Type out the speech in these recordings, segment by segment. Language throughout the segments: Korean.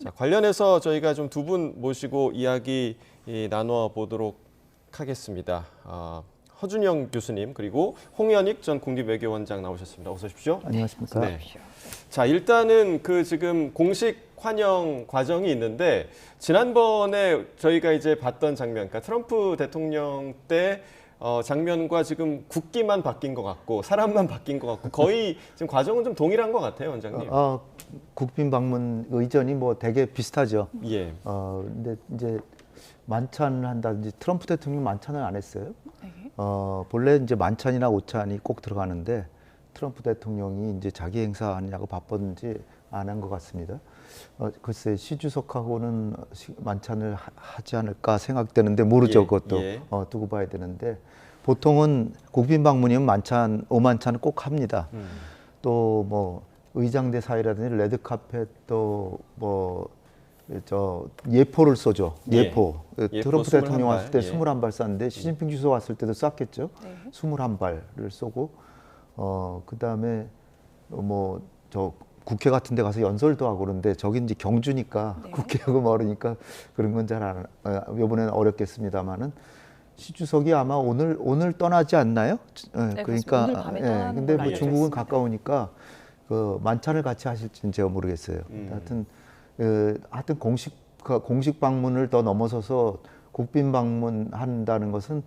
자, 관련해서 저희가 좀 두 분 모시고 이야기 나눠 보도록 하겠습니다. 허준영 교수님 그리고 홍현익 전 국립외교원장 나오셨습니다. 어서 오십시오. 안녕하십니까. 네. 자, 일단은 그 지금 공식 환영 과정이 있는데 지난번에 저희가 이제 봤던 장면, 그러니까 트럼프 대통령 때 장면과 지금 국기만 바뀐 것 같고 사람만 바뀐 것 같고 거의 지금 과정은 좀 동일한 것 같아요, 원장님. 국빈 방문 의전이 뭐 되게 비슷하죠. 예. 근데 이제 만찬을 한다든지 트럼프 대통령 만찬을 안 했어요. 네. 본래 이제 만찬이나 오찬이 꼭 들어가는데 트럼프 대통령이 이제 자기 행사하느냐고 바빴는지 안 한 것 같습니다. 글쎄 시 주석하고는 만찬을 하지 않을까 생각되는데 모르죠. 예, 그것도 예. 두고 봐야 되는데 보통은 국빈 방문이면 만찬, 오만찬을 꼭 합니다. 또 뭐 의장대 사이라든지 레드카펫 또 뭐 예포를 쏘죠. 예포. 트럼프 대통령 왔을 때 21발 쐈는데 시진핑 주석 왔을 때도 쐈겠죠. 네. 21발을 쏘고 그다음에 국회 같은 데 가서 연설도 하고 그러는데 저기 이제 경주니까 네. 국회하고 멀으니까 그런 건 잘 안 이번에는 어렵겠습니다만은 시 주석이 아마 오늘 떠나지 않나요? 네, 그러니까 오늘 밤에 떠나는 근데 걸로 뭐 알려져 중국은 있습니다. 가까우니까 그 만찬을 같이 하실지는 제가 모르겠어요. 하여튼 공식 방문을 더 넘어서서 국빈 방문한다는 것은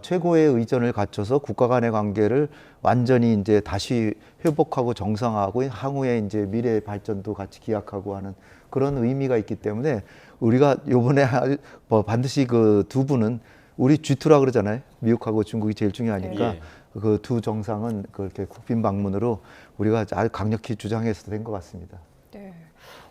최고의 의전을 갖춰서 국가 간의 관계를 완전히 이제 다시 회복하고 정상화하고 향후에 이제 미래 발전도 같이 기약하고 하는 그런 의미가 있기 때문에 우리가 요번에 반드시 그 두 분은 우리 G2라 그러잖아요. 미국하고 중국이 제일 중요하니까 예. 그 두 정상은 그렇게 국빈 방문으로 우리가 아주 강력히 주장해서 된 것 같습니다. 네.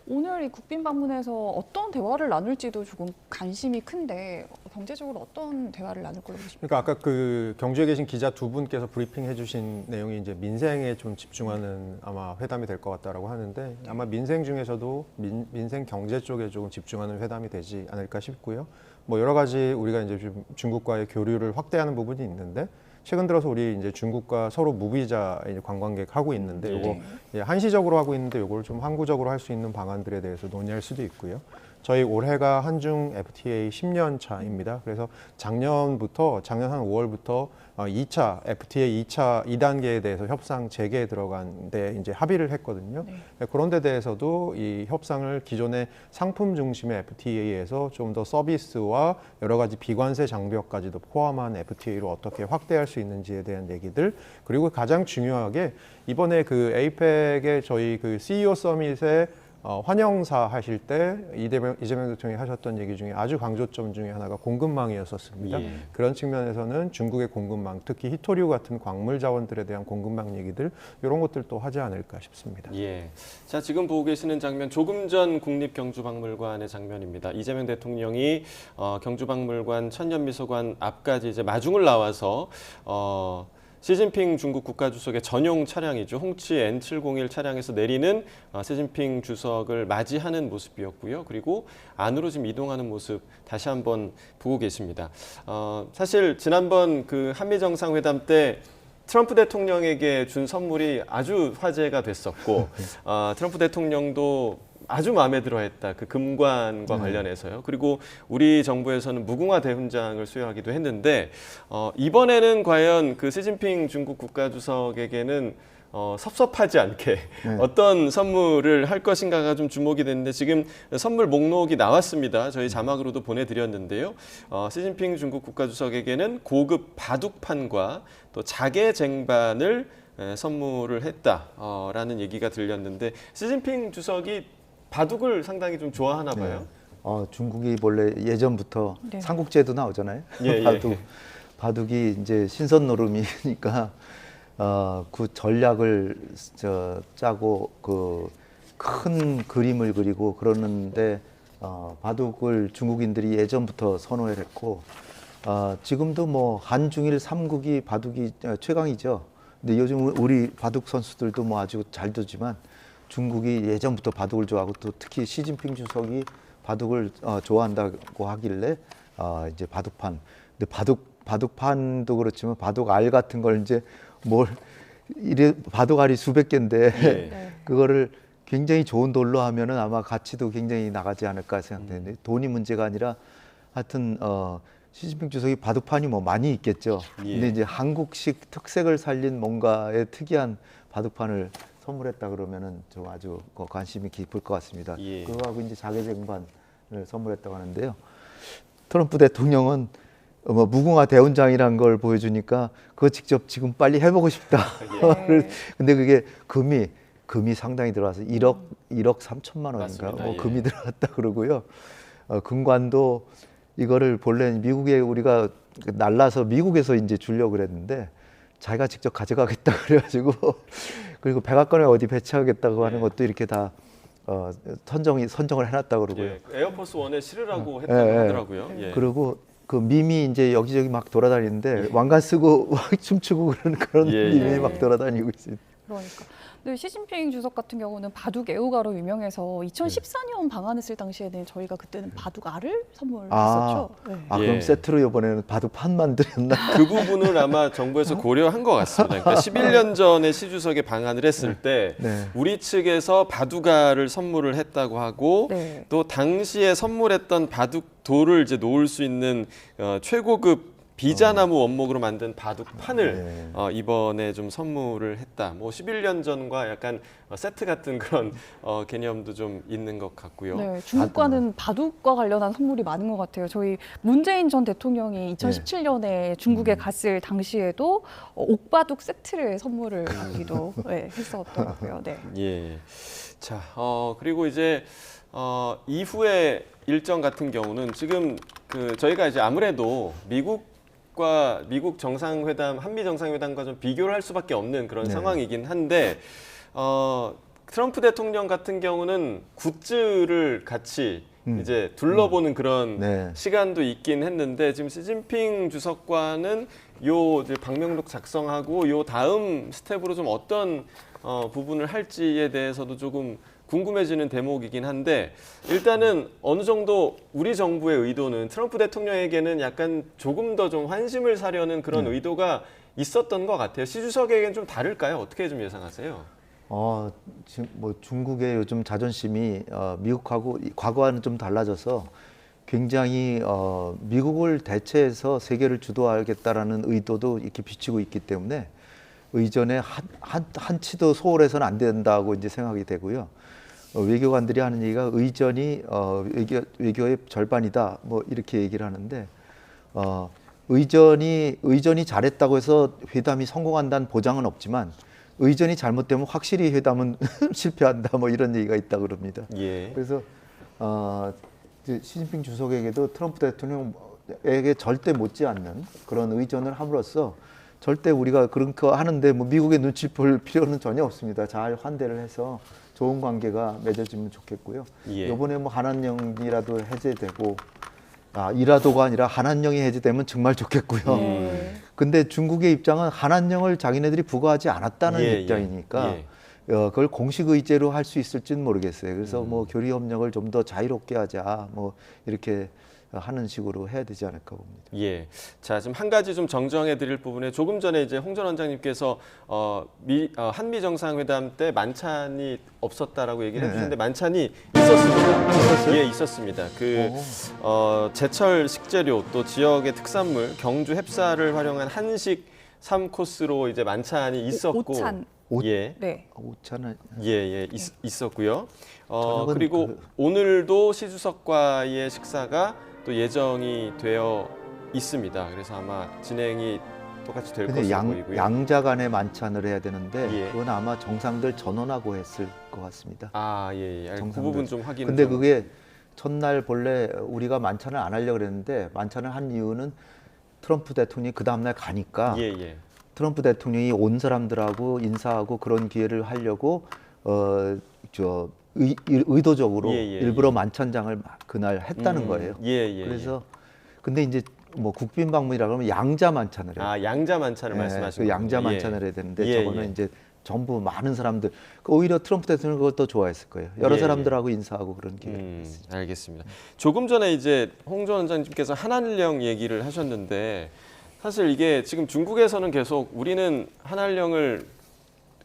오늘 이 국빈 방문에서 어떤 대화를 나눌지도 조금 관심이 큰데 경제적으로 어떤 대화를 나눌 걸로 보십니까? 그러니까 아까 그 경주에 계신 기자 두 분께서 브리핑 해주신 내용이 이제 민생에 좀 집중하는 아마 회담이 될 것 같다라고 하는데 아마 민생 중에서도 민생 경제 쪽에 조금 집중하는 회담이 되지 않을까 싶고요. 뭐 여러 가지 우리가 이제 좀 중국과의 교류를 확대하는 부분이 있는데 최근 들어서 우리 이제 중국과 서로 무비자 이제 관광객 하고 있는데 요거 한시적으로 하고 있는데 요걸 좀 항구적으로 할 수 있는 방안들에 대해서 논의할 수도 있고요. 저희 올해가 한중 FTA 10년 차입니다. 그래서 작년 한 5월부터 2차 FTA 2단계에 대해서 협상 재개에 들어간 데 이제 합의를 했거든요. 네. 그런 데 대해서도 이 협상을 기존의 상품 중심의 FTA에서 좀 더 서비스와 여러 가지 비관세 장벽까지도 포함한 FTA로 어떻게 확대할 수 있는지에 대한 얘기들, 그리고 가장 중요하게 이번에 그 에이펙의 저희 그 CEO 서밋에 환영사 하실 때 이재명 대통령이 하셨던 얘기 중에 아주 강조점 중에 하나가 공급망이었었습니다. 예. 그런 측면에서는 중국의 공급망, 특히 히토류 같은 광물 자원들에 대한 공급망 얘기들 이런 것들도 하지 않을까 싶습니다. 예. 자, 지금 보고 계시는 장면 조금 전 국립경주박물관의 장면입니다. 이재명 대통령이 경주박물관 천년미소관 앞까지 이제 마중을 나와서 시진핑 중국 국가주석의 전용 차량이죠. 홍치 N701 차량에서 내리는 시진핑 주석을 맞이하는 모습이었고요. 그리고 안으로 지금 이동하는 모습 다시 한번 보고 계십니다. 사실 지난번 그 한미 정상회담 때 트럼프 대통령에게 준 선물이 아주 화제가 됐었고 트럼프 대통령도 아주 마음에 들어했다. 그 금관과 관련해서요. 그리고 우리 정부에서는 무궁화 대훈장을 수여하기도 했는데 이번에는 과연 그 시진핑 중국 국가주석에게는 섭섭하지 않게 어떤 선물을 할 것인가가 좀 주목이 됐는데 지금 선물 목록이 나왔습니다. 저희 자막으로도 보내드렸는데요. 시진핑 중국 국가주석에게는 고급 바둑판과 또 자개 쟁반을 선물을 했다라는 얘기가 들렸는데 시진핑 주석이 바둑을 상당히 좀 좋아하나 봐요. 중국이 원래 예전부터 네. 삼국지에도 나오잖아요. 예, 바둑이 이제 신선 노름이니까 그 전략을 짜고 그 큰 그림을 그리고 그러는데 바둑을 중국인들이 예전부터 선호를 했고 지금도 뭐 한중일 삼국이 바둑이 최강이죠. 근데 요즘 우리 바둑 선수들도 뭐 아주 잘 두지만 중국이 예전부터 바둑을 좋아하고 또 특히 시진핑 주석이 바둑을 좋아한다고 하길래 이제 바둑판. 근데 바둑판도 그렇지만 바둑알 같은 걸 이제 바둑알이 수백 개인데 예. 그거를 굉장히 좋은 돌로 하면은 아마 가치도 굉장히 나가지 않을까 생각되는데 돈이 문제가 아니라 하여튼 시진핑 주석이 바둑판이 뭐 많이 있겠죠. 예. 근데 이제 한국식 특색을 살린 뭔가의 특이한 바둑판을 선물했다 그러면은 좀 아주 관심이 깊을 것 같습니다. 예. 그거하고 이제 자개쟁반을 선물했다고 하는데요. 트럼프 대통령은 뭐 무궁화 대훈장이란 걸 보여주니까 그거 직접 지금 빨리 해보고 싶다. 네. 근데 그게 금이 상당히 들어와서 1억 3천만 원인가 맞습니다. 예. 금이 들어갔다 그러고요. 금관도 이거를 본래 미국에 우리가 날라서 미국에서 이제 주려고 그랬는데 자기가 직접 가져가겠다 그래가지고 그리고 백악관에 어디 배치하겠다고 하는 예. 것도 이렇게 다 선정을 해놨다 그러고요. 예, 에어포스 원에 실으라고 했다고 예, 예. 하더라고요. 예. 그리고 그 밈이 이제 여기저기 막 돌아다니는데 왕관 쓰고 막 춤추고 그런 예, 밈이 예. 막 돌아다니고 있습니다. 그러니까. 근데 시진핑 주석 같은 경우는 바둑 애호가로 유명해서 2014년 방한했을 당시에는 저희가 그때는 바둑 알을 선물했었죠. 네. 아 예. 그럼 세트로 이번에는 바둑판 만들었나? 그 부분을 아마 정부에서 고려한 것 같습니다. 그러니까 11년 전에 시 주석이 방한을 했을 때 네. 우리 측에서 바둑알을 선물을 했다고 하고 네. 또 당시에 선물했던 바둑돌을 이제 놓을 수 있는 최고급 비자나무 원목으로 만든 바둑판을 네. 이번에 좀 선물을 했다. 뭐 11년 전과 약간 세트 같은 그런 개념도 좀 있는 것 같고요. 네, 중국과는 바둑과 관련한 선물이 많은 것 같아요. 저희 문재인 전 대통령이 2017년에 중국에 갔을 당시에도 옥바둑 세트를 선물을 하기도 했었더라고요. 네. 예. 자, 그리고 이제 이후의 일정 같은 경우는 지금 저희가 이제 아무래도 미국 정상회담, 한미 정상회담과 좀 비교를 할 수밖에 없는 그런 네. 상황이긴 한데 트럼프 대통령 같은 경우는 굿즈를 같이 이제 둘러보는 그런 네. 시간도 있긴 했는데 지금 시진핑 주석과는 요 이제 방명록 작성하고 요 다음 스텝으로 좀 어떤 부분을 할지에 대해서도 조금 궁금해지는 대목이긴 한데 일단은 어느 정도 우리 정부의 의도는 트럼프 대통령에게는 약간 조금 더 좀 환심을 사려는 그런 의도가 있었던 것 같아요. 시 주석에게는 좀 다를까요? 어떻게 좀 예상하세요? 지금 뭐 중국의 요즘 자존심이 미국하고 과거와는 좀 달라져서 굉장히 미국을 대체해서 세계를 주도하겠다라는 의도도 이렇게 비치고 있기 때문에 의전에 한치도 소홀해서는 안 된다고 이제 생각이 되고요. 외교관들이 하는 얘기가 의전이 외교의 절반이다 뭐 이렇게 얘기를 하는데 의전이 잘했다고 해서 회담이 성공한다는 보장은 없지만 의전이 잘못되면 확실히 회담은 실패한다 뭐 이런 얘기가 있다 그럽니다. 예. 그래서 이제 시진핑 주석에게도 트럼프 대통령에게 절대 못지않는 그런 의전을 함으로써 절대 우리가 그런 거 하는데 뭐 미국의 눈치 볼 필요는 전혀 없습니다. 잘 환대를 해서 좋은 관계가 맺어지면 좋겠고요. 예. 이번에 뭐 한한령이라도 해제되고 이라도가 아니라 한한령이 해제되면 정말 좋겠고요. 근데 중국의 입장은 한한령을 자기네들이 부과하지 않았다는 예, 입장이니까 예. 그걸 공식 의제로 할 수 있을지는 모르겠어요. 그래서 뭐 교류 협력을 좀 더 자유롭게 하자 뭐 이렇게 하는 식으로 해야 되지 않을까 봅니다. 예. 자, 지금 한 가지 좀 정정해 드릴 부분에 조금 전에 이제 홍 전 원장님께서 한미 정상회담 때 만찬이 없었다라고 얘기를 해주셨는데 만찬이 있었습니다. 있었어요? 예, 있었습니다. 제철 식재료 또 지역의 특산물 경주 햅쌀을 활용한 한식 3코스로 이제 만찬이 있었고 오찬. 예. 네. 오찬은 예, 있었고요. 저녁은 그리고 오늘도 시 주석과의 식사가 또 예정이 되어 있습니다. 그래서 아마 진행이 똑같이 될 근데 것으로 보이고요. 양자 간의 만찬을 해야 되는데 예. 그건 아마 정상들 전원하고 했을 것 같습니다. 그 정상들. 부분 좀 확인. 근데 그게 첫날 본래 우리가 만찬을 안 하려고 그랬는데 만찬을 한 이유는 트럼프 대통령이 그 다음날 가니까 예. 트럼프 대통령이 온 사람들하고 인사하고 그런 기회를 하려고 의도적으로 일부러 만찬장을 그날 했다는 거예요. 그래서 근데 이제 뭐 국빈 방문이라 그러면 양자 만찬을 해요. 양자 만찬을 말씀하시는 그 양자 거군요. 만찬을 해야 되는데 예, 저거는 예. 이제 전부 많은 사람들 오히려 트럼프 대통령 그걸 더 좋아했을 거예요. 여러 예, 사람들하고 인사하고 그런 기회를 했어요. 알겠습니다. 조금 전에 이제 홍 전 원장님께서 한한령 얘기를 하셨는데 사실 이게 지금 중국에서는 계속 우리는 한한령을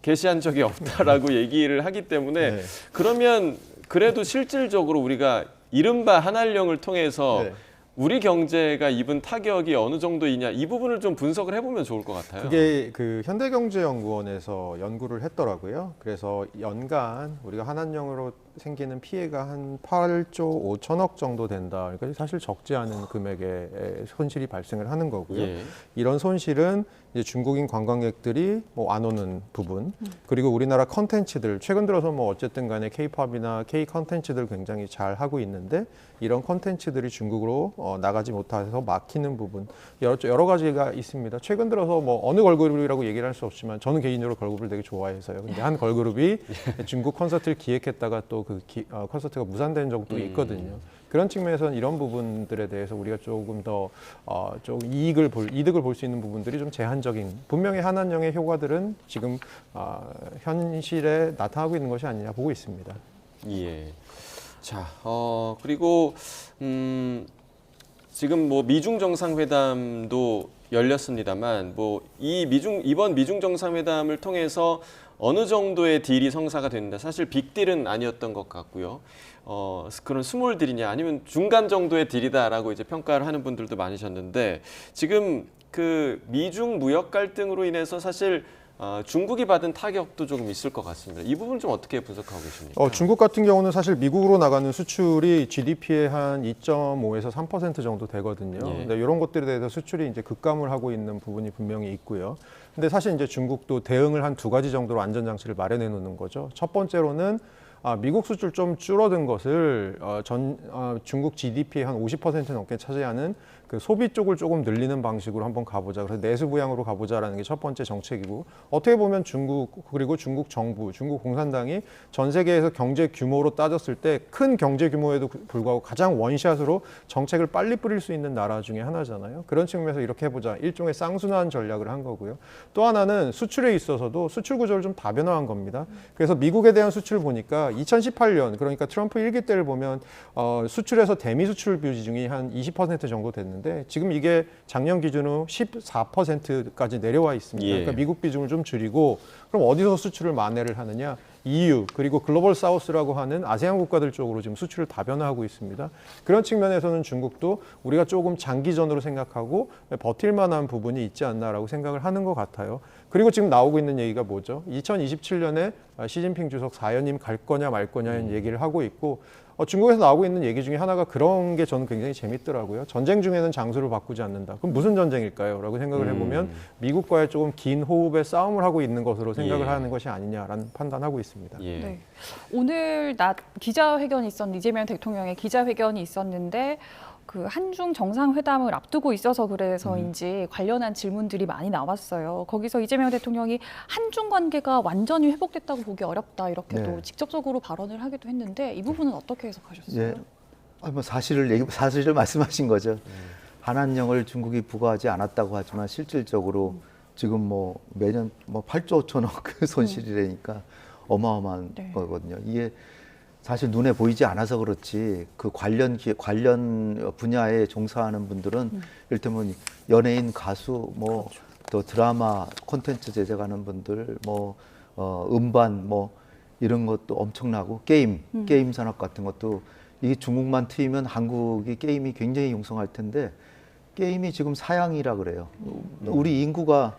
게시한 적이 없다라고 얘기를 하기 때문에 네. 그러면 그래도 실질적으로 우리가 이른바 한한령을 통해서 네. 우리 경제가 입은 타격이 어느 정도이냐 이 부분을 좀 분석을 해보면 좋을 것 같아요. 그게 그 현대경제연구원에서 연구를 했더라고요. 그래서 연간 우리가 한한령으로 생기는 피해가 한 8조 5천억 정도 된다. 그러니까 사실 적지 않은 금액의 손실이 발생을 하는 거고요. 예. 이런 손실은 이제 중국인 관광객들이 뭐 안 오는 부분, 그리고 우리나라 컨텐츠들 최근 들어서 뭐 어쨌든 간에 K-팝이나 K 컨텐츠들 굉장히 잘 하고 있는데 이런 컨텐츠들이 중국으로 나가지 못해서 막히는 부분 여러 가지가 있습니다. 최근 들어서 뭐 어느 걸그룹이라고 얘기를 할 수 없지만 저는 개인적으로 걸그룹을 되게 좋아해서요. 근데 한 걸그룹이 중국 콘서트를 기획했다가 또 그 콘서트가 무산된 적도 있거든요. 그런 측면에서는 이런 부분들에 대해서 우리가 조금 더 조금 이득을 볼 수 있는 부분들이 좀 제한적인, 분명히 한한령의 효과들은 지금 현실에 나타나고 있는 것이 아니냐 보고 있습니다. 예. 자, 그리고 지금 뭐 미중 정상회담도 열렸습니다만 뭐 이번 미중 정상회담을 통해서 어느 정도의 딜이 성사가 됐는데 사실 빅딜은 아니었던 것 같고요. 그런 스몰 딜이냐 아니면 중간 정도의 딜이다라고 이제 평가를 하는 분들도 많으셨는데 지금 그 미중 무역 갈등으로 인해서 사실 중국이 받은 타격도 조금 있을 것 같습니다. 이 부분 좀 어떻게 분석하고 계십니까? 중국 같은 경우는 사실 미국으로 나가는 수출이 GDP의 한 2.5에서 3% 정도 되거든요. 예. 근데 이런 것들에 대해서 수출이 이제 급감을 하고 있는 부분이 분명히 있고요. 근데 사실 이제 중국도 대응을 한 두 가지 정도로 안전장치를 마련해 놓는 거죠. 첫 번째로는 미국 수출 좀 줄어든 것을 중국 GDP의 한 50% 넘게 차지하는 그 소비 쪽을 조금 늘리는 방식으로 한번 가보자. 그래서 내수 부양으로 가보자라는 게 첫 번째 정책이고, 어떻게 보면 중국 그리고 중국 정부, 중국 공산당이 전 세계에서 경제 규모로 따졌을 때 큰 경제 규모에도 불구하고 가장 원샷으로 정책을 빨리 뿌릴 수 있는 나라 중에 하나잖아요. 그런 측면에서 이렇게 해보자. 일종의 쌍순환 전략을 한 거고요. 또 하나는 수출에 있어서도 수출 구조를 좀 다변화한 겁니다. 그래서 미국에 대한 수출을 보니까 2018년, 그러니까 트럼프 1기 때를 보면 수출에서 대미 수출 비중이 한 20% 정도 됐는데 지금 이게 작년 기준으로 14%까지 내려와 있습니다. 예. 그러니까 미국 비중을 좀 줄이고, 그럼 어디서 수출을 만회를 하느냐? EU 그리고 글로벌 사우스라고 하는 아세안 국가들 쪽으로 지금 수출을 다변화하고 있습니다. 그런 측면에서는 중국도 우리가 조금 장기전으로 생각하고 버틸 만한 부분이 있지 않나라고 생각을 하는 것 같아요. 그리고 지금 나오고 있는 얘기가 뭐죠? 2027년에 시진핑 주석 4연임 갈 거냐 말 거냐는 얘기를 하고 있고, 중국에서 나오고 있는 얘기 중에 하나가 그런 게 저는 굉장히 재밌더라고요. 전쟁 중에는 장소를 바꾸지 않는다. 그럼 무슨 전쟁일까요? 라고 생각을 해보면 미국과의 조금 긴 호흡의 싸움을 하고 있는 것으로 생각을 예. 하는 것이 아니냐라는 판단하고 있습니다. 예. 네. 오늘 낮 기자회견이 있었는데 이재명 대통령의 기자회견이 있었는데 그 한중 정상회담을 앞두고 있어서 그래서인지 관련한 질문들이 많이 나왔어요. 거기서 이재명 대통령이 한중 관계가 완전히 회복됐다고 보기 어렵다 이렇게 또 네. 직접적으로 발언을 하기도 했는데 이 부분은 어떻게 해석하셨어요? 예, 뭐 사실을 말씀하신 거죠. 한한령을 중국이 부과하지 않았다고 하지만 실질적으로 지금 뭐 매년 뭐 8조 5천억 손실이라니까 어마어마한 네. 거거든요. 이게 사실 눈에 보이지 않아서 그렇지 그 관련 분야에 종사하는 분들은 이를테면 연예인, 가수, 뭐 또 드라마 콘텐츠 제작하는 분들, 뭐 음반 뭐 이런 것도 엄청나고 게임 산업 같은 것도 이게 중국만 트이면 한국이 게임이 굉장히 용성할 텐데 게임이 지금 사양이라 그래요. 우리 인구가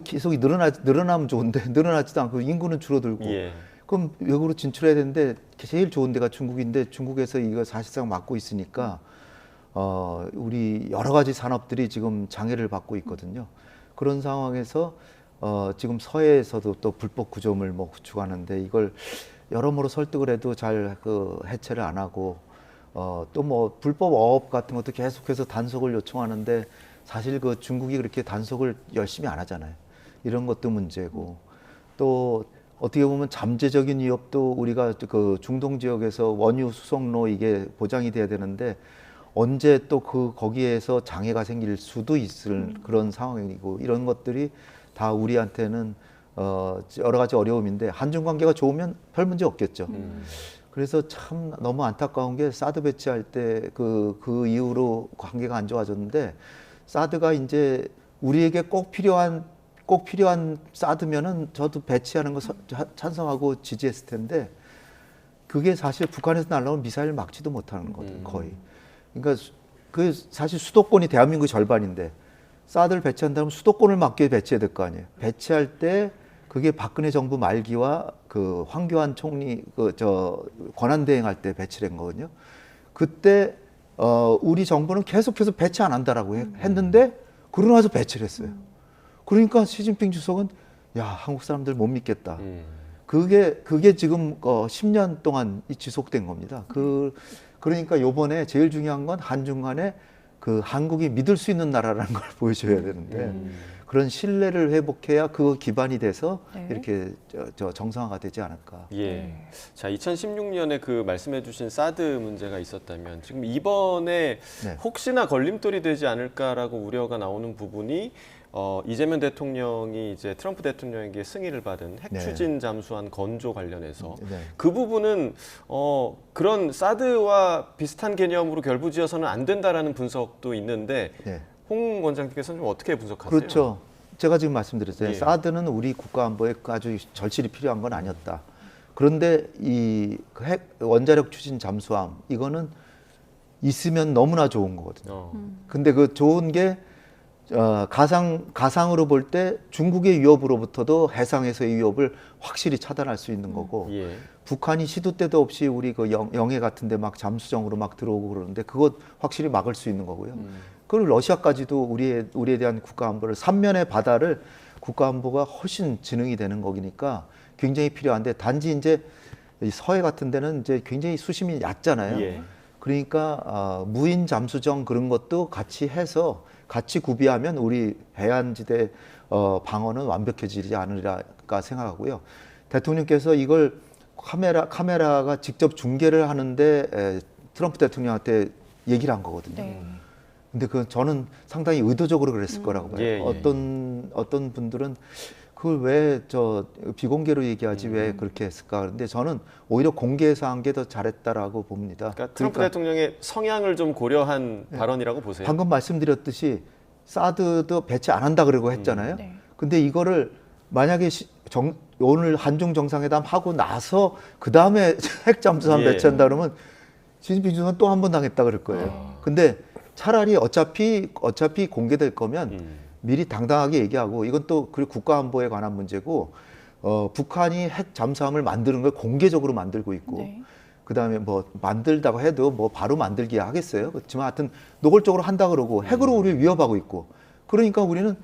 계속 늘어나면 좋은데 늘어나지도 않고 인구는 줄어들고 예. 그럼 외국으로 진출해야 되는데 제일 좋은 데가 중국인데 중국에서 이거 사실상 막고 있으니까 우리 여러 가지 산업들이 지금 장애를 받고 있거든요. 그런 상황에서 지금 서해에서도 또 불법 구조물 뭐 구축하는데 이걸 여러모로 설득을 해도 잘 해체를 안 하고 또 뭐 불법 어업 같은 것도 계속해서 단속을 요청하는데 사실 그 중국이 그렇게 단속을 열심히 안 하잖아요. 이런 것도 문제고 또 어떻게 보면 잠재적인 위협도 우리가 그 중동 지역에서 원유 수송로 이게 보장이 돼야 되는데 언제 또 거기에서 장애가 생길 수도 있을 그런 상황이고 이런 것들이 다 우리한테는 여러 가지 어려움인데 한중 관계가 좋으면 별 문제 없겠죠. 그래서 참 너무 안타까운 게 사드 배치할 때 그 이후로 관계가 안 좋아졌는데 사드가 이제 우리에게 꼭 필요한 꼭 필요한 사드면은 저도 배치하는 거 찬성하고 지지했을 텐데 그게 사실 북한에서 날라온 미사일 막지도 못하는 거든 거의. 그러니까 그 사실 수도권이 대한민국의 절반인데 사드를 배치한다면 수도권을 막기 위해 배치해야 될 거 아니에요. 배치할 때 그게 박근혜 정부 말기와 그 황교안 총리 권한 대행할 때 배치된 거거든요. 그때 우리 정부는 계속해서 배치 안 한다라고 했는데 그러고 나서 배치를 했어요. 그러니까 시진핑 주석은 야, 한국 사람들 못 믿겠다. 그게 지금 10년 동안 지속된 겁니다. 그러니까 요번에 제일 중요한 건 한중 간에 그 한국이 믿을 수 있는 나라라는 걸 보여줘야 되는데 그런 신뢰를 회복해야 그 기반이 돼서 네. 이렇게 정상화가 되지 않을까. 예. 자, 2016년에 그 말씀해주신 사드 문제가 있었다면 지금 이번에 네. 혹시나 걸림돌이 되지 않을까라고 우려가 나오는 부분이 이재명 대통령이 이제 트럼프 대통령에게 승인을 받은 핵 네. 추진 잠수함 건조 관련해서 네. 그 부분은 그런 사드와 비슷한 개념으로 결부지어서는 안 된다라는 분석도 있는데 네. 홍 원장님께서는 좀 어떻게 분석하세요? 그렇죠. 제가 지금 말씀드렸어요. 예. 사드는 우리 국가 안보에 아주 절실히 필요한 건 아니었다. 그런데 이 핵 원자력 추진 잠수함 이거는 있으면 너무나 좋은 거거든요. 근데 그 좋은 게 가상으로 볼 때 중국의 위협으로부터도 해상에서의 위협을 확실히 차단할 수 있는 거고 예. 북한이 시도 때도 없이 우리 그 영해 같은데 막 잠수정으로 막 들어오고 그러는데 그것 확실히 막을 수 있는 거고요. 그리고 러시아까지도 우리에 대한 국가 안보를 삼면의 바다를 국가 안보가 훨씬 지능이 되는 거기니까 굉장히 필요한데 단지 이제 이 서해 같은 데는 이제 굉장히 수심이 낮잖아요. 예. 그러니까 무인 잠수정 그런 것도 같이 해서 같이 구비하면 우리 해안지대 방어는 완벽해지지 않으리까 생각하고요. 대통령께서 이걸 카메라가 직접 중계를 하는데 트럼프 대통령한테 얘기를 한 거거든요. 네. 근데 저는 상당히 의도적으로 그랬을 거라고 봐요. 예, 예. 어떤 분들은 그걸 왜 비공개로 얘기하지 왜 그렇게 했을까? 그런데 저는 오히려 공개해서 한 게 더 잘했다라고 봅니다. 그러니까 트럼프 대통령의 성향을 좀 고려한 발언이라고 보세요. 방금 말씀드렸듯이 사드도 배치 안 한다 그러고 했잖아요. 네. 근데 이거를 만약에 오늘 한중 정상회담 하고 나서 그 다음에 핵 잠수함 예. 배치한다 그러면 시진핑 주석은 또 한 번 당했다 그럴 거예요. 근데 차라리 어차피 공개될 거면 미리 당당하게 얘기하고 이건 또 그리고 국가 안보에 관한 문제고 북한이 핵 잠수함을 만드는 걸 공개적으로 만들고 있고 네. 그다음에 뭐 만들다고 해도 뭐 바로 만들기 하겠어요. 그렇지만 하여튼 노골적으로 한다 그러고 핵으로 우리를 위협하고 있고 그러니까 우리는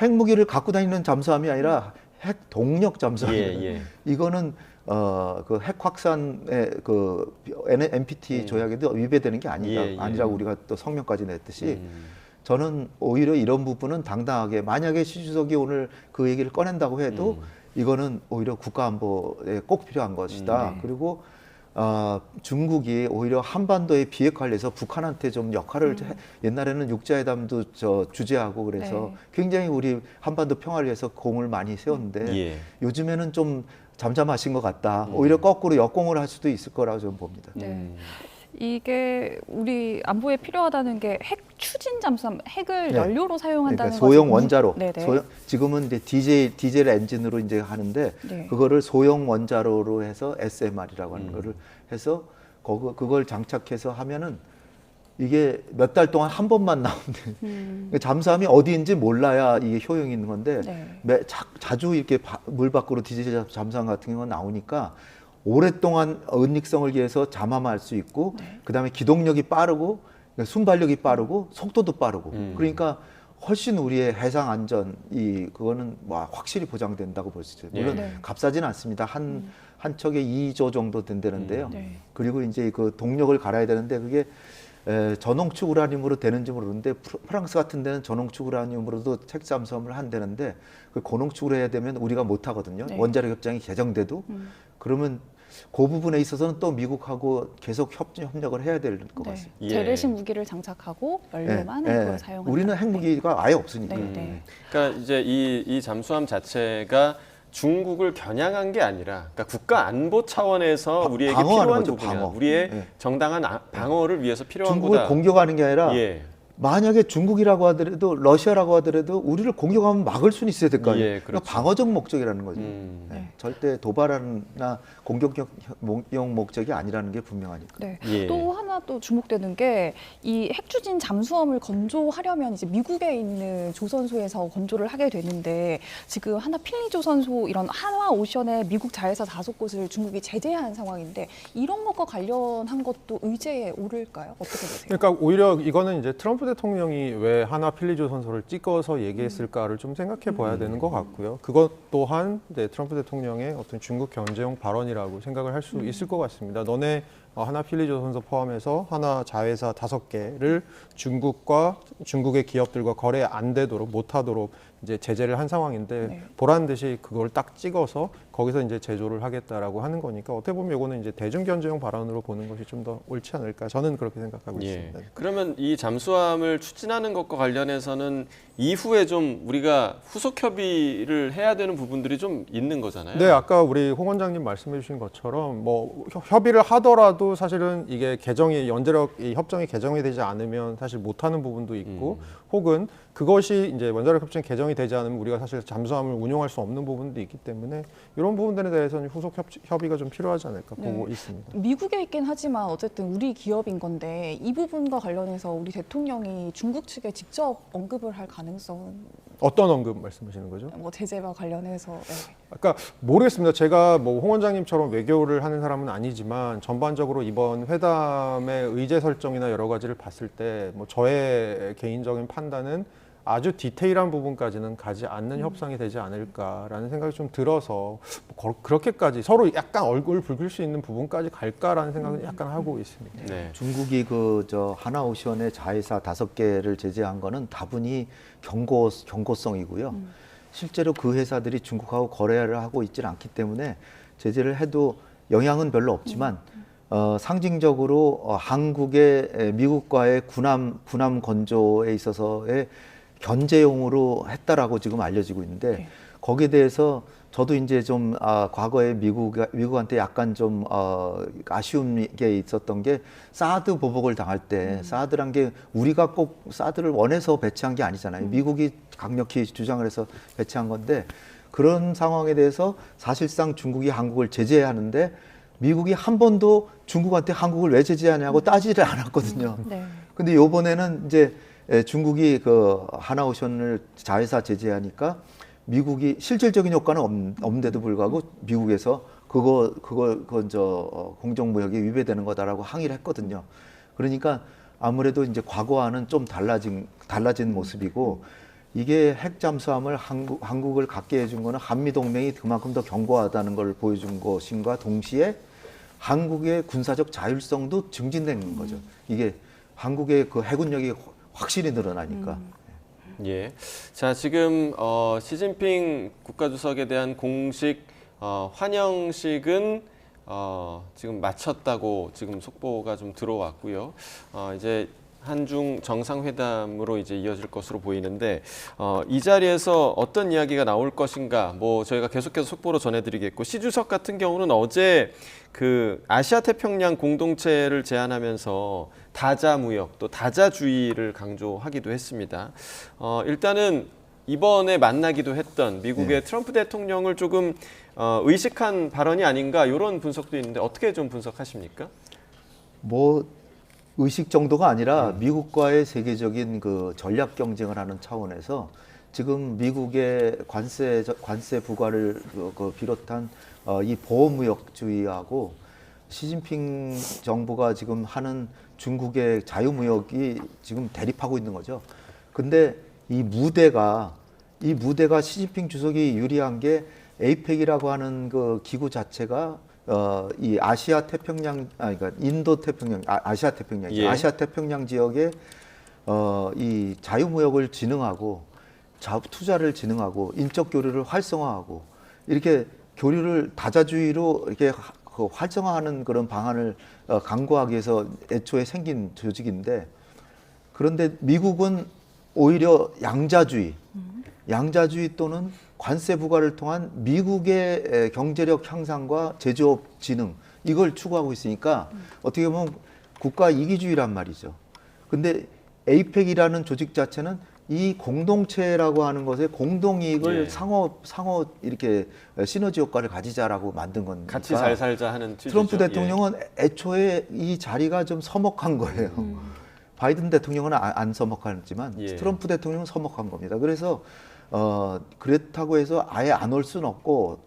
핵무기를 갖고 다니는 잠수함이 아니라 핵 동력 잠수함이에요. 예. 이거는 그 핵 확산의 그 NPT 조약에도 위배되는 게 아니라고 우리가 또 성명까지 냈듯이 저는 오히려 이런 부분은 당당하게 만약에 시 주석이 오늘 그 얘기를 꺼낸다고 해도 이거는 오히려 국가 안보에 꼭 필요한 것이다. 그리고 중국이 오히려 한반도의 비핵화를 북한한테 좀 역할을 옛날에는 육자회담도 주재하고 그래서 네. 굉장히 우리 한반도 평화를 위해서 공을 많이 세웠는데 예. 요즘에는 좀 잠잠하신 것 같다. 오히려 거꾸로 역공을 할 수도 있을 거라고 저는 봅니다. 네. 이게 우리 안보에 필요하다는 게 핵 추진 잠수함, 핵을 네. 연료로 사용한다는 그러니까 소형 거죠. 원자로. 네네. 지금은 이제 디젤 엔진으로 이제 하는데 네. 그거를 소형 원자로로 해서 SMR이라고 하는 거를 해서 그걸 장착해서 하면은 이게 몇 달 동안 한 번만 나오는데 잠수함이 어디인지 몰라야 이게 효용이 있는 건데 네. 자주 이렇게 물 밖으로 디젤 잠수함 같은 경우가 나오니까 오랫동안 은닉성을 위해서 잠함할 수 있고 그다음에 기동력이 빠르고 순발력이 빠르고 속도도 빠르고 그러니까 훨씬 우리의 해상 안전 그거는 확실히 보장된다고 볼 수 있어요. 물론 네. 값싸지는 않습니다. 한 척에 2조 정도 된다는데요. 네. 그리고 이제 그 동력을 갈아야 되는데 그게 전홍축 우라늄으로 되는지 모르는데 프랑스 같은 데는 전홍축 우라늄으로도 핵 잠수함을 한다는데 그 고농축으로 해야 되면 우리가 못 하거든요. 네. 원자력 협정이 개정돼도 그러면 그 부분에 있어서는 또 미국하고 계속 협력을 해야 될 것 네. 같습니다. 예. 재래식 무기를 장착하고 연료만 핵으로 사용한다. 우리는 핵무기가 아예 없으니까. 네. 네. 그러니까 이제 이 잠수함 자체가 중국을 겨냥한 게 아니라 그러니까 국가 안보 차원에서 우리에게 방어하는 필요한 거죠, 부분이야. 방어. 우리의 네. 정당한 방어를 위해서 필요한 중국을 거다. 공격하는 게 아니라 예. 만약에 중국이라고 하더라도 러시아라고 하더라도 우리를 공격하면 막을 수는 있어야 될 거 아니에요. 예, 그렇죠. 그러니까 방어적 목적이라는 거죠. 음. 네. 절대 도발이나 공격용 목적이 아니라는 게 분명하니까. 네. 예. 또 하나 또 주목되는 게 이 핵추진 잠수함을 건조하려면 이제 미국에 있는 조선소에서 건조를 하게 되는데 지금 하나 필리조선소 이런 한화오션의 미국 자회사 5곳을 중국이 제재한 상황인데 이런 것과 관련한 것도 의제에 오를까요? 어떻게 보세요? 그러니까 오히려 이거는 이제 트럼프 대통령이 왜 하나 필리조선소를 찍어서 얘기했을까를 좀 생각해 봐야 되는 것 같고요. 그것 또한 이제 트럼프 대통령의 어떤 중국 견제용 발언이라고 생각을 할 수 있을 것 같습니다. 너네 하나 필리조선소 포함해서 하나 자회사 5개를 중국의 기업들과 거래 안 되도록 못하도록 이제 제재를 한 상황인데 네. 보란 듯이 그걸 딱 찍어서 거기서 이제 제조를 하겠다라고 하는 거니까 어떻게 보면 이거는 이제 대중견제용 발언으로 보는 것이 좀 더 옳지 않을까 저는 그렇게 생각하고 예. 있습니다. 그러면 이 잠수함을 추진하는 것과 관련해서는 이후에 좀 우리가 후속 협의를 해야 되는 부분들이 좀 있는 거잖아요. 네, 아까 우리 홍 원장님 말씀해 주신 것처럼 뭐 협의를 하더라도 사실은 이게 이 협정이 개정이 되지 않으면 사실 못하는 부분도 있고 혹은 그것이 이제 원자력 협정이 개정이 되지 않으면 우리가 사실 잠수함을 운용할 수 없는 부분도 있기 때문에 이런 부분들에 대해서는 후속 협의가 좀 필요하지 않을까 보고 있습니다. 미국에 있긴 하지만 어쨌든 우리 기업인 건데 이 부분과 관련해서 우리 대통령이 중국 측에 직접 언급을 할 가능성은 어떤 언급 말씀하시는 거죠? 뭐 제재와 관련해서 네. 아까 모르겠습니다. 제가 뭐 홍 원장님처럼 외교를 하는 사람은 아니지만 전반적으로 이번 회담의 의제 설정이나 여러 가지를 봤을 때 뭐 저의 개인적인 판단은 아주 디테일한 부분까지는 가지 않는 협상이 되지 않을까라는 생각이 좀 들어서 그렇게까지 서로 약간 얼굴 붉힐 수 있는 부분까지 갈까라는 생각은 약간 하고 있습니다. 네. 중국이 그 하나오션의 자회사 5개를 제재한 거는 다분히 경고성이고요. 실제로 그 회사들이 중국하고 거래를 하고 있지는 않기 때문에 제재를 해도 영향은 별로 없지만 상징적으로 한국의 미국과의 군함 건조에 있어서의 견제용으로 했다라고 지금 알려지고 있는데 네. 거기에 대해서 저도 이제 좀 과거에 미국한테 약간 좀 아쉬운 게 있었던 게 사드 보복을 당할 때 사드란 게 우리가 꼭 사드를 원해서 배치한 게 아니잖아요. 미국이 강력히 주장을 해서 배치한 건데 그런 상황에 대해서 사실상 중국이 한국을 제재하는데 미국이 한 번도 중국한테 한국을 왜 제재하냐고 따지를 않았거든요. 네. 근데 요번에는 이제 중국이 그 하나오션을 자회사 제재하니까 미국이 실질적인 효과는 없는데도 불구하고 미국에서 그거 공정무역이 위배되는 거다라고 항의를 했거든요. 그러니까 아무래도 이제 과거와는 좀 달라진 모습이고 이게 핵 잠수함을 한국을 갖게 해준 거는 한미 동맹이 그만큼 더 견고하다는 걸 보여준 것인가 동시에 한국의 군사적 자율성도 증진된 거죠. 이게 한국의 그 해군력이 확실히 늘어나니까. 예. 자, 지금 시진핑 국가주석에 대한 공식 환영식은 지금 마쳤다고 지금 속보가 좀 들어왔고요. 이제 한중 정상회담으로 이제 이어질 것으로 보이는데 이 자리에서 어떤 이야기가 나올 것인가 뭐 저희가 계속해서 속보로 전해드리겠고 시 주석 같은 경우는 어제 그 아시아 태평양 공동체를 제안하면서 다자 무역 또 다자주의를 강조하기도 했습니다. 일단은 이번에 만나기도 했던 미국의 트럼프 대통령을 조금 의식한 발언이 아닌가 이런 분석도 있는데 어떻게 좀 분석하십니까? 뭐 의식 정도가 아니라 미국과의 세계적인 그 전략 경쟁을 하는 차원에서 지금 미국의 관세 부과를 비롯한 이 보호무역주의하고 시진핑 정부가 지금 하는 중국의 자유무역이 지금 대립하고 있는 거죠. 근데 이 무대가 시진핑 주석이 유리한 게 에이펙이라고 하는 그 기구 자체가 이 아시아 태평양, 그러니까 인도 태평양, 아시아 태평양, 예. 아시아 태평양 지역에 이 자유무역을 진흥하고 투자를 진흥하고 인적 교류를 활성화하고 이렇게 교류를 다자주의로 이렇게 활성화하는 그런 방안을 강구하기 위해서 애초에 생긴 조직인데 그런데 미국은 오히려 양자주의 또는 관세 부과를 통한 미국의 경제력 향상과 제조업 진흥 이걸 추구하고 있으니까 어떻게 보면 국가 이기주의란 말이죠. 근데 에이펙이라는 조직 자체는 이 공동체라고 하는 것에 공동이익을 예. 상호 이렇게 시너지 효과를 가지자라고 만든 거니까 같이 잘 살자 하는 취지죠. 트럼프 대통령은 애초에 이 자리가 좀 서먹한 거예요. 바이든 대통령은 안 서먹하지만 예. 트럼프 대통령은 서먹한 겁니다. 그래서 그렇다고 해서 아예 안 올 수는 없고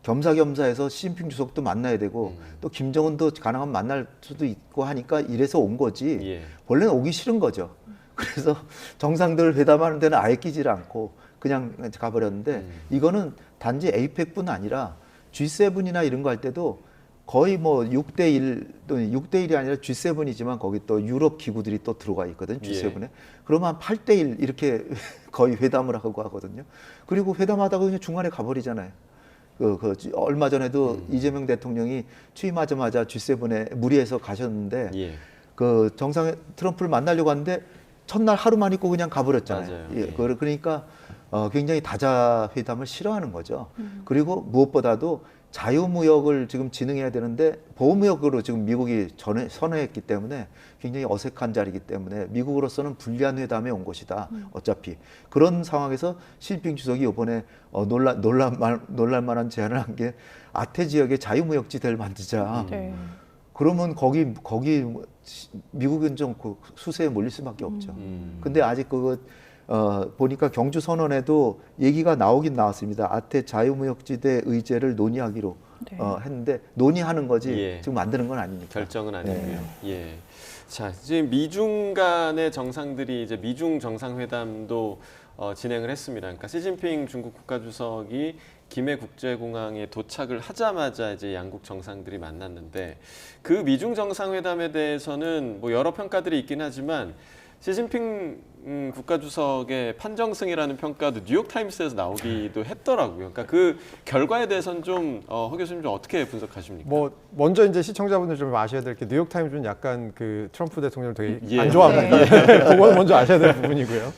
겸사겸사해서 시진핑 주석도 만나야 되고 또 김정은도 가능하면 만날 수도 있고 하니까 이래서 온 거지. 예. 원래는 오기 싫은 거죠. 그래서 정상들 회담하는 데는 아예 끼질 않고 그냥 가버렸는데 이거는 단지 에이펙뿐 아니라 G7이나 이런 거 할 때도 거의 뭐 6대1 또는 6대1이 아니라 G7이지만 거기 또 유럽 기구들이 또 들어가 있거든 G7에. 예. 그러면 한 8대1 이렇게 거의 회담을 하고 하거든요. 그리고 회담하다가 그냥 중간에 가버리잖아요. 얼마 전에도 이재명 대통령이 취임하자마자 G7에 무리해서 가셨는데 예. 그 트럼프를 만나려고 하는데 첫날 하루만 있고 그냥 가버렸잖아요. 맞아요. 예, 예. 그러니까 굉장히 다자 회담을 싫어하는 거죠. 그리고 무엇보다도 자유무역을 지금 진행해야 되는데 보호무역으로 지금 미국이 선회했기 때문에 굉장히 어색한 자리이기 때문에 미국으로서는 불리한 회담에 온 것이다. 어차피 그런 상황에서 시진핑 주석이 이번에 놀랄만한 제안을 한 게 아태 지역에 자유무역지대를 만들자. 네. 그러면 거기 미국은 좀 그 수세에 몰릴 수밖에 없죠. 근데 아직 그거 보니까 경주 선언에도 얘기가 나오긴 나왔습니다. 아태 자유무역지대 의제를 논의하기로 네. 했는데 논의하는 거지 예. 지금 만드는 건 아니니까. 결정은 아니고요. 예. 자, 이제 미중 간의 정상들이 이제 미중 정상회담도 진행을 했습니다. 그러니까 시진핑 중국 국가주석이 김해 국제공항에 도착을 하자마자 이제 양국 정상들이 만났는데 그 미중 정상회담에 대해서는 뭐 여러 평가들이 있긴 하지만 시진핑 국가주석의 판정승이라는 평가도 뉴욕타임스에서 나오기도 했더라고요. 그러니까 그 결과에 대해서는 좀 허 교수님 좀 어떻게 분석하십니까? 뭐 먼저 이제 시청자분들 좀 아셔야 될 게 뉴욕타임즈는 약간 그 트럼프 대통령을 되게 예. 안 좋아합니다. 그거는 먼저 아셔야 될 부분이고요.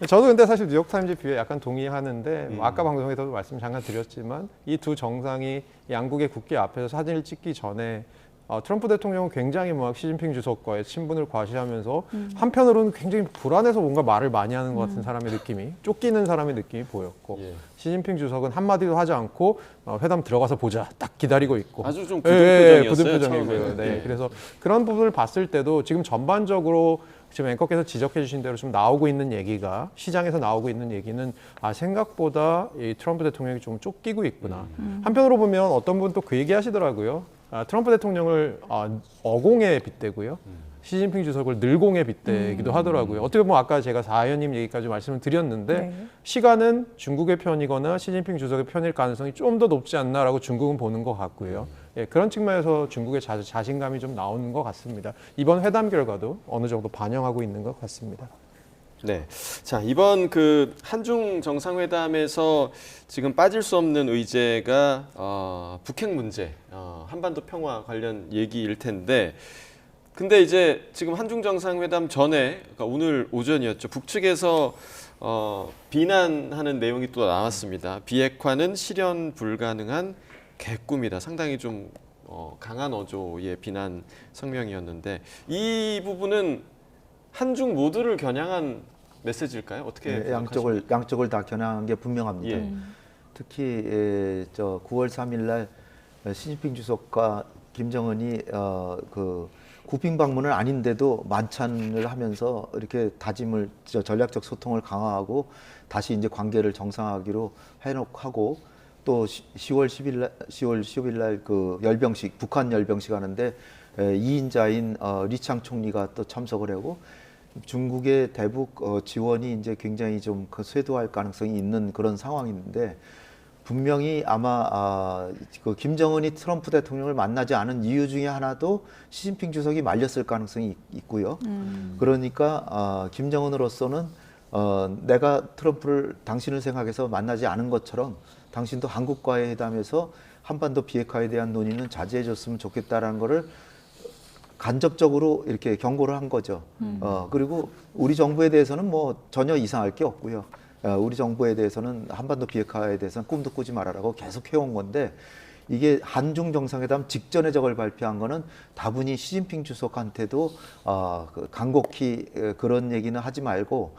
저도 근데 사실 뉴욕타임즈 뷰에 약간 동의하는데 뭐 아까 방송에서도 말씀 잠깐 드렸지만 이 두 정상이 양국의 국기 앞에서 사진을 찍기 전에 트럼프 대통령은 굉장히 막 시진핑 주석과의 친분을 과시하면서 한편으로는 굉장히 불안해서 뭔가 말을 많이 하는 것 같은 사람의 느낌이 쫓기는 사람의 느낌이 보였고 예. 시진핑 주석은 한마디도 하지 않고 회담 들어가서 보자 딱 기다리고 있고 아주 좀 굳은 표정이었어요. 굳은 표정이고요. 처음에는. 네, 예. 그래서 그런 부분을 봤을 때도 지금 전반적으로 지금 앵커께서 지적해 주신 대로 좀 나오고 있는 얘기가 시장에서 나오고 있는 얘기는 생각보다 이 트럼프 대통령이 좀 쫓기고 있구나. 한편으로 보면 어떤 분 또 그 얘기 하시더라고요. 트럼프 대통령을 어공에 빗대고요. 시진핑 주석을 늘공에 빗대기도 하더라고요. 어떻게 보면 아까 제가 사연님 얘기까지 말씀을 드렸는데 네. 시간은 중국의 편이거나 시진핑 주석의 편일 가능성이 좀 더 높지 않나라고 중국은 보는 것 같고요. 예, 그런 측면에서 중국의 자신감이 좀 나오는 것 같습니다. 이번 회담 결과도 어느 정도 반영하고 있는 것 같습니다. 네. 자, 이번 그 한중 정상회담에서 지금 빠질 수 없는 의제가 북핵 문제, 한반도 평화 관련 얘기일 텐데, 근데 이제 지금 한중 정상회담 전에, 그러니까 오늘 오전이었죠. 북측에서 비난하는 내용이 또 나왔습니다. 비핵화는 실현 불가능한 개꿈이다. 상당히 좀 강한 어조의 비난 성명이었는데 이 부분은 한중 모두를 겨냥한 메시지일까요? 어떻게 네, 양쪽을 다 겨냥한 게 분명합니다. 예. 특히 9월 3일 날 시진핑 주석과 김정은이 그 구핑 방문은 아닌데도 만찬을 하면서 이렇게 다짐을 전략적 소통을 강화하고 다시 이제 관계를 정상화하기로 해놓고 또 10월 10일 날 그 열병식 북한 열병식 하는데 2인자인 리창 총리가 또 참석을 하고 중국의 대북 지원이 이제 굉장히 좀 쇄도할 가능성이 있는 그런 상황인데 분명히 아마 그 김정은이 트럼프 대통령을 만나지 않은 이유 중에 하나도 시진핑 주석이 말렸을 가능성이 있고요. 그러니까 김정은으로서는 내가 트럼프를 당신을 생각해서 만나지 않은 것처럼 당신도 한국과의 회담에서 한반도 비핵화에 대한 논의는 자제해 줬으면 좋겠다라는 거를 간접적으로 이렇게 경고를 한 거죠. 그리고 우리 정부에 대해서는 뭐 전혀 이상할 게 없고요. 우리 정부에 대해서는 한반도 비핵화에 대해서는 꿈도 꾸지 말아라고 계속 해온 건데 이게 한중 정상회담 직전에 저걸 발표한 거는 다분히 시진핑 주석한테도 그 간곡히 그런 얘기는 하지 말고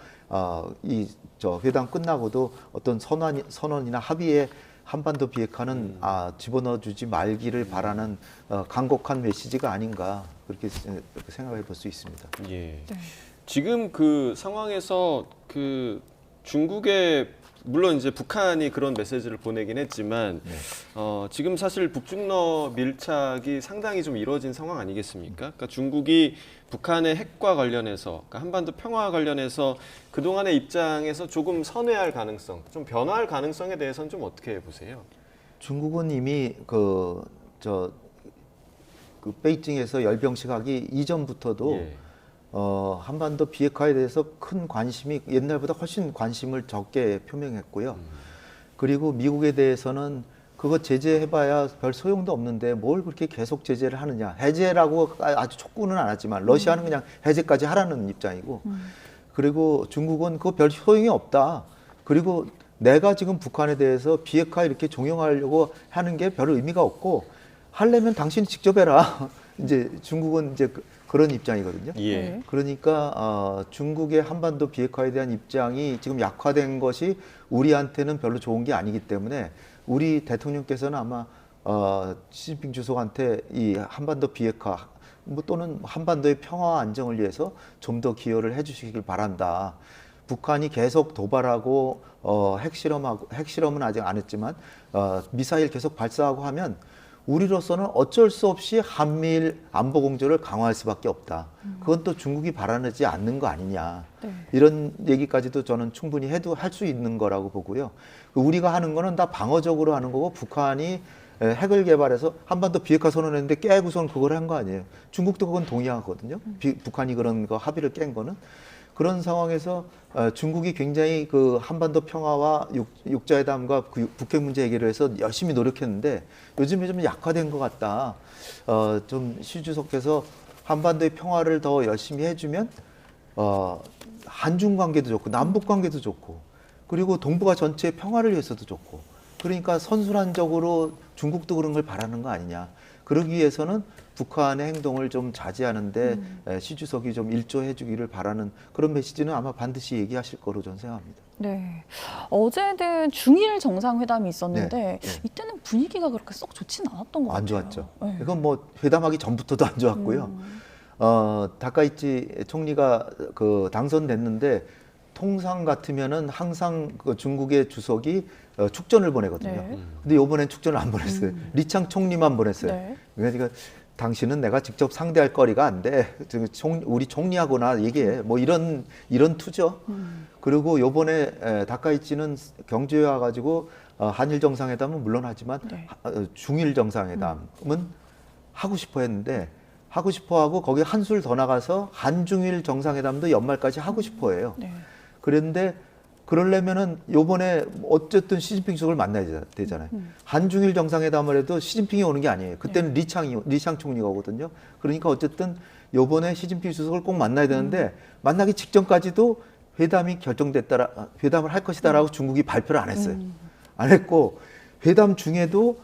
이 저 회담 끝나고도 어떤 선언이나 합의에 한반도 비핵화는 집어넣어주지 말기를 바라는 간곡한 메시지가 아닌가 그렇게 생각해 볼 수 있습니다. 예. 네. 지금 그 상황에서 그 중국의 물론 이제 북한이 그런 메시지를 보내긴 했지만 지금 사실 북중러 밀착이 상당히 좀 이루어진 상황 아니겠습니까? 그러니까 중국이 북한의 핵과 관련해서, 그러니까 한반도 평화와 관련해서 그동안의 입장에서 조금 선회할 가능성, 좀 변화할 가능성에 대해서는 좀 어떻게 보세요? 중국은 이미 그 베이징에서 열병식 하기 이전부터도 예. 한반도 비핵화에 대해서 큰 관심이 옛날보다 훨씬 관심을 적게 표명했고요. 그리고 미국에 대해서는 그거 제재해봐야 별 소용도 없는데 뭘 그렇게 계속 제재를 하느냐. 해제라고 아주 촉구는 안 하지만 러시아는 그냥 해제까지 하라는 입장이고 그리고 중국은 그거 별 소용이 없다. 그리고 내가 지금 북한에 대해서 비핵화 이렇게 종용하려고 하는 게 별 의미가 없고 하려면 당신이 직접 해라. 이제 중국은 이제 그런 입장이거든요. 예. 그러니까 중국의 한반도 비핵화에 대한 입장이 지금 약화된 것이 우리한테는 별로 좋은 게 아니기 때문에 우리 대통령께서는 아마 시진핑 주석한테 이 한반도 비핵화 또는 한반도의 평화와 안정을 위해서 좀 더 기여를 해주시길 바란다. 북한이 계속 도발하고 핵실험은 아직 안 했지만 미사일 계속 발사하고 하면 우리로서는 어쩔 수 없이 한미일 안보 공조를 강화할 수밖에 없다. 그건 또 중국이 바라지 않는 거 아니냐. 네. 이런 얘기까지도 저는 충분히 해도 할 수 있는 거라고 보고요. 우리가 하는 거는 다 방어적으로 하는 거고 북한이 핵을 개발해서 한반도 비핵화 선언했는데 깨고선 그걸 한 거 아니에요. 중국도 그건 동의하거든요. 북한이 그런 거 합의를 깬 거는. 그런 상황에서 중국이 굉장히 그 한반도 평화와 육자회담과 북핵 문제 해결을 해서 열심히 노력했는데 요즘에 좀 약화된 것 같다. 좀 시 주석께서 한반도의 평화를 더 열심히 해주면 한중 관계도 좋고 남북 관계도 좋고 그리고 동북아 전체의 평화를 위해서도 좋고 그러니까 선순환적으로 중국도 그런 걸 바라는 거 아니냐. 그러기 위해서는 북한의 행동을 좀 자제하는데 시 주석이 좀 일조해 주기를 바라는 그런 메시지는 아마 반드시 얘기하실 거로 저는 생각합니다. 네. 어제는 중일 정상회담이 있었는데 네. 이때는 분위기가 그렇게 썩 좋진 않았던 것 같아요. 안 좋았죠. 네. 이건 뭐 회담하기 전부터도 안 좋았고요. 다카이치 총리가 그 당선됐는데 통상 같으면은 항상 그 중국의 주석이 축전을 보내거든요. 네. 근데 이번엔 축전을 안 보냈어요. 리창 총리만 보냈어요. 네. 그러니까 당신은 내가 직접 상대할 거리가 안 돼. 우리 총리하고나 얘기해. 뭐 이런 투죠. 그리고 요번에 다카이치는 경주에 와가지고 한일 정상회담은 물론 하지만 네. 중일 정상회담은 하고 싶어 했는데 하고 싶어 하고 거기 한술 더 나가서 한중일 정상회담도 연말까지 하고 싶어 해요. 네. 그런데 그러려면은 요번에 어쨌든 시진핑 주석을 만나야 되잖아요. 한중일 정상회담을 해도 시진핑이 오는 게 아니에요. 그때는 리창 총리가 오거든요. 그러니까 어쨌든 요번에 시진핑 주석을 꼭 만나야 되는데 만나기 직전까지도 회담이 결정됐다라 회담을 할 것이다라고 중국이 발표를 안 했어요. 안 했고 회담 중에도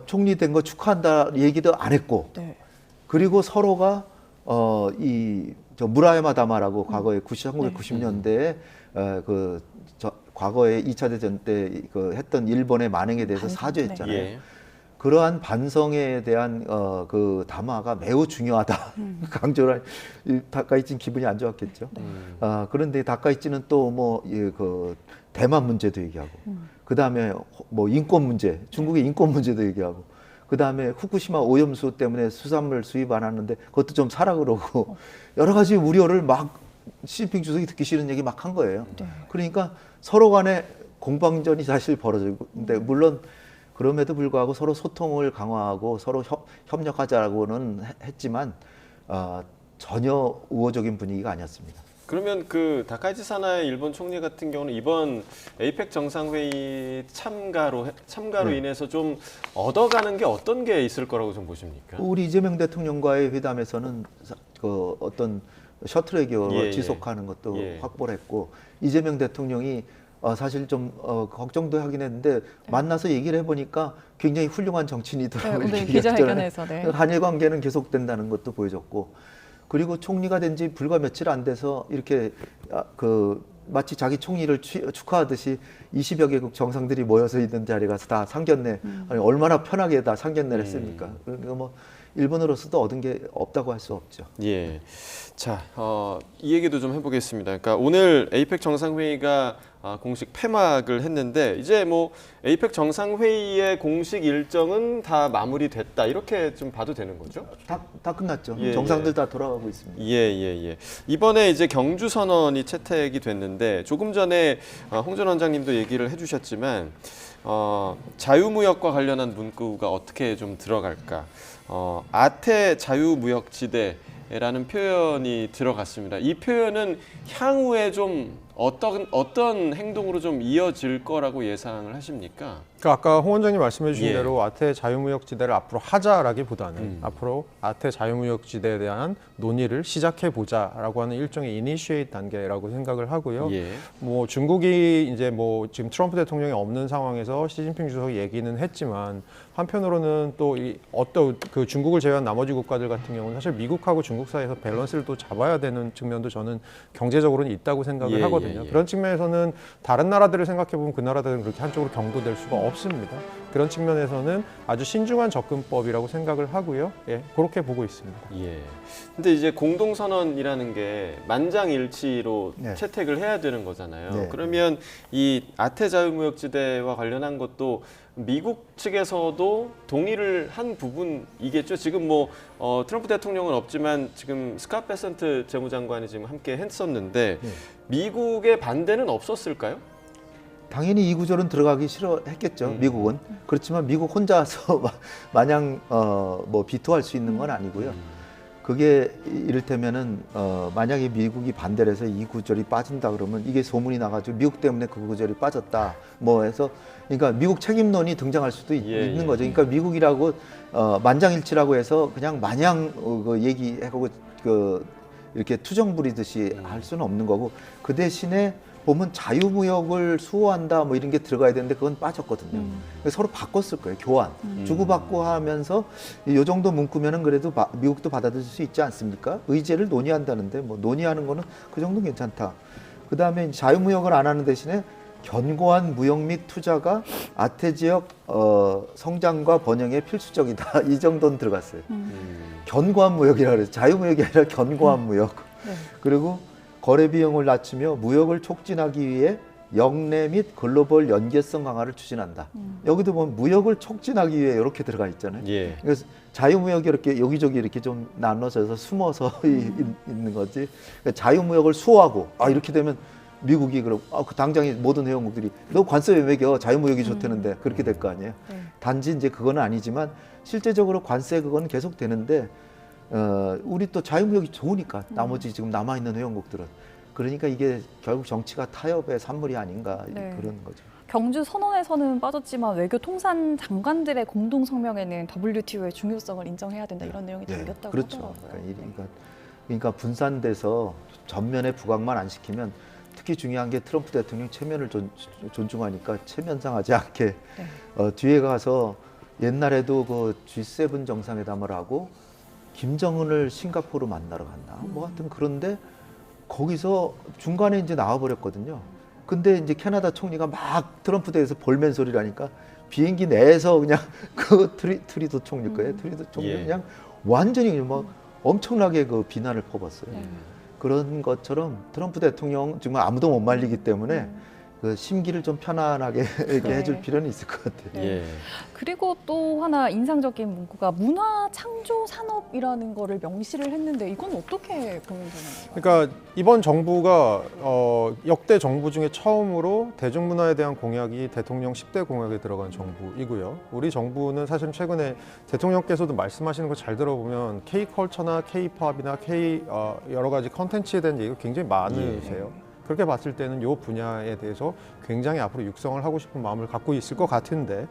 총리 된 거 축하한다 얘기도 안 했고 네. 그리고 서로가 저 무라야마 다마라고 과거에 1990년대에 과거에 2차 대전 때 그 했던 일본의 만행에 대해서 반성, 사죄했잖아요. 예. 그러한 반성에 대한 그 담화가 매우 중요하다. 강조를 다카이치는 기분이 안 좋았겠죠. 그런데 다카이치는 또 뭐 그 대만 문제도 얘기하고 그다음에 뭐 인권 문제, 중국의 인권 문제도 얘기하고 그다음에 후쿠시마 오염수 때문에 수산물 수입 안 하는데 그것도 좀 사라 그러고 여러 가지 우려를 막 시진핑 주석이 듣기 싫은 얘기 막 한 거예요. 네. 그러니까 서로 간에 공방전이 사실 벌어지고 근데 물론 그럼에도 불구하고 서로 소통을 강화하고 서로 협력하자고는 했지만 전혀 우호적인 분위기가 아니었습니다. 그러면 그 다카이치 사나이 일본 총리 같은 경우는 이번 에이펙 정상회의 참가로 네. 인해서 좀 얻어가는 게 어떤 게 있을 거라고 좀 보십니까? 우리 이재명 대통령과의 회담에서는 그 어떤 셔틀 외교를 예, 예. 지속하는 것도 예. 확보를 했고 이재명 대통령이 사실 좀 걱정도 하긴 했는데 만나서 얘기를 해보니까 굉장히 훌륭한 정치인이더라고요. 네, 오늘 이렇게 기자회견에서 네. 한일 관계는 계속된다는 것도 보여줬고, 그리고 총리가 된 지 불과 며칠 안 돼서 이렇게 마치 자기 총리를 축하하듯이 20여 개국 정상들이 모여서 있는 자리에 가서 다 상견례, 아니, 얼마나 편하게 다 상견례를 했습니까? 그러니까 뭐 일본으로서도 얻은 게 없다고 할 수 없죠. 예. 자, 이 얘기도 좀 해보겠습니다. 그러니까 오늘 에이펙 정상회의가 공식 폐막을 했는데 이제 뭐 에이펙 정상회의의 공식 일정은 다 마무리됐다 이렇게 좀 봐도 되는 거죠? 다 끝났죠. 예, 정상들 다 돌아가고 있습니다. 예. 이번에 이제 경주 선언이 채택이 됐는데 조금 전에 홍 전 원장님도 얘기를 해주셨지만 자유무역과 관련한 문구가 어떻게 좀 들어갈까? 아태 자유무역지대라는 표현이 들어갔습니다. 이 표현은 향후에 좀 어떤 행동으로 좀 이어질 거라고 예상을 하십니까? 그러니까 아까 홍 원장님 말씀해 주신 예. 대로 아태 자유무역지대를 앞으로 하자라기보다는 앞으로 아태 자유무역지대에 대한 논의를 시작해 보자라고 하는 일종의 이니시에이트 단계라고 생각을 하고요. 예. 뭐 중국이 이제 뭐 지금 트럼프 대통령이 없는 상황에서 시진핑 주석이 얘기는 했지만 한편으로는 또 어떤 그 중국을 제외한 나머지 국가들 같은 경우는 사실 미국하고 중국 사이에서 밸런스를 또 잡아야 되는 측면도 저는 경제적으로는 있다고 생각을 예, 하거든요. 예. 그런 측면에서는 다른 나라들을 생각해 보면 그 나라들은 그렇게 한쪽으로 경도될 수가 없습니다. 그런 측면에서는 아주 신중한 접근법이라고 생각을 하고요. 예, 그렇게 보고 있습니다. 예. 근데 이제 공동선언이라는 게 만장일치로 네. 채택을 해야 되는 거잖아요. 네. 그러면 이 아태 자유무역지대와 관련한 것도 미국 측에서도 동의를 한 부분이겠죠. 지금 뭐 트럼프 대통령은 없지만 지금 스캇 베센트 재무장관이 지금 함께 했었는데 네. 미국의 반대는 없었을까요? 당연히 이 구조는 들어가기 싫어했겠죠. 미국은. 그렇지만 미국 혼자서 마냥 뭐 비토할 수 있는 건 아니고요. 그게 이를테면은 만약에 미국이 반대를 해서 이 구절이 빠진다 그러면 이게 소문이 나가지고 미국 때문에 그 구절이 빠졌다 뭐 해서, 그러니까 미국 책임론이 등장할 수도 있는 거죠. 그러니까 미국이라고 만장일치라고 해서 그냥 마냥 얘기하고 이렇게 투정 부리듯이 할 수는 없는 거고, 그 대신에 보면 자유무역을 수호한다 뭐 이런 게 들어가야 되는데 그건 빠졌거든요. 서로 바꿨을 거예요. 교환. 주고받고 하면서 이 정도 문구면은 그래도 미국도 받아들일 수 있지 않습니까? 의제를 논의한다는데 뭐 논의하는 거는 그 정도는 괜찮다. 그다음에 자유무역을 안 하는 대신에 견고한 무역 및 투자가 아태 지역 성장과 번영에 필수적이다. 이 정도는 들어갔어요. 견고한 무역이라 그래서 자유무역이 아니라 견고한 무역. 네. 그리고 거래 비용을 낮추며 무역을 촉진하기 위해 역내 및 글로벌 연계성 강화를 추진한다. 여기도 보면 무역을 촉진하기 위해 이렇게 들어가 있잖아요. 예. 그래서 자유무역이 이렇게 여기저기 이렇게 좀 나눠져서 숨어서 있는 거지. 그러니까 자유무역을 수호하고 이렇게 되면 미국이 그럼 그 당장에 모든 회원국들이 너 관세 왜 매겨? 자유무역이 좋다는데 그렇게 될 거 아니에요. 네. 단지 이제 그건 아니지만 실제적으로 관세 그건 계속 되는데 우리 또 자유무역이 좋으니까 나머지 지금 남아 있는 회원국들은, 그러니까 이게 결국 정치가 타협의 산물이 아닌가 네. 그런 거죠. 경주 선언에서는 빠졌지만 외교 통산 장관들의 공동 성명에는 WTO의 중요성을 인정해야 된다 이런 내용이 담겼다고 그렇죠. 하더라고요. 그러니까 분산돼서 전면에 부각만 안 시키면, 특히 중요한 게 트럼프 대통령 체면을 존중하니까 체면상하지 않게 네. 뒤에 가서 옛날에도 그 G7 정상회담을 하고 김정은을 싱가포르 만나러 갔나 뭐 하여튼 그런데 거기서 중간에 이제 나와버렸거든요. 근데 이제 캐나다 총리가 막 트럼프 대해서 볼멘 소리를 하니까 비행기 내에서 그냥 그 트리도 총리 거예요. 트리도 총리 예. 그냥 완전히 뭐 엄청나게 그 비난을 퍼붓어요. 그런 것처럼 트럼프 대통령 정말 아무도 못 말리기 때문에 그 심기를 좀 편안하게 이렇게 해줄 필요는 있을 것 같아요. 예. 그리고 또 하나 인상적인 문구가 문화 창조 산업이라는 거를 명시를 했는데 이건 어떻게 보면 되는 건가요? 그러니까 이번 정부가 역대 정부 중에 처음으로 대중문화에 대한 공약이 대통령 10대 공약에 들어간 정부이고요. 우리 정부는 사실은 최근에 대통령께서도 말씀하시는 거 잘 들어보면 K-컬처나 K-팝이나 여러 가지 컨텐츠에 대한 얘기가 굉장히 많으세요. 그렇게 봤을 때는 이 분야에 대해서 굉장히 앞으로 육성을 하고 싶은 마음을 갖고 있을 것 같은데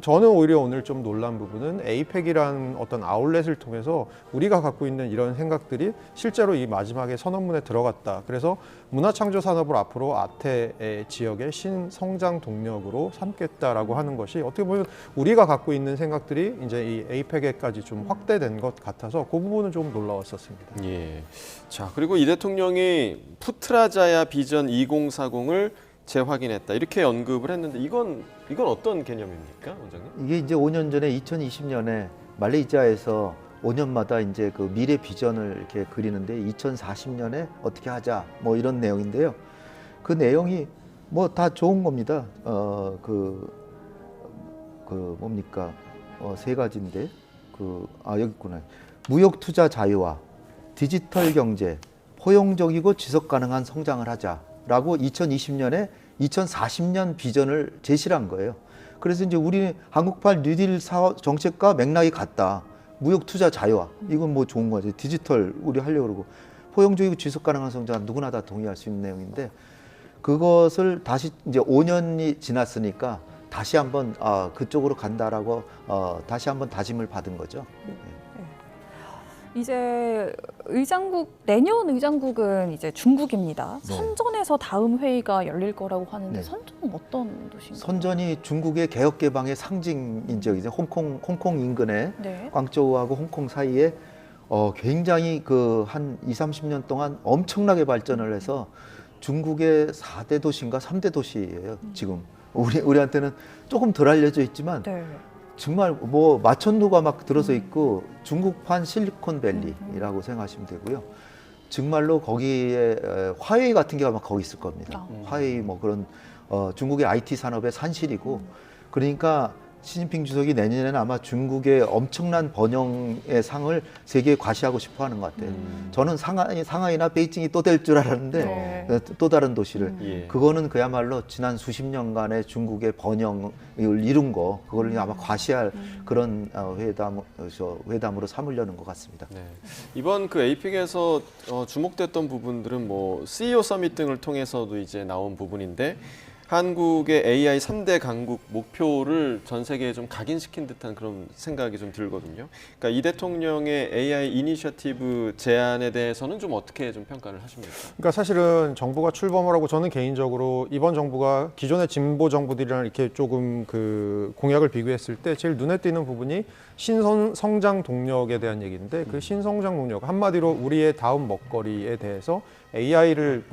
저는 오히려 오늘 좀 놀란 부분은 에이펙이라는 어떤 아울렛을 통해서 우리가 갖고 있는 이런 생각들이 실제로 이 마지막에 선언문에 들어갔다. 그래서 문화창조 산업을 앞으로 아태의 지역의 신성장 동력으로 삼겠다라고 하는 것이 어떻게 보면 우리가 갖고 있는 생각들이 이제 이 에이펙에까지 좀 확대된 것 같아서 그 부분은 좀 놀라웠었습니다. 예. 자, 그리고 이 대통령이 푸트라자야 비전 2040을 재확인했다. 이렇게 언급을 했는데 이건 어떤 개념입니까, 원장님? 이게 이제 5년 전에 2020년에 말레이시아에서 5년마다 이제 그 미래 비전을 이렇게 그리는데 2040년에 어떻게 하자 뭐 이런 내용인데요. 그 내용이 뭐 다 좋은 겁니다. 뭡니까? 세 가지인데 여기 있구나. 무역 투자 자유화, 디지털 경제, 포용적이고 지속 가능한 성장을 하자라고 2020년에 2040년 비전을 제시를 한 거예요. 그래서 이제 우리 한국발 뉴딜 사업 정책과 맥락이 같다. 무역 투자 자유화 이건 뭐 좋은 거지. 디지털 우리 하려고 그러고 포용적이고 지속 가능한 성장 누구나 다 동의할 수 있는 내용인데 그것을 다시 이제 5년이 지났으니까 다시 한번 그쪽으로 간다라고 다시 한번 다짐을 받은 거죠. 이제 내년 의장국은 이제 중국입니다. 네. 선전에서 다음 회의가 열릴 거라고 하는데 네. 선전은 어떤 도시인가요? 선전이 중국의 개혁 개방의 상징인 지역이죠. 홍콩 인근에 네. 광저우하고 홍콩 사이에 굉장히 한 20-30년 동안 엄청나게 발전을 해서 중국의 4대 도시인가 3대 도시예요. 지금 우리한테는 조금 덜 알려져 있지만 네. 정말 뭐 마천루가 막 들어서 있고 중국판 실리콘밸리라고 생각하시면 되고요. 정말로 거기에 화웨이 같은 게 아마 거기 있을 겁니다. 화웨이 뭐 그런 중국의 IT 산업의 산실이고 그러니까 시진핑 주석이 내년에는 아마 중국의 엄청난 번영의 상을 세계에 과시하고 싶어 하는 것 같아요. 저는 상하이나 베이징이 또 될 줄 알았는데 또 다른 도시를 예. 그거는 그야말로 지난 수십 년간의 중국의 번영을 이룬 거 그걸 아마 과시할 그런 회담으로 삼으려는 것 같습니다. 네. 이번 그 에이펙에서 주목됐던 부분들은 뭐 CEO 서밋 등을 통해서도 이제 나온 부분인데 한국의 AI 3대 강국 목표를 전 세계에 좀 각인시킨 듯한 그런 생각이 좀 들거든요. 그러니까 이 대통령의 AI 이니셔티브 제안에 대해서는 좀 어떻게 좀 평가를 하십니까? 그러니까 사실은 정부가 출범을 하고 저는 개인적으로 이번 정부가 기존의 진보 정부들이랑 이렇게 조금 그 공약을 비교했을 때 제일 눈에 띄는 부분이 신성장 동력에 대한 얘기인데 그 신성장 동력 한마디로 우리의 다음 먹거리에 대해서 AI를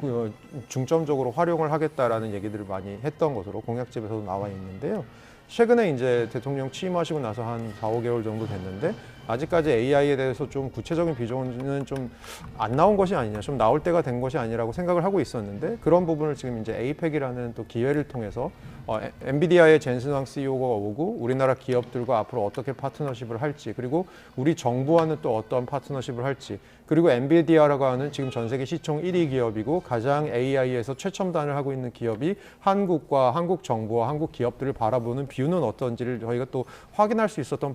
중점적으로 활용을 하겠다라는 얘기들을 많이 했던 것으로 공약집에서도 나와 있는데요. 최근에 이제 대통령 취임하시고 나서 한 4-5개월 정도 됐는데 아직까지 AI에 대해서 좀 구체적인 비전은 좀 안 나온 것이 아니냐, 좀 나올 때가 된 것이 아니라고 생각을 하고 있었는데 그런 부분을 지금 이제 에이펙이라는 또 기회를 통해서 엔비디아의 젠슨 왕 CEO가 오고 우리나라 기업들과 앞으로 어떻게 파트너십을 할지 그리고 우리 정부와는 또 어떤 파트너십을 할지 그리고 엔비디아라고 하는 지금 전 세계 시총 1위 기업이고 가장 AI에서 최첨단을 하고 있는 기업이 한국과 한국 정부와 한국 기업들을 바라보는 뷰는 어떤지를 저희가 또 확인할 수 있었던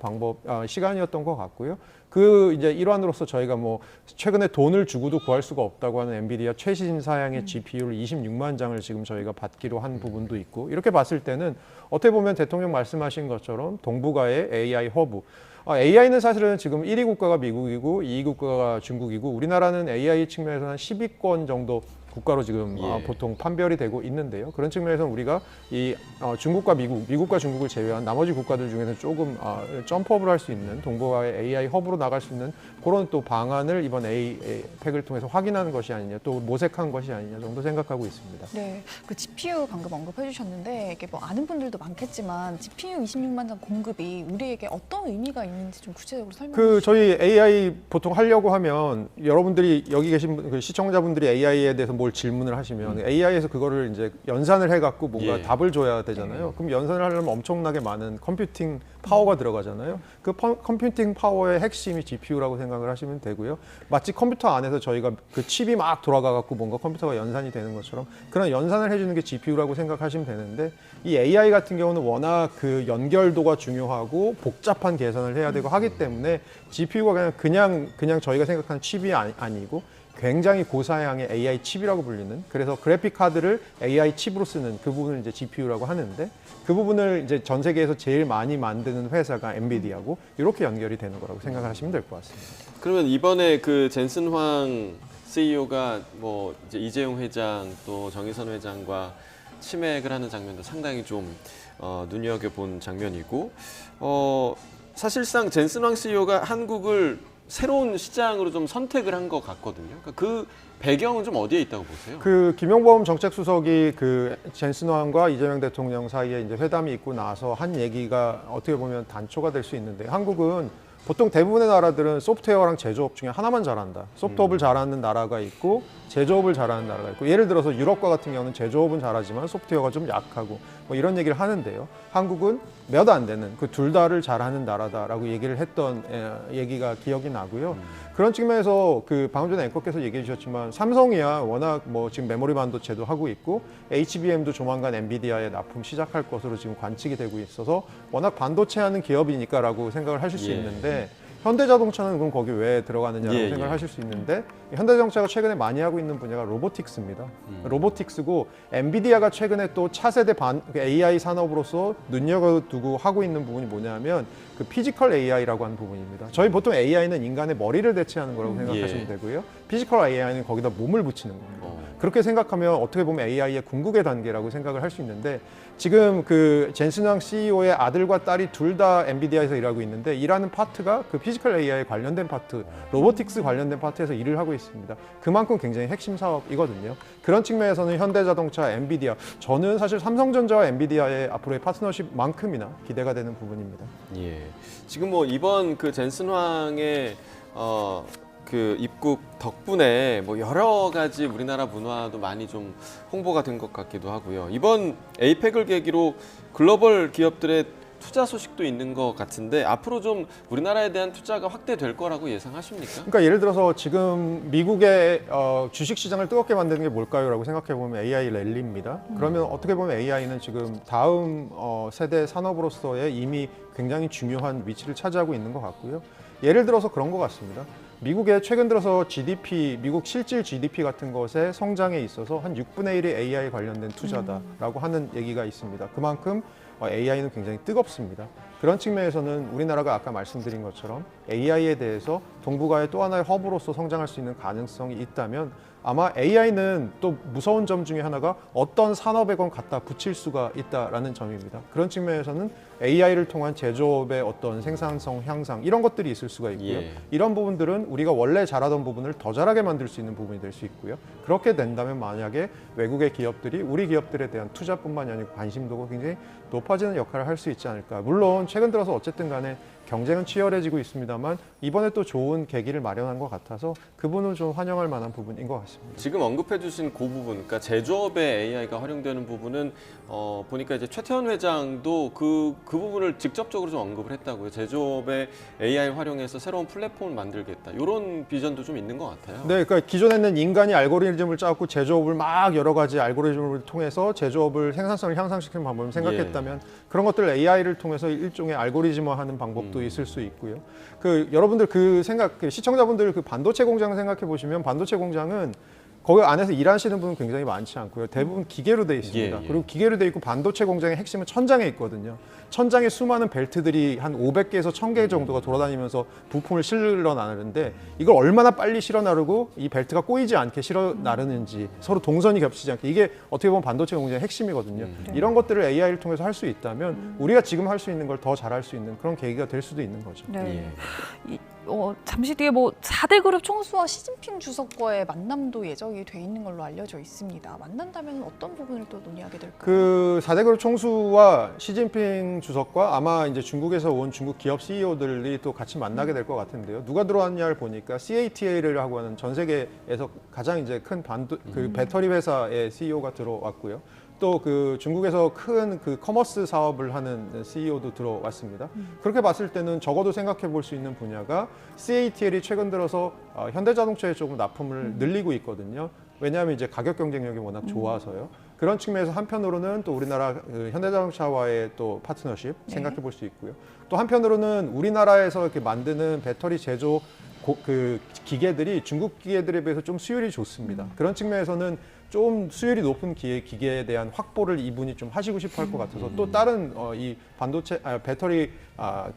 시간이었던 것 같고요. 그 이제 일환으로서 저희가 뭐 최근에 돈을 주고도 구할 수가 없다고 하는 엔비디아 최신 사양의 GPU를 26만 장을 지금 저희가 받기로 한 부분도 있고 이렇게 봤을 때는 어떻게 보면 대통령 말씀하신 것처럼 동북아의 AI 허브 AI는 사실은 지금 1위 국가가 미국이고 2위 국가가 중국이고 우리나라는 AI 측면에서는 한 10위권 정도 국가로 지금 보통 판별이 되고 있는데요. 그런 측면에서는 우리가 이 중국과 미국과 중국을 제외한 나머지 국가들 중에서 조금 점프업을 할 수 있는 동북아의 AI 허브로 나갈 수 있는 그런 또 방안을 이번 에이펙을 통해서 확인하는 것이 아니냐, 또 모색한 것이 아니냐 정도 생각하고 있습니다. 네, 그 GPU 방금 언급해 주셨는데 이게 뭐 아는 분들도 많겠지만 GPU 26만 장 공급이 우리에게 어떤 의미가 있는지 좀 구체적으로 설명해 주시죠. 저희 AI 보통 하려고 하면 여러분들이 여기 계신 시청자분들이 AI에 대해서 뭘 질문을 하시면 AI에서 그거를 이제 연산을 해갖고 뭔가 답을 줘야 되잖아요. 그럼 연산을 하려면 엄청나게 많은 컴퓨팅 파워가 들어가잖아요. 그 컴퓨팅 파워의 핵심이 GPU라고 생각을 하시면 되고요. 마치 컴퓨터 안에서 저희가 그 칩이 막 돌아가갖고 뭔가 컴퓨터가 연산이 되는 것처럼 그런 연산을 해주는 게 GPU라고 생각하시면 되는데 이 AI 같은 경우는 워낙 그 연결도가 중요하고 복잡한 계산을 해야 되고 하기 때문에 GPU가 그냥 저희가 생각하는 칩이 아니고 굉장히 고사양의 AI 칩이라고 불리는, 그래서 그래픽 카드를 AI 칩으로 쓰는 그 부분을 이제 GPU라고 하는데, 그 부분을 이제 전 세계에서 제일 많이 만드는 회사가 엔비디아고, 이렇게 연결이 되는 거라고 생각하시면 될 것 같습니다. 그러면 이번에 그 젠슨 황 CEO가 뭐 이제 이재용 회장 또 정의선 회장과 치맥을 하는 장면도 상당히 좀 눈여겨본 장면이고, 사실상 젠슨 황 CEO가 한국을 새로운 시장으로 좀 선택을 한 것 같거든요. 그러니까 그 배경은 좀 어디에 있다고 보세요? 그 김용범 정책수석이 그 젠슨 황과 이재명 대통령 사이에 이제 회담이 있고 나서 한 얘기가 어떻게 보면 단초가 될 수 있는데, 한국은 보통 대부분의 나라들은 소프트웨어랑 제조업 중에 하나만 잘한다. 소프트웨어를 잘하는 나라가 있고 제조업을 잘하는 나라가 있고, 예를 들어서 유럽과 같은 경우는 제조업은 잘하지만 소프트웨어가 좀 약하고 뭐 이런 얘기를 하는데요. 한국은 몇 안 되는 그 둘 다를 잘하는 나라다라고 얘기를 했던 얘기가 기억이 나고요. 그런 측면에서 그 방금 전에 앵커께서 얘기해 주셨지만 삼성이야 워낙 뭐 지금 메모리 반도체도 하고 있고 HBM도 조만간 엔비디아에 납품 시작할 것으로 지금 관측이 되고 있어서 워낙 반도체 하는 기업이니까라고 생각을 하실 수 있는데, 현대자동차는 그럼 거기 왜 들어가느냐라고 생각을 하실 수 있는데, 현대자동차가 최근에 많이 하고 있는 분야가 로보틱스입니다. 로보틱스고, 엔비디아가 최근에 또 차세대 AI 산업으로서 눈여겨두고 하고 있는 부분이 뭐냐면 그 피지컬 AI라고 하는 부분입니다. 저희 보통 AI는 인간의 머리를 대체하는 거라고 생각하시면 되고요. 피지컬 AI는 거기다 몸을 붙이는 겁니다. 그렇게 생각하면 어떻게 보면 AI의 궁극의 단계라고 생각을 할 수 있는데, 지금 그 젠슨 황 CEO의 아들과 딸이 둘 다 엔비디아에서 일하고 있는데, 일하는 파트가 그 피지컬 AI 관련된 파트, 로보틱스 관련된 파트에서 일을 하고 있습니다. 그만큼 굉장히 핵심 사업이거든요. 그런 측면에서는 현대자동차, 엔비디아, 저는 사실 삼성전자와 엔비디아의 앞으로의 파트너십만큼이나 기대가 되는 부분입니다. 예. 지금 뭐 이번 그 젠슨 황의 그 입국 덕분에 뭐 여러 가지 우리나라 문화도 많이 좀 홍보가 된 것 같기도 하고요. 이번 에이펙을 계기로 글로벌 기업들의 투자 소식도 있는 것 같은데, 앞으로 좀 우리나라에 대한 투자가 확대될 거라고 예상하십니까? 그러니까 예를 들어서 지금 미국의 주식 시장을 뜨겁게 만드는 게 뭘까요?라고 생각해 보면 AI 랠리입니다. 그러면 어떻게 보면 AI는 지금 다음 세대 산업으로서의 이미 굉장히 중요한 위치를 차지하고 있는 것 같고요. 예를 들어서 그런 것 같습니다. 미국의 최근 들어서 GDP, 미국 실질 GDP 같은 것의 성장에 있어서 한 6분의 1이 AI 관련된 투자다라고 하는 얘기가 있습니다. 그만큼 AI는 굉장히 뜨겁습니다. 그런 측면에서는 우리나라가 아까 말씀드린 것처럼 AI에 대해서 동북아의 또 하나의 허브로서 성장할 수 있는 가능성이 있다면, 아마 AI는 또 무서운 점 중에 하나가 어떤 산업에건 갖다 붙일 수가 있다라는 점입니다. 그런 측면에서는 AI를 통한 제조업의 어떤 생산성 향상, 이런 것들이 있을 수가 있고요. 이런 부분들은 우리가 원래 잘하던 부분을 더 잘하게 만들 수 있는 부분이 될 수 있고요. 그렇게 된다면 만약에 외국의 기업들이 우리 기업들에 대한 투자뿐만이 아니고 관심도가 굉장히 높아지는 역할을 할 수 있지 않을까. 물론 최근 들어서 어쨌든 간에 경쟁은 치열해지고 있습니다만, 이번에 또 좋은 계기를 마련한 것 같아서 그분은 좀 환영할 만한 부분인 것 같습니다. 지금 언급해 주신 그 부분, 그러니까 제조업에 AI가 활용되는 부분은 보니까 이제 최태원 회장도 그 부분을 직접적으로 좀 언급을 했다고요. 제조업에 AI 활용해서 새로운 플랫폼을 만들겠다. 이런 비전도 좀 있는 것 같아요. 네, 그러니까 기존에는 인간이 알고리즘을 짜고 제조업을 막 여러 가지 알고리즘을 통해서 제조업을 생산성을 향상시키는 방법을 생각했다면, 그런 것들을 AI를 통해서 일종의 알고리즘화하는 방법도 있을 수 있고요. 그 여러분들 그 시청자분들 그 반도체 공장 생각해 보시면, 반도체 공장은 거기 안에서 일하시는 분은 굉장히 많지 않고요. 대부분 기계로 돼 있습니다. 그리고 기계로 돼 있고, 반도체 공장의 핵심은 천장에 있거든요. 천장에 수많은 벨트들이 한 500개에서 1000개 정도가 돌아다니면서 부품을 실어 나르는데, 이걸 얼마나 빨리 실어 나르고 이 벨트가 꼬이지 않게 실어 나르는지, 서로 동선이 겹치지 않게, 이게 어떻게 보면 반도체 공장의 핵심이거든요. 이런 것들을 AI를 통해서 할 수 있다면 우리가 지금 할 수 있는 걸 더 잘할 수 있는 그런 계기가 될 수도 있는 거죠. 네. 잠시 뒤에 뭐 4대 그룹 총수와 시진핑 주석과의 만남도 예정이 돼 있는 걸로 알려져 있습니다. 만난다면 어떤 부분을 또 논의하게 될까요? 그 4대 그룹 총수와 시진핑 주석과 아마 이제 중국에서 온 중국 기업 CEO들이 또 같이 만나게 될 것 같은데요. 누가 들어왔냐를 보니까 CATL을 하고 하는 전 세계에서 가장 이제 큰 그 배터리 회사의 CEO가 들어왔고요. 또 그 중국에서 큰 그 커머스 사업을 하는 CEO도 들어왔습니다. 그렇게 봤을 때는 적어도 생각해 볼 수 있는 분야가 CATL이 최근 들어서 현대자동차에 조금 납품을 늘리고 있거든요. 왜냐하면 이제 가격 경쟁력이 워낙 좋아서요. 그런 측면에서 한편으로는 또 우리나라 그 현대자동차와의 또 파트너십 생각해 볼 수 있고요. 또 한편으로는 우리나라에서 이렇게 만드는 배터리 제조 그 기계들이 중국 기계들에 비해서 좀 수율이 좋습니다. 그런 측면에서는 좀 수율이 높은 기계에 대한 확보를 이분이 좀 하시고 싶어 할 것 같아서 또 다른 이 반도체, 배터리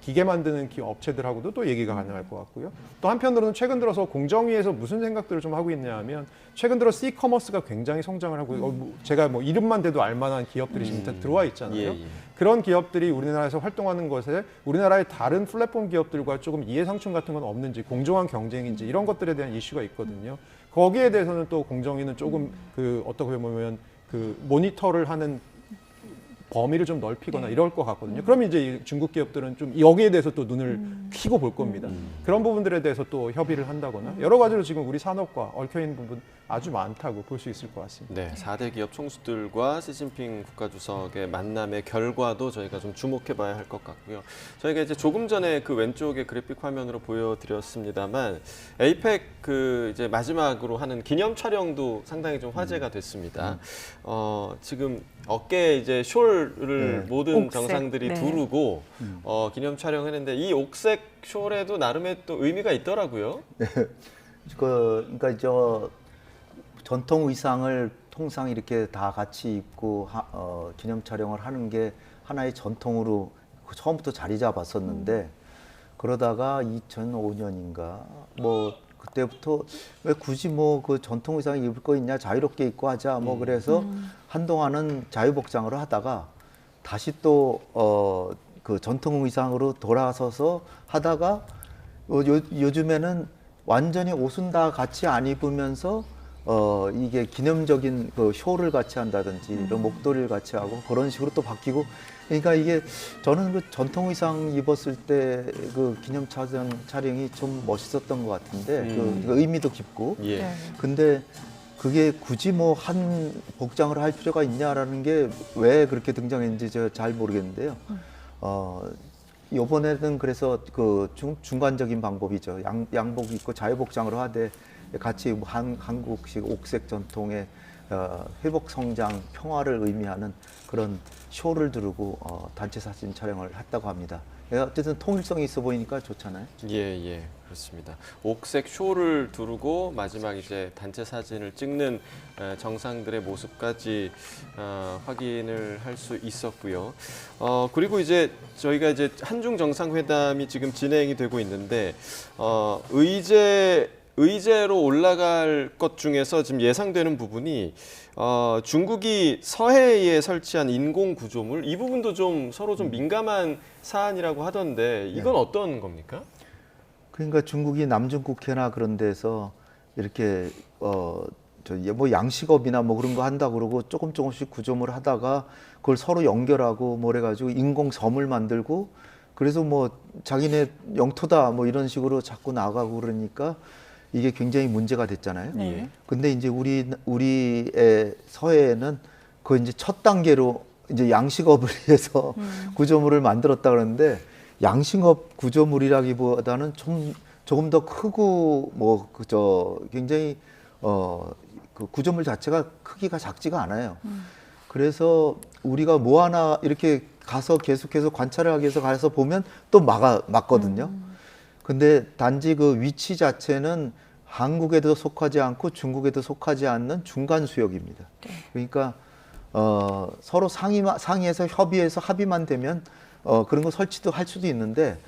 기계 만드는 업체들하고도 또 얘기가 가능할 것 같고요. 또 한편으로는 최근 들어서 공정위에서 무슨 생각들을 좀 하고 있냐 하면 최근 들어 C-커머스가 굉장히 성장을 하고 제가 뭐 이름만 대도 알만한 기업들이 지금 들어와 있잖아요. 예, 예. 그런 기업들이 우리나라에서 활동하는 것에 우리나라의 다른 플랫폼 기업들과 조금 이해상충 같은 건 없는지 공정한 경쟁인지 이런 것들에 대한 이슈가 있거든요. 거기에 대해서는 또 공정위는 조금 그 어떻게 보면 그 모니터를 하는 범위를 좀 넓히거나 이럴 것 같거든요. 그럼 이제 이 중국 기업들은 좀 여기에 대해서 또 눈을 켜고 볼 겁니다. 그런 부분들에 대해서 또 협의를 한다거나 여러 가지로 지금 우리 산업과 얽혀있는 부분 아주 많다고 볼 수 있을 것 같습니다. 네, 4대 기업 총수들과 시진핑 국가주석의 만남의 결과도 저희가 좀 주목해 봐야 할 것 같고요. 저희가 이제 조금 전에 그 왼쪽에 그래픽 화면으로 보여드렸습니다.만 에이펙 그 이제 마지막으로 하는 기념 촬영도 상당히 좀 화제가 됐습니다. 지금 어깨에 이제 숄을 모든 옥색, 정상들이 네. 두르고 기념 촬영했는데 이 옥색 숄에도 나름의 또 의미가 있더라고요. 그러니까 전통 의상을 통상 이렇게 다 같이 입고 기념 촬영을 하는 게 하나의 전통으로 처음부터 자리 잡았었는데 그러다가 2005년인가 뭐 그때부터 왜 굳이 뭐 그 전통 의상 입을 거 있냐 자유롭게 입고 하자 뭐 그래서 한동안은 자유복장으로 하다가 다시 또 그 전통 의상으로 돌아서서 하다가 요즘에는 완전히 옷은 다 같이 안 입으면서 이게 기념적인 그 쇼를 같이 한다든지 이런 목도리를 같이 하고 그런 식으로 또 바뀌고 그러니까 이게 저는 그 전통 의상 입었을 때 그 기념 촬영이 좀 멋있었던 것 같은데 그 의미도 깊고 예. 네. 근데 그게 굳이 뭐 한 복장을 할 필요가 있냐라는 게 왜 그렇게 등장했는지 제가 잘 모르겠는데요. 이번에는 그래서 그 중간적인 방법이죠. 양복 입고 자유복장으로 하되 같이 한국식 옥색 전통의 회복 성장 평화를 의미하는 그런 쇼를 두르고 단체 사진 촬영을 했다고 합니다. 어쨌든 통일성이 있어 보이니까 좋잖아요. 예, 그렇습니다. 옥색 숄을 두르고 마지막 이제 단체 사진을 찍는 정상들의 모습까지 확인을 할 수 있었고요. 그리고 이제 저희가 이제 한중 정상회담이 지금 진행이 되고 있는데 의제로 올라갈 것 중에서 지금 예상되는 부분이 중국이 서해에 설치한 인공 구조물 이 부분도 좀 서로 좀 민감한 사안이라고 하던데 이건 어떤 겁니까? 그러니까 중국이 남중국해나 그런 데서 이렇게 뭐 양식업이나 뭐 그런 거 한다 그러고 조금씩 구조물 하다가 그걸 서로 연결하고 뭐 그래가지고 인공 섬을 만들고 그래서 뭐 자기네 영토다 뭐 이런 식으로 자꾸 나가고 그러니까 이게 굉장히 문제가 됐잖아요. 네. 근데 이제 우리의 서해에는 그 이제 첫 단계로 이제 양식업을 위해서 구조물을 만들었다 그러는데 양식업 구조물이라기보다는 조금 더 크고 뭐 굉장히 그 구조물 자체가 크기가 작지가 않아요. 그래서 우리가 뭐 하나 이렇게 가서 계속해서 관찰을 하기 위해서 가서 보면 또 막거든요. 근데 단지 그 위치 자체는 한국에도 속하지 않고 중국에도 속하지 않는 중간 수역입니다. 그러니까 서로 상의해서 협의해서 합의만 되면 그런 거 설치도 할 수도 있는데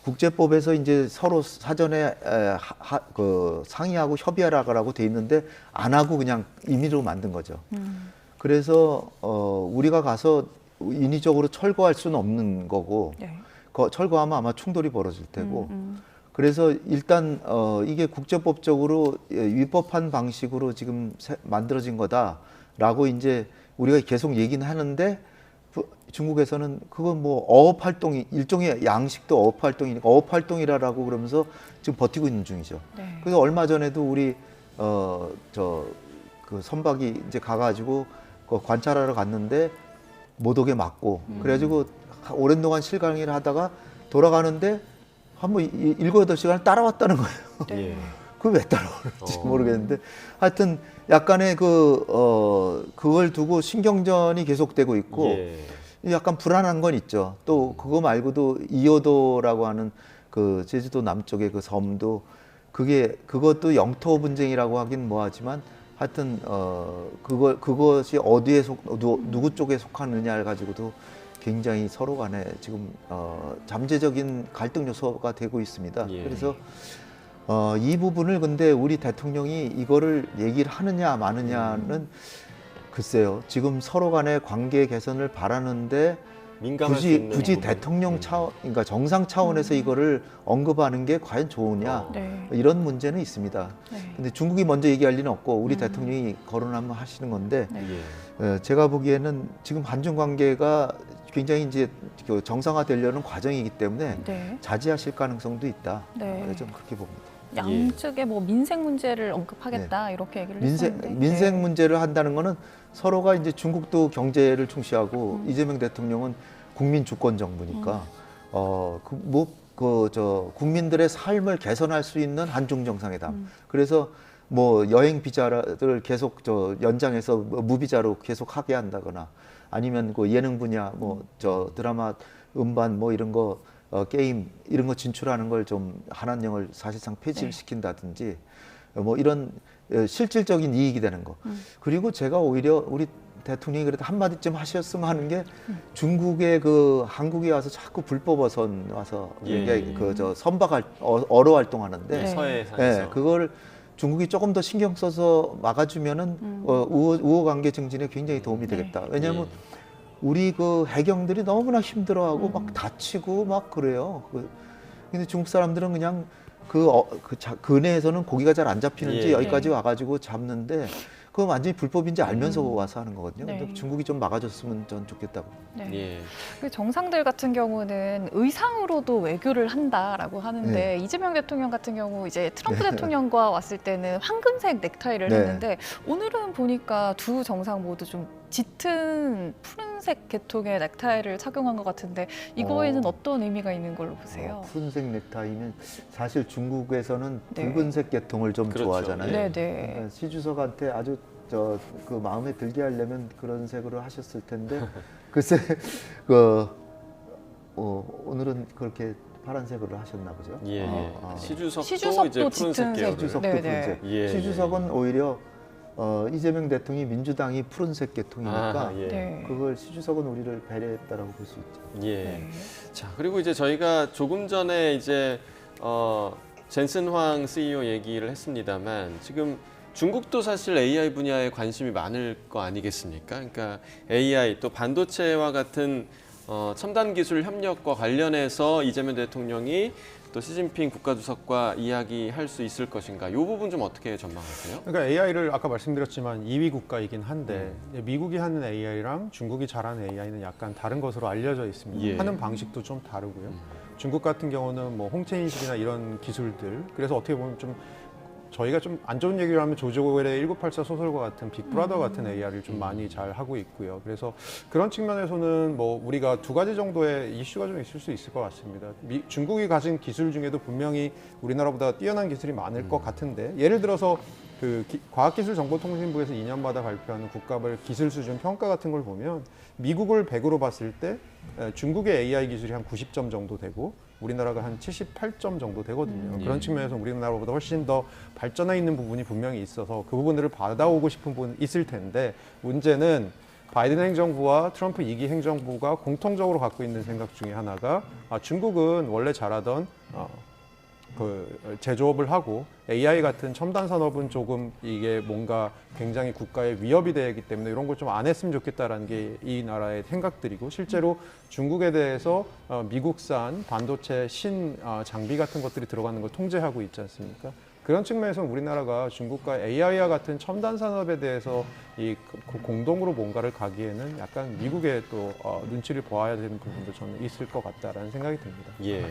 국제법에서 이제 서로 사전에 그 상의하고 협의하라고 돼 있는데 안 하고 그냥 임의로 만든 거죠. 그래서 우리가 가서 인위적으로 철거할 수는 없는 거고 네. 철거하면 아마 충돌이 벌어질 테고 그래서 일단 이게 국제법적으로 위법한 방식으로 지금 만들어진 거다라고 이제 우리가 계속 얘기는 하는데 중국에서는 그건 뭐 어업 활동이 일종의 양식도 어업 활동이니까 어업 활동이라고 그러면서 지금 버티고 있는 중이죠. 네. 그래서 얼마 전에도 우리 그 선박이 이제 가가지고 관찰하러 갔는데 못 오게 막고 그래가지고 오랜 동안 실강의를 하다가 돌아가는데 한번 7, 8시간을 따라왔다는 거예요. 예. 그걸 왜 따라오는지 모르겠는데 하여튼 약간의 그걸 두고 신경전이 계속되고 있고 예. 약간 불안한 건 있죠. 또 그거 말고도 이어도라고 하는 그 제주도 남쪽의 그 섬도 그것도 영토 분쟁이라고 하긴 뭐하지만 하여튼 그것이 어디에 누구 쪽에 속하느냐를 가지고도 굉장히 서로 간에 지금 잠재적인 갈등 요소가 되고 있습니다. 예. 그래서 이 부분을 근데 우리 대통령이 이거를 얘기를 하느냐 마느냐는 글쎄요. 지금 서로 간의 관계 개선을 바라는데 민감할 수 굳이 있는 부분. 대통령 차원, 그러니까 정상 차원에서 이거를 언급하는 게 과연 좋으냐 네. 이런 문제는 있습니다. 네. 근데 중국이 먼저 얘기할 리는 없고 우리 대통령이 거론하면 하시는 건데 네. 예. 제가 보기에는 지금 한중 관계가 굉장히 이제 그 정상화되려는 과정이기 때문에 네. 자제하실 가능성도 있다. 네. 좀 그렇게 봅니다. 양측의 뭐 민생 문제를 언급하겠다 이렇게 얘기를 했었는데 민생 네. 문제를 한다는 거는 서로가 이제 중국도 경제를 충시하고 이재명 대통령은 국민 주권 정부니까 국민들의 삶을 개선할 수 있는 한중 정상회담. 그래서 뭐 여행 비자를 계속 연장해서 무비자로 계속 하게 한다거나 아니면 그 예능 분야 드라마 음반 뭐 이런 거 게임 이런 거 진출하는 걸 좀 한한령을 사실상 폐지를 시킨다든지 뭐 이런 실질적인 이익이 되는 거. 그리고 제가 오히려 우리 대통령이 그래도 한마디쯤 하셨으면 하는 게 중국의 그 한국에 와서 자꾸 불법 어선 와서 예. 선박 어로 활동하는데 네. 서해상에서. 그걸 중국이 조금 더 신경 써서 막아주면은 우호 관계 증진에 굉장히 도움이 되겠다. 왜냐하면 우리 그 해경들이 너무나 힘들어하고 막 다치고 막 그래요. 근데 중국 사람들은 그냥 근해에서는 고기가 잘 안 잡히는지 예. 여기까지 와가지고 잡는데 그건 완전히 불법인지 알면서 와서 하는 거거든요. 네. 근데 중국이 좀 막아줬으면 전 좋겠다고. 네. 예. 그 정상들 같은 경우는 의상으로도 외교를 한다라고 하는데 네. 이재명 대통령 같은 경우 이제 트럼프 대통령과 왔을 때는 황금색 넥타이를 네. 했는데 오늘은 보니까 두 정상 모두 좀 짙은 푸른색 계통의 넥타이를 착용한 것 같은데 이거에는 어떤 의미가 있는 걸로 보세요? 푸른색 넥타이는 사실 중국에서는 네. 붉은색 계통을 좀 그렇죠. 좋아하잖아요. 네, 네. 그러니까 시주석한테 아주 그 마음에 들게 하려면 그런 색으로 하셨을 텐데 글쎄 오늘은 그렇게 파란색으로 하셨나 보죠. 예. 시주석도 시주석도 이제 푸른색 짙은 계열. 시주석도 네, 네. 푸른색. 예, 시주석은 오히려 이재명 대통령이 민주당이 푸른색 계통이니까 아, 예. 네. 그걸 시주석은 우리를 배려했다라고 볼 수 있죠. 예. 네. 자, 그리고 이제 저희가 조금 전에 이제 젠슨 황 CEO 얘기를 했습니다만 지금 중국도 사실 AI 분야에 관심이 많을 거 아니겠습니까? 그러니까 AI 또 반도체와 같은 첨단 기술 협력과 관련해서 이재명 대통령이 또 시진핑 국가주석과 이야기할 수 있을 것인가? 이 부분 좀 어떻게 전망하세요? 그러니까 AI를 아까 말씀드렸지만 2위 국가이긴 한데 미국이 하는 AI랑 중국이 잘하는 AI는 약간 다른 것으로 알려져 있습니다. 예. 하는 방식도 좀 다르고요. 중국 같은 경우는 뭐 홍채 인식이나 이런 기술들 그래서 어떻게 보면 좀 저희가 좀 안 좋은 얘기를 하면 조지 오웰의 1984 소설과 같은 빅브라더 같은 AI를 좀 많이 잘 하고 있고요. 그래서 그런 측면에서는 뭐 우리가 두 가지 정도의 이슈가 좀 있을 수 있을 것 같습니다. 중국이 가진 기술 중에도 분명히 우리나라보다 뛰어난 기술이 많을 것 같은데 예를 들어서 그 과학기술정보통신부에서 2년마다 발표하는 국가별 기술 수준 평가 같은 걸 보면 미국을 100으로 봤을 때 중국의 AI 기술이 한 90점 정도 되고 우리나라가 한 78점 정도 되거든요. 그런 측면에서 우리나라보다 훨씬 더 발전해 있는 부분이 분명히 있어서 그 부분들을 받아오고 싶은 부분이 있을 텐데 문제는 바이든 행정부와 트럼프 2기 행정부가 공통적으로 갖고 있는 생각 중에 하나가 중국은 원래 잘하던 그 제조업을 하고 AI 같은 첨단 산업은 조금 이게 뭔가 굉장히 국가의 위협이 되기 때문에 이런 걸 좀 안 했으면 좋겠다라는 게 이 나라의 생각들이고 실제로 중국에 대해서 미국산 반도체 장비 같은 것들이 들어가는 걸 통제하고 있지 않습니까? 그런 측면에서 우리나라가 중국과 AI와 같은 첨단 산업에 대해서 공동으로 뭔가를 가기에는 약간 미국의 또 눈치를 보아야 되는 부분도 저는 있을 것 같다라는 생각이 듭니다. 예.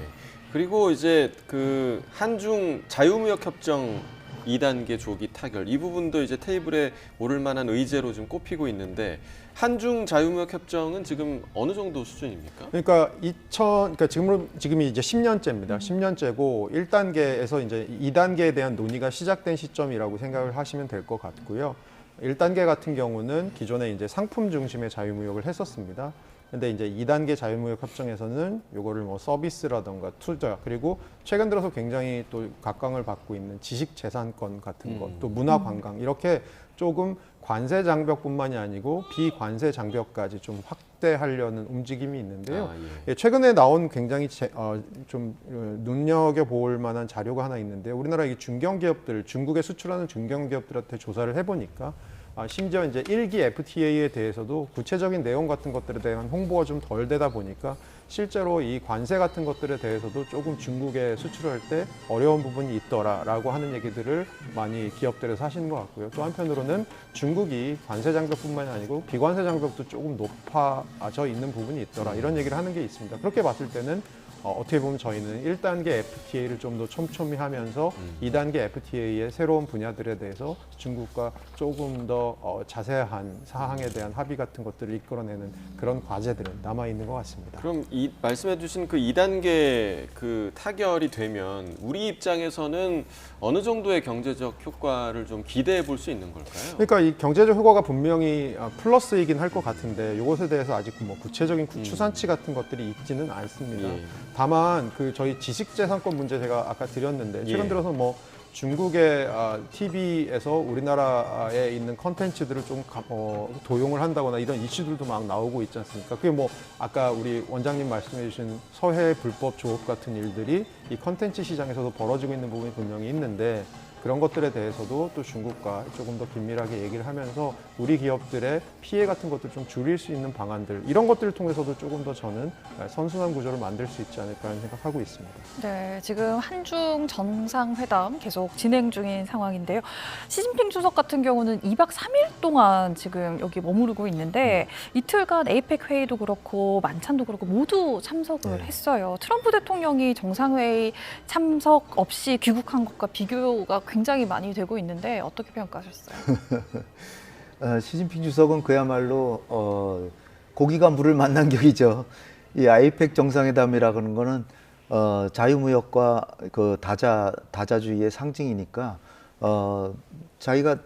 그리고 이제 그 한중 자유무역 협정 2단계 조기 타결 이 부분도 이제 테이블에 오를 만한 의제로 좀 꼽히고 있는데 한중 자유무역 협정은 지금 어느 정도 수준입니까? 그러니까 지금이 이제 10년째입니다. 10년째고 1단계에서 이제 2단계에 대한 논의가 시작된 시점이라고 생각을 하시면 될 것 같고요. 1단계 같은 경우는 기존에 이제 상품 중심의 자유무역을 했었습니다. 근데 이제 2단계 자유무역 협정에서는 요거를 뭐 서비스라던가 투자 그리고 최근 들어서 굉장히 또 각광을 받고 있는 지식 재산권 같은 것, 또 문화 관광 이렇게 조금 관세 장벽뿐만이 아니고 비관세 장벽까지 좀 확대하려는 움직임이 있는데요. 아, 예, 최근에 나온 굉장히 좀 눈여겨볼 만한 자료가 하나 있는데 우리나라 이 중견기업들, 중국에 수출하는 중견기업들한테 조사를 해보니까 심지어 이제 1기 FTA에 대해서도 구체적인 내용 같은 것들에 대한 홍보가 좀 덜 되다 보니까 실제로 이 관세 같은 것들에 대해서도 조금 중국에 수출할 때 어려운 부분이 있더라라고 하는 얘기들을 많이 기업들에서 하시는 것 같고요. 또 한편으로는 중국이 관세 장벽뿐만이 아니고 비관세 장벽도 조금 높아져 있는 부분이 있더라 이런 얘기를 하는 게 있습니다. 그렇게 봤을 때는 어떻게 보면 저희는 1단계 FTA를 좀 더 촘촘히 하면서 2단계 FTA의 새로운 분야들에 대해서 중국과 조금 더 자세한 사항에 대한 합의 같은 것들을 이끌어내는 그런 과제들은 남아있는 것 같습니다. 그럼 이 말씀해주신 그 2단계 그 타결이 되면 우리 입장에서는 어느 정도의 경제적 효과를 좀 기대해 볼 수 있는 걸까요? 그러니까 이 경제적 효과가 분명히 플러스이긴 할 것 같은데 이것에 대해서 아직 뭐 구체적인 추산치 같은 것들이 있지는 않습니다. 예. 다만 그 저희 지식재산권 문제 제가 아까 드렸는데 최근 예. 들어서 뭐 중국의 TV에서 우리나라에 있는 컨텐츠들을 좀 도용을 한다거나 이런 이슈들도 막 나오고 있지 않습니까? 그게 뭐 아까 우리 원장님 말씀해주신 서해 불법 조업 같은 일들이 이 컨텐츠 시장에서도 벌어지고 있는 부분이 분명히 있는데 그런 것들에 대해서도 또 중국과 조금 더 긴밀하게 얘기를 하면서 우리 기업들의 피해 같은 것들 좀 줄일 수 있는 방안들 이런 것들을 통해서도 조금 더 저는 선순환 구조를 만들 수 있지 않을까 하는 생각하고 있습니다. 네, 지금 한중 정상회담 계속 진행 중인 상황인데요. 시진핑 주석 같은 경우는 2박 3일 동안 지금 여기 머무르고 있는데 이틀간 에이펙 회의도 그렇고 만찬도 그렇고 모두 참석을 했어요. 트럼프 대통령이 정상회의 참석 없이 귀국한 것과 비교가 굉장히 많이 되고 있는데 어떻게 평가하셨어요? 시진핑 주석은 그야말로 고기가 물을 만난 격이죠. 이 아이펙 정상회담이라는 거는 자유무역과 그 다자주의의 상징이니까 자기가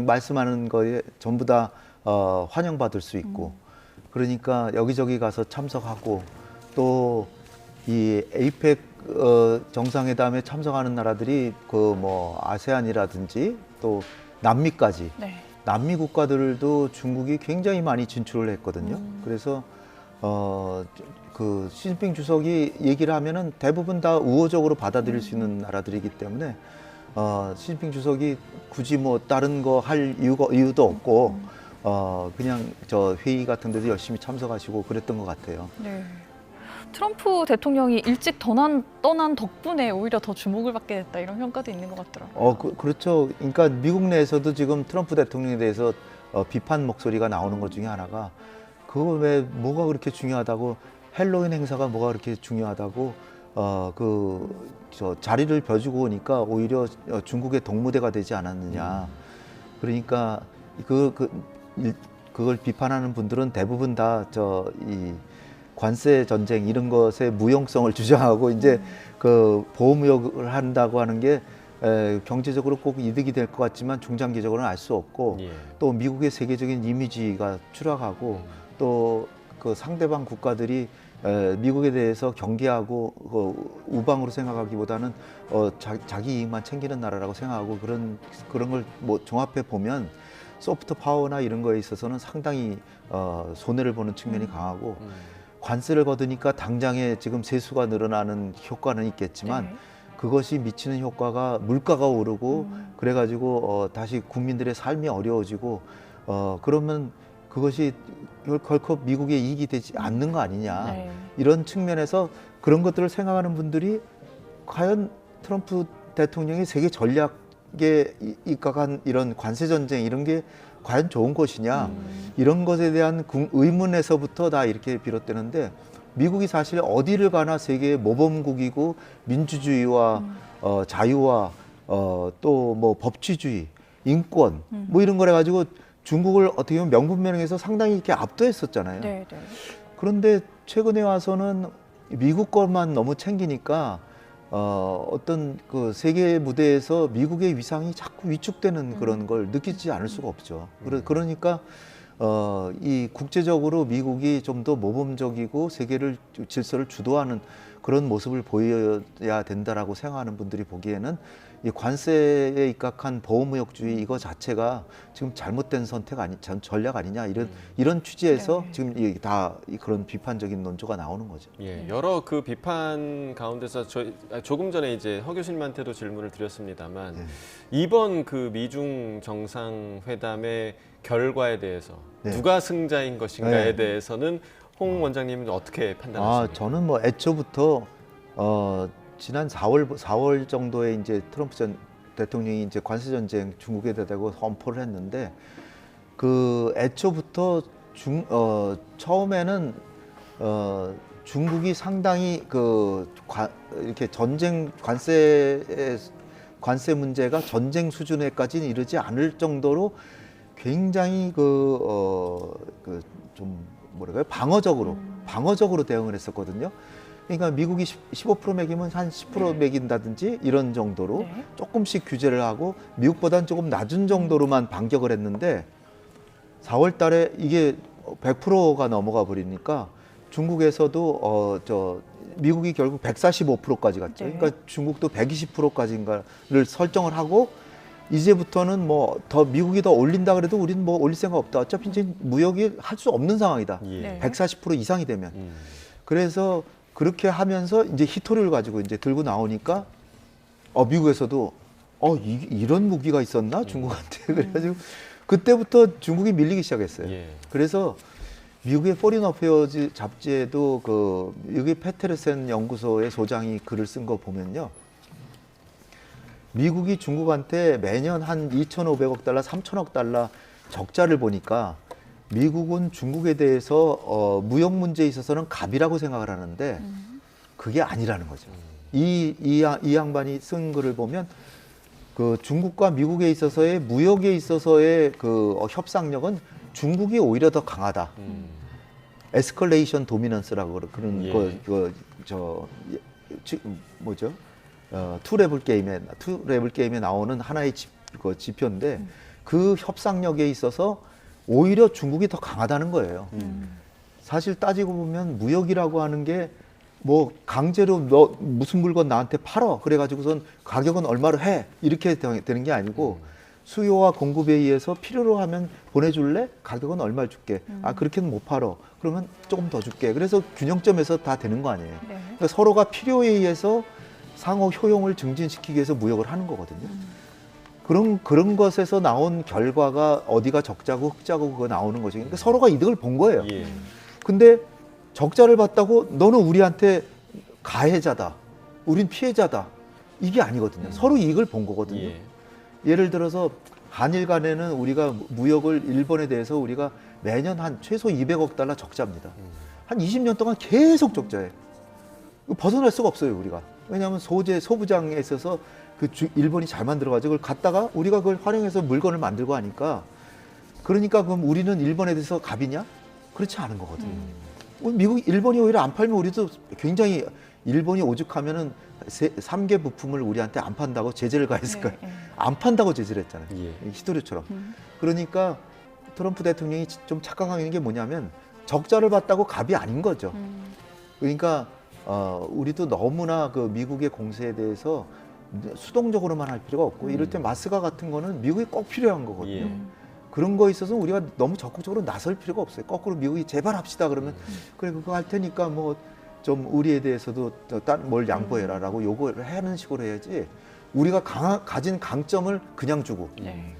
말씀하는 거에 전부 다 환영받을 수 있고 그러니까 여기저기 가서 참석하고 또 이 에이펙 정상회담에 참석하는 나라들이 그 뭐 아세안이라든지 또 남미까지 네. 남미 국가들도 중국이 굉장히 많이 진출을 했거든요. 그래서 그 시진핑 주석이 얘기를 하면은 대부분 다 우호적으로 받아들일 수 있는 나라들이기 때문에 시진핑 주석이 굳이 뭐 다른 거 할 이유도 없고 그냥 저 회의 같은 데도 열심히 참석하시고 그랬던 것 같아요. 네. 트럼프 대통령이 일찍 떠난 덕분에 오히려 더 주목을 받게 됐다 이런 평가도 있는 것 같더라고요. 그렇죠. 그러니까 미국 내에서도 지금 트럼프 대통령에 대해서 비판 목소리가 나오는 것 중에 하나가 그거 왜 뭐가 그렇게 중요하다고 헬로윈 행사가 뭐가 그렇게 중요하다고 저 자리를 벼주고 오니까 오히려 중국의 동무대가 되지 않았느냐. 그러니까 그걸 비판하는 분들은 대부분 다 이 관세 전쟁 이런 것의 무용성을 주장하고 이제 그 보호무역을 한다고 하는 게 경제적으로 꼭 이득이 될 것 같지만 중장기적으로는 알 수 없고 예. 또 미국의 세계적인 이미지가 추락하고 또 그 상대방 국가들이 미국에 대해서 경계하고 우방으로 생각하기보다는 자기 이익만 챙기는 나라라고 생각하고 그런 걸 뭐 종합해 보면 소프트 파워나 이런 거에 있어서는 상당히 손해를 보는 측면이 강하고 관세를 거두니까 당장에 지금 세수가 늘어나는 효과는 있겠지만 네. 그것이 미치는 효과가 물가가 오르고 그래가지고 다시 국민들의 삶이 어려워지고 그러면 그것이 결코 미국의 이익이 되지 않는 거 아니냐. 네. 이런 측면에서 그런 것들을 생각하는 분들이 과연 트럼프 대통령이 세계 전략에 입각한 이런 관세 전쟁 이런 게 과연 좋은 것이냐 이런 것에 대한 의문에서부터 다 이렇게 비롯되는데 미국이 사실 어디를 가나 세계의 모범국이고 민주주의와 자유와 또 뭐 법치주의, 인권 뭐 이런 걸 해가지고 중국을 어떻게 보면 명분면에서 상당히 이렇게 압도했었잖아요. 네, 네. 그런데 최근에 와서는 미국 것만 너무 챙기니까 어떤 그 세계 무대에서 미국의 위상이 자꾸 위축되는 그런 걸 느끼지 않을 수가 없죠. 그러니까 이 국제적으로 미국이 좀 더 모범적이고 세계를 질서를 주도하는 그런 모습을 보여야 된다라고 생각하는 분들이 보기에는 이 관세에 입각한 보호무역주의 이거 자체가 지금 잘못된 선택 아니, 전략 아니냐 이런 취지에서 네. 지금 이 다 그런 비판적인 논조가 나오는 거죠. 예, 여러 그 비판 가운데서 조금 전에 이제 허 교수님한테도 질문을 드렸습니다만 이번 그 미중 정상회담의 결과에 대해서 네. 누가 승자인 것인가에 네. 대해서는 홍 원장님은 어떻게 판단하십니까? 저는 뭐 애초부터 지난 4월 정도에 이제 트럼프 전 대통령이 이제 관세 전쟁 중국에 대고 선포를 했는데 그 애초부터 처음에는 중국이 상당히 이렇게 관세 문제가 전쟁 수준에까지는 이르지 않을 정도로 굉장히 좀 뭐랄까요 방어적으로 대응을 했었거든요. 그러니까 미국이 15% 매기면 한 10% 매긴다든지 이런 정도로 네. 조금씩 규제를 하고 미국보다는 조금 낮은 정도로만 반격을 했는데 4월 달에 이게 100%가 넘어가 버리니까 중국에서도 미국이 결국 145%까지 갔죠. 네. 그러니까 중국도 120%까지인가를 설정을 하고 이제부터는 뭐 더 미국이 더 올린다 그래도 우리는 뭐 올릴 생각 없다. 어차피 이제 무역이 할 수 없는 상황이다. 예. 네. 140% 이상이 되면. 그래서 그렇게 하면서 이제 히토리를 가지고 이제 들고 나오니까 미국에서도 이런 무기가 있었나 중국한테 그래가지고 그때부터 중국이 밀리기 시작했어요. 예. 그래서 미국의 포린 어페어즈 잡지에도 미국의 페테르센 연구소의 소장이 글을 쓴 거 보면요. 미국이 중국한테 매년 한 2,500억 달러, 3,000억 달러 적자를 보니까 미국은 중국에 대해서 무역 문제에 있어서는 갑이라고 생각을 하는데 그게 아니라는 거죠. 이 양반이 쓴 글을 보면 그 중국과 미국에 있어서의 무역에 있어서의 협상력은 중국이 오히려 더 강하다. 에스컬레이션 도미넌스라고 그런 예. 뭐죠? 투레블 게임에 나오는 하나의 지표인데 그 협상력에 있어서 오히려 중국이 더 강하다는 거예요. 사실 따지고 보면 무역이라고 하는 게 뭐 강제로 너 무슨 물건 나한테 팔어 그래가지고선 가격은 얼마로 해 이렇게 되는 게 아니고 수요와 공급에 의해서 필요로 하면 보내줄래? 가격은 얼마 줄게. 그렇게는 못 팔어. 그러면 조금 더 줄게. 그래서 균형점에서 다 되는 거 아니에요. 네. 그러니까 서로가 필요에 의해서 상호 효용을 증진시키기 위해서 무역을 하는 거거든요. 그런 것에서 나온 결과가 어디가 적자고 흑자고 그거 나오는 거죠. 그러니까 서로가 이득을 본 거예요. 예. 근데 적자를 봤다고 너는 우리한테 가해자다. 우린 피해자다. 이게 아니거든요. 서로 이익을 본 거거든요. 예. 예를 들어서 한일 간에는 우리가 무역을 일본에 대해서 우리가 매년 한 최소 200억 달러 적자입니다. 한 20년 동안 계속 적자예요. 벗어날 수가 없어요, 우리가. 왜냐하면 소부장에 있어서 일본이 잘 만들어가지고 그걸 갖다가 우리가 그걸 활용해서 물건을 만들고 하니까 그러니까 그럼 우리는 일본에 대해서 갑이냐? 그렇지 않은 거거든요. 일본이 오히려 안 팔면 우리도 굉장히 일본이 오죽하면은 3개 부품을 우리한테 안 판다고 제재를 가했을까요? 네, 네. 안 판다고 제재를 했잖아요. 예. 히토리처럼. 그러니까 트럼프 대통령이 좀 착각하는 게 뭐냐면 적자를 봤다고 갑이 아닌 거죠. 그러니까 우리도 너무나 미국의 공세에 대해서 수동적으로만 할 필요가 없고 이럴 때 마스가 같은 거는 미국이 꼭 필요한 거거든요. 예. 그런 거에 있어서 우리가 너무 적극적으로 나설 필요가 없어요. 거꾸로 미국이 제발 합시다 그러면 그래 그거 할 테니까 뭐 좀 우리에 대해서도 뭘 양보해라라고 요구를 하는 식으로 해야지 우리가 가진 강점을 그냥 주고 네.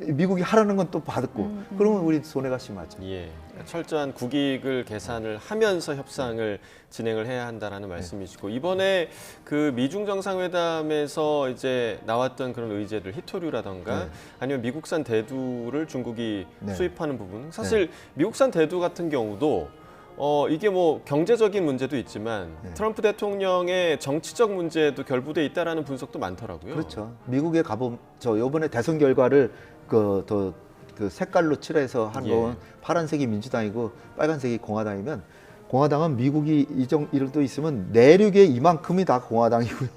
미국이 하라는 건 또 받고 그러면 우리 손해가 심하죠. 예. 철저한 국익을 계산을 하면서 협상을 진행을 해야 한다라는 말씀이시고 이번에 그 미중 정상회담에서 이제 나왔던 그런 의제들 히토류라던가 네. 아니면 미국산 대두를 중국이 네. 수입하는 부분 사실 미국산 대두 같은 경우도 이게 뭐 경제적인 문제도 있지만 네. 트럼프 대통령의 정치적 문제도 결부돼 있다라는 분석도 많더라고요. 그렇죠. 미국에 가보면 이번에 대선 결과를 그 색깔로 칠해서 한 건 예. 파란색이 민주당이고 빨간색이 공화당이면 공화당은 미국이 이정도 있으면 내륙에 이만큼이 다 공화당이고요.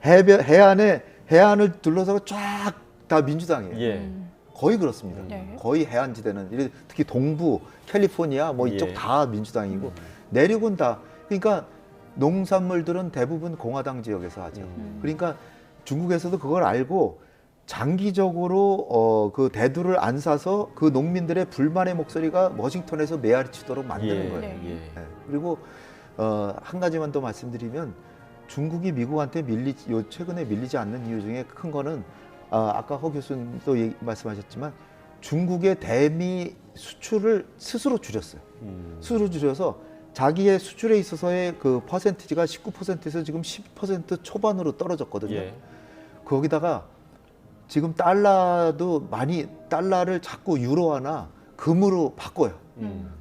해안을 둘러싸고 쫙 다 민주당이에요. 예. 거의 그렇습니다. 네. 거의 해안지대는 특히 동부 캘리포니아 뭐 이쪽 예. 다 민주당이고 내륙은 다 그러니까 농산물들은 대부분 공화당 지역에서 하죠. 그러니까 중국에서도 그걸 알고 장기적으로 그 대두를 안 사서 그 농민들의 불만의 목소리가 워싱턴에서 메아리치도록 만드는 예. 거예요. 네. 예. 네. 그리고 한 가지만 더 말씀드리면 중국이 미국한테 최근에 밀리지 않는 이유 중에 큰 거는 아까 허 교수님도 말씀하셨지만 중국의 대미 수출을 스스로 줄였어요. 스스로 줄여서 자기의 수출에 있어서의 그 퍼센티지가 19%에서 지금 10% 초반으로 떨어졌거든요. 예. 거기다가 지금 달러를 자꾸 유로화나 금으로 바꿔요.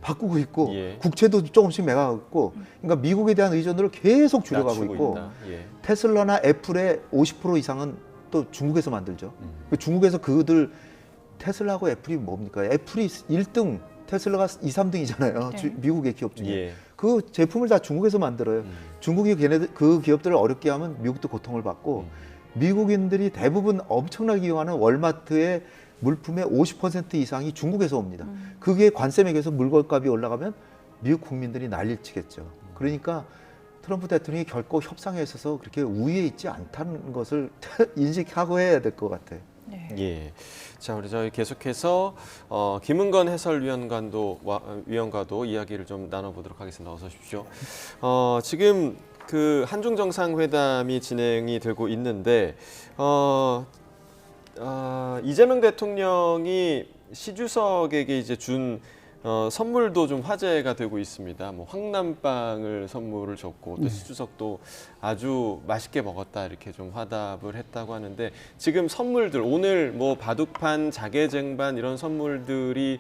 바꾸고 있고 예. 국채도 조금씩 매가고 있고 그러니까 미국에 대한 의존도를 계속 줄여가고 낮추고 있고 있다. 예. 테슬라나 애플의 50% 이상은 또 중국에서 만들죠. 중국에서 그들 테슬라하고 애플이 뭡니까? 애플이 1등, 테슬라가 2, 3등이잖아요. 네. 미국의 기업 중에. 예. 그 제품을 다 중국에서 만들어요. 중국이 그 기업들을 어렵게 하면 미국도 고통을 받고 미국인들이 대부분 엄청나게 이용하는 월마트의 물품의 50% 이상이 중국에서 옵니다. 그게 관세 매겨서 물건값이 올라가면 미국 국민들이 난리를 치겠죠. 그러니까 트럼프 대통령이 결코 협상에 있어서 그렇게 우위에 있지 않다는 것을 인식하고 해야 될 것 같아요. 네. 예. 자, 우리 저희 계속해서 김은건 해설위원과도 이야기를 좀 나눠보도록 하겠습니다. 어서 오십시오. 지금 그 한중 정상회담이 진행이 되고 있는데 이재명 대통령이 시 주석에게 이제 준 선물도 좀 화제가 되고 있습니다. 뭐 황남빵을 선물을 줬고 또 시 주석도 아주 맛있게 먹었다 이렇게 좀 화답을 했다고 하는데 지금 선물들 오늘 뭐 바둑판, 자개쟁반 이런 선물들이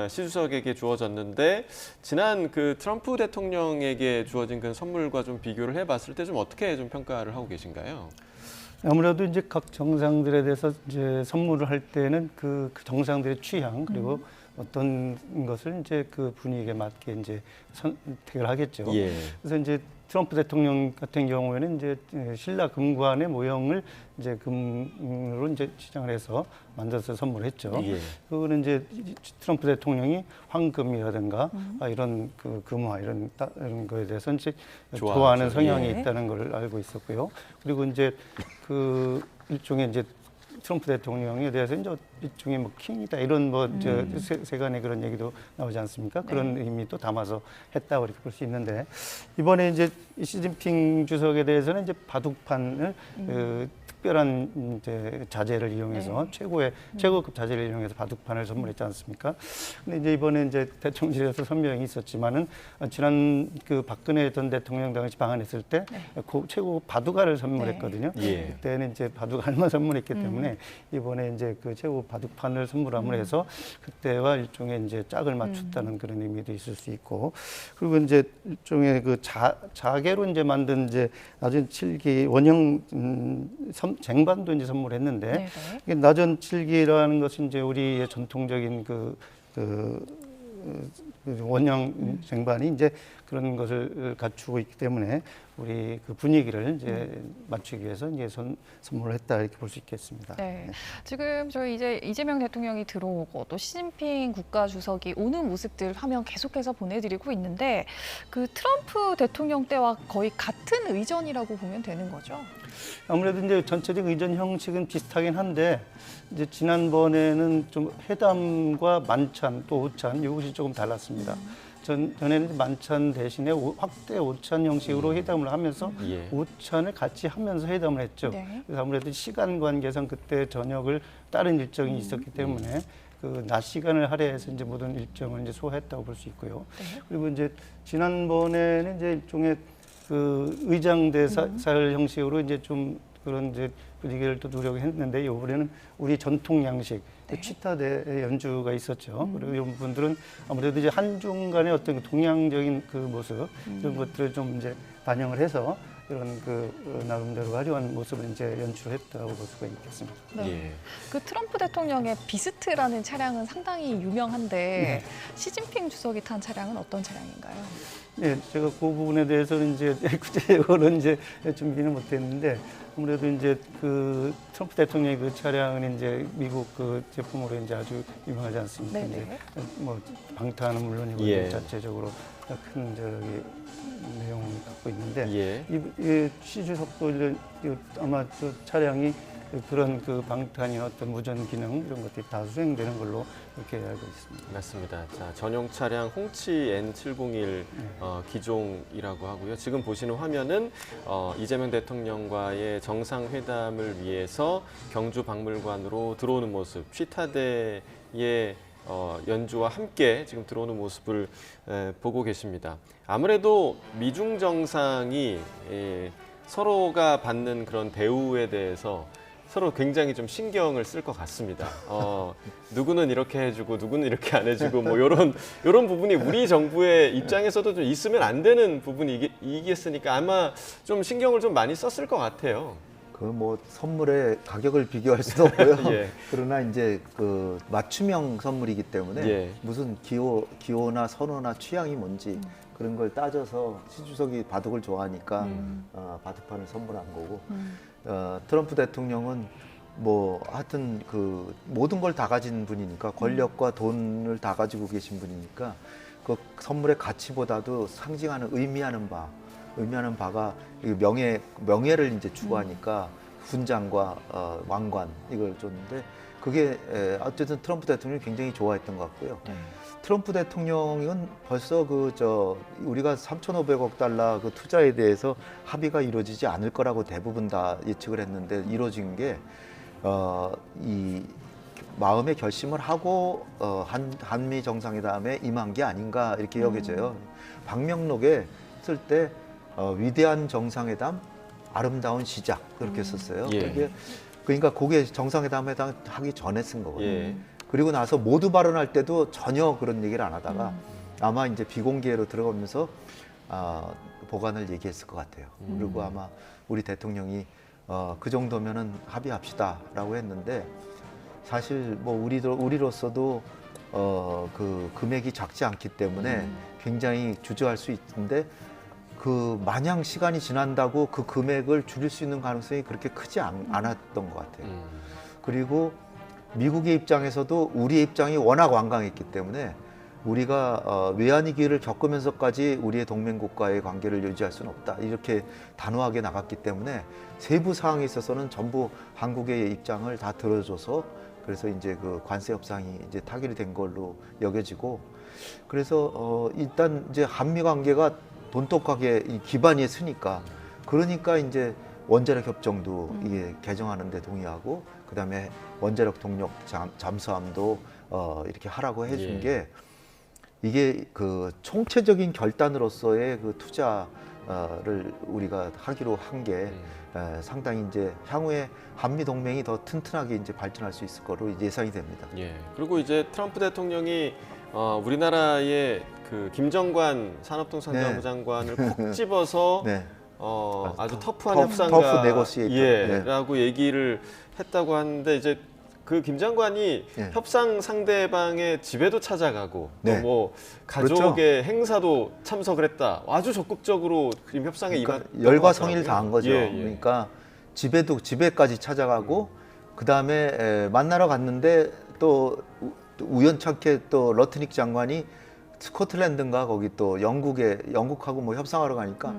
시 주석에게 주어졌는데 지난 그 트럼프 대통령에게 주어진 그 선물과 좀 비교를 해봤을 때 좀 어떻게 좀 평가를 하고 계신가요? 아무래도 이제 각 정상들에 대해서 이제 선물을 할 때는 그 정상들의 취향 그리고 어떤 것을 이제 그 분위기에 맞게 이제 선택을 하겠죠. 예. 그래서 이제 트럼프 대통령 같은 경우에는 이제 신라 금관의 모형을 이제 금으로 이제 치장을 해서 만들어서 선물했죠. 예. 그거는 이제 트럼프 대통령이 황금이라든가 이런 그 금화 이런 거에 대해서 이제 좋아하는 성향이 예. 있다는 걸 알고 있었고요. 그리고 이제 그 일종의 이제 트럼프 대통령에 대해서 이제 일종의 뭐 킹이다 이런 뭐 세간의 그런 얘기도 나오지 않습니까? 그런 의미도 담아서 했다고 이렇게 볼 수 있는데 이번에 이제 시진핑 주석에 대해서는 이제 바둑판을 특별한 이제 자재를 이용해서 최고급 자재를 이용해서 바둑판을 선물했지 않습니까? 근데 이제 이번에 이제 대통령실에서 선명이 있었지만은 지난 그 박근혜 전 대통령 당시 방한했을 때 최고 바둑알을 선물했거든요. 예. 그때는 이제 바둑알만 선물했기 때문에 이번에 이제 그 최고 바둑판을 선물함으로 해서 그때와 일종의 이제 짝을 맞췄다는 그런 의미도 있을 수 있고 그리고 이제 일종의 그 자개로 이제 만든 이제 낮은 칠기 원형 쟁반도 이제 선물했는데 이게 낮은 칠기라는 것은 이제 우리의 전통적인 그 원형 쟁반이 이제 그런 것을 갖추고 있기 때문에 우리 그 분위기를 이제 맞추기 위해서 이제 선물을 했다 이렇게 볼 수 있겠습니다. 네. 지금 저희 이제 이재명 대통령이 들어오고 또 시진핑 국가주석이 오는 모습들 화면 계속해서 보내드리고 있는데 그 트럼프 대통령 때와 거의 같은 의전이라고 보면 되는 거죠? 아무래도 이제 전체적 의전 형식은 비슷하긴 한데 이제 지난번에는 좀 회담과 만찬 또 오찬 이것이 조금 달랐습니다. 전에는 만찬 대신에 확대 오찬 형식으로 회담을 하면서 예. 오찬을 같이 하면서 회담을 했죠. 네. 그래서 아무래도 시간 관계상 그때 저녁을 다른 일정이 있었기 때문에 그 낮 시간을 할애해서 이제 모든 일정을 이제 소화했다고 볼 수 있고요. 그리고 이제 지난번에는 이제 일종의 그 의장대사를 형식으로 이제 좀 그런 이제 분위기를 또 노력했는데 이번에는 우리 전통 양식 취타대 연주가 있었죠. 그리고 이런 분들은 아무래도 이제 한중 간의 어떤 그 동양적인 그 모습 이런 것들을 좀 이제 반영을 해서 이런 그 나름대로 화려한 모습을 이제 연출했다고 볼 수가 있겠습니다. 네. 예. 그 트럼프 대통령의 비스트라는 차량은 상당히 유명한데 시진핑 주석이 탄 차량은 어떤 차량인가요? 네, 제가 그 부분에 대해서는 이제 구체적으로 이제 준비는 못했는데 아무래도 이제 그 트럼프 대통령의 그 차량은 이제 미국 그 제품으로 이제 아주 유명하지 않습니까? 네네. 이제 뭐 방탄은 물론이고 예. 이제 자체적으로 큰 저기 내용을 갖고 있는데 예. 이 시주석도 이제 아마 저 차량이 그런 그 방탄이나 어떤 무전 기능 이런 것들이 다 수행되는 걸로 이렇게 알고 있습니다. 맞습니다. 자, 전용 차량 홍치 N701 기종이라고 하고요. 지금 보시는 화면은 이재명 대통령과의 정상회담을 위해서 경주박물관으로 들어오는 모습, 취타대의 연주와 함께 지금 들어오는 모습을 보고 계십니다. 아무래도 미중 정상이 서로가 받는 그런 대우에 대해서 서로 굉장히 좀 신경을 쓸 것 같습니다. 누구는 이렇게 해주고 누구는 이렇게 안 해주고 뭐 이런 부분이 우리 정부의 입장에서도 좀 있으면 안 되는 부분이겠으니까 아마 좀 신경을 좀 많이 썼을 것 같아요. 그 뭐 선물의 가격을 비교할 수도 없고요. 예. 그러나 이제 그 맞춤형 선물이기 때문에 예. 무슨 기호나 선호나 취향이 뭔지 그런 걸 따져서 시주석이 바둑을 좋아하니까 바둑판을 선물한 거고 트럼프 대통령은 뭐 하여튼 그 모든 걸 다 가진 분이니까 권력과 돈을 다 가지고 계신 분이니까 그 선물의 가치보다도 상징하는 의미하는 바가 명예를 이제 추구하니까 훈장과 왕관 이걸 줬는데 그게 어쨌든 트럼프 대통령이 굉장히 좋아했던 것 같고요. 트럼프 대통령은 벌써 우리가 3,500억 달러 그 투자에 대해서 합의가 이루어지지 않을 거라고 대부분 다 예측을 했는데 이루어진 게 이 마음의 결심을 하고 한미 정상회담에 임한 게 아닌가 이렇게 여겨져요. 방명록에 쓸 때 위대한 정상회담, 아름다운 시작 그렇게 썼어요. 예. 그러니까 그게 정상회담 하기 전에 쓴 거거든요. 예. 그리고 나서 모두 발언할 때도 전혀 그런 얘기를 안 하다가 아마 이제 비공개로 들어가면서 보관을 얘기했을 것 같아요. 그리고 아마 우리 대통령이 그 정도면은 합의합시다라고 했는데 사실 뭐 우리로서도 그 금액이 작지 않기 때문에 굉장히 주저할 수 있는데 그 마냥 시간이 지난다고 그 금액을 줄일 수 있는 가능성이 그렇게 크지 않았던 것 같아요. 그리고 미국의 입장에서도 우리의 입장이 워낙 완강했기 때문에 우리가 외환위기를 겪으면서까지 우리의 동맹국과의 관계를 유지할 수는 없다. 이렇게 단호하게 나갔기 때문에 세부 사항에 있어서는 전부 한국의 입장을 다 들어줘서 그래서 이제 그 관세 협상이 이제 타결이 된 걸로 여겨지고 그래서 일단 이제 한미 관계가 돈독하게 기반이 서니까 그러니까 이제 원자력 협정도 이게 개정하는 데 동의하고 그다음에 원자력 동력 잠수함도 이렇게 하라고 해준 예. 게 이게 그 총체적인 결단으로서의 그 투자를 우리가 하기로 한 게 상당히 이제 향후에 한미 동맹이 더 튼튼하게 이제 발전할 수 있을 거로 예상이 됩니다. 예. 그리고 이제 트럼프 대통령이 우리나라의 그 김정관 산업통상자원부 네. 장관을 콕 집어서 네. 아주 터프한 터프 협상가 네고시에이터. 네. 라고 얘기를 했다고 하는데 이제 그 김 장관이 네. 협상 상대방의 집에도 찾아가고 네. 또 뭐 가족의 행사도 참석을 했다. 아주 적극적으로 지금 협상에 그러니까 임한 열과 성의를 다한 거죠. 예, 예. 그러니까 집에까지 찾아가고 그 다음에 만나러 갔는데 또 우연찮게 또 러트닉 장관이 스코틀랜드인가 거기 또 영국하고 뭐 협상하러 가니까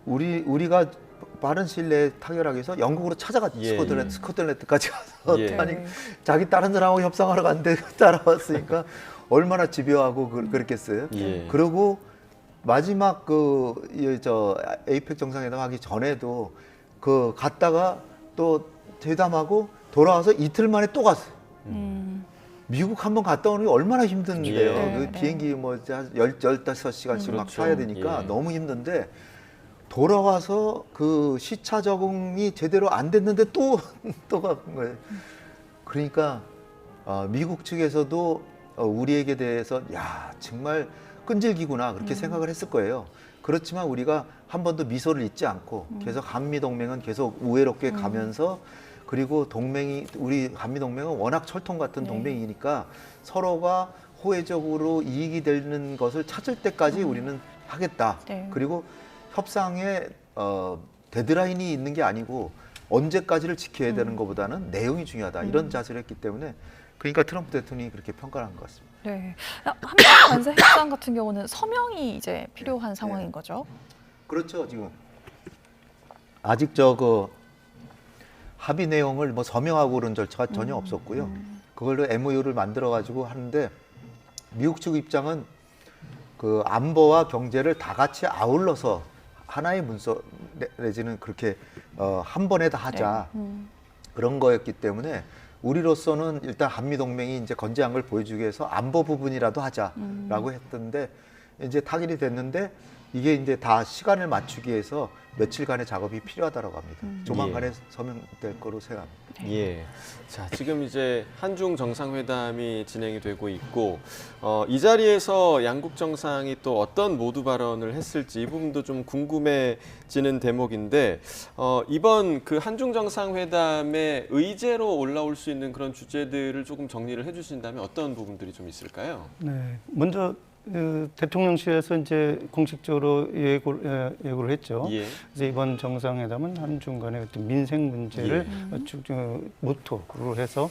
우리가 빠른 시일 내에 타결하기 위해서 영국으로 찾아갔죠. 예, 스코틀랜드까지 가서 예. 아니 자기 다른 사람하고 협상하러 갔는데 따라왔으니까 얼마나 집요하고 그랬겠어요. 예. 그리고 마지막 에이펙 정상회담 하기 전에도 그 갔다가 또 회담하고 돌아와서 이틀 만에 또 갔어요. 미국 한번 갔다 오는 게 얼마나 힘든데요. 예. 그 비행기 뭐 15시간씩 막 그렇죠. 타야 되니까 예. 너무 힘든데 돌아와서 그 시차 적응이 제대로 안 됐는데 또 간 거예요. 그러니까 미국 측에서도 우리에게 대해서 야 정말 끈질기구나 그렇게 생각을 했을 거예요. 그렇지만 우리가 한 번도 미소를 잊지 않고 계속 한미 동맹은 계속 우애롭게 가면서 그리고 우리 한미 동맹은 워낙 철통 같은 동맹이니까 서로가 호혜적으로 이익이 되는 것을 찾을 때까지 우리는 하겠다. 네. 그리고 협상에 데드라인이 있는 게 아니고 언제까지를 지켜야 되는 것보다는 내용이 중요하다. 이런 자세를 했기 때문에 그러니까 트럼프 대통령이 그렇게 평가를 한 것 같습니다. 네. 한미 관세 협상 같은 경우는 서명이 이제 필요한 상황인 거죠. 그렇죠. 지금 아직 합의 내용을 뭐 서명하고 그런 절차가 전혀 없었고요. 그걸로 MOU를 만들어 가지고 하는데 미국 측 입장은 그 안보와 경제를 다 같이 아울러서 하나의 문서 내지는 그렇게 한 번에 다 하자 그런 거였기 때문에 우리로서는 일단 한미 동맹이 이제 건재한 걸 보여주기 위해서 안보 부분이라도 하자라고 했던데 이제 타결이 됐는데 이게 이제 다 시간을 맞추기 위해서 며칠간의 작업이 필요하다고 합니다. 조만간에 서명될 거로 생각합니다. 예. 자, 지금 이제 한중 정상회담이 진행이 되고 있고, 이 자리에서 양국 정상이 또 어떤 모두 발언을 했을지 이 부분도 좀 궁금해지는 대목인데, 이번 그 한중 정상회담의 의제로 올라올 수 있는 그런 주제들을 조금 정리를 해주신다면 어떤 부분들이 좀 있을까요? 네, 먼저 대통령실에서 이제 공식적으로 예고를 했죠. 예. 그래서 이번 정상회담은 한중 간의 어떤 민생 문제를 모토로 해서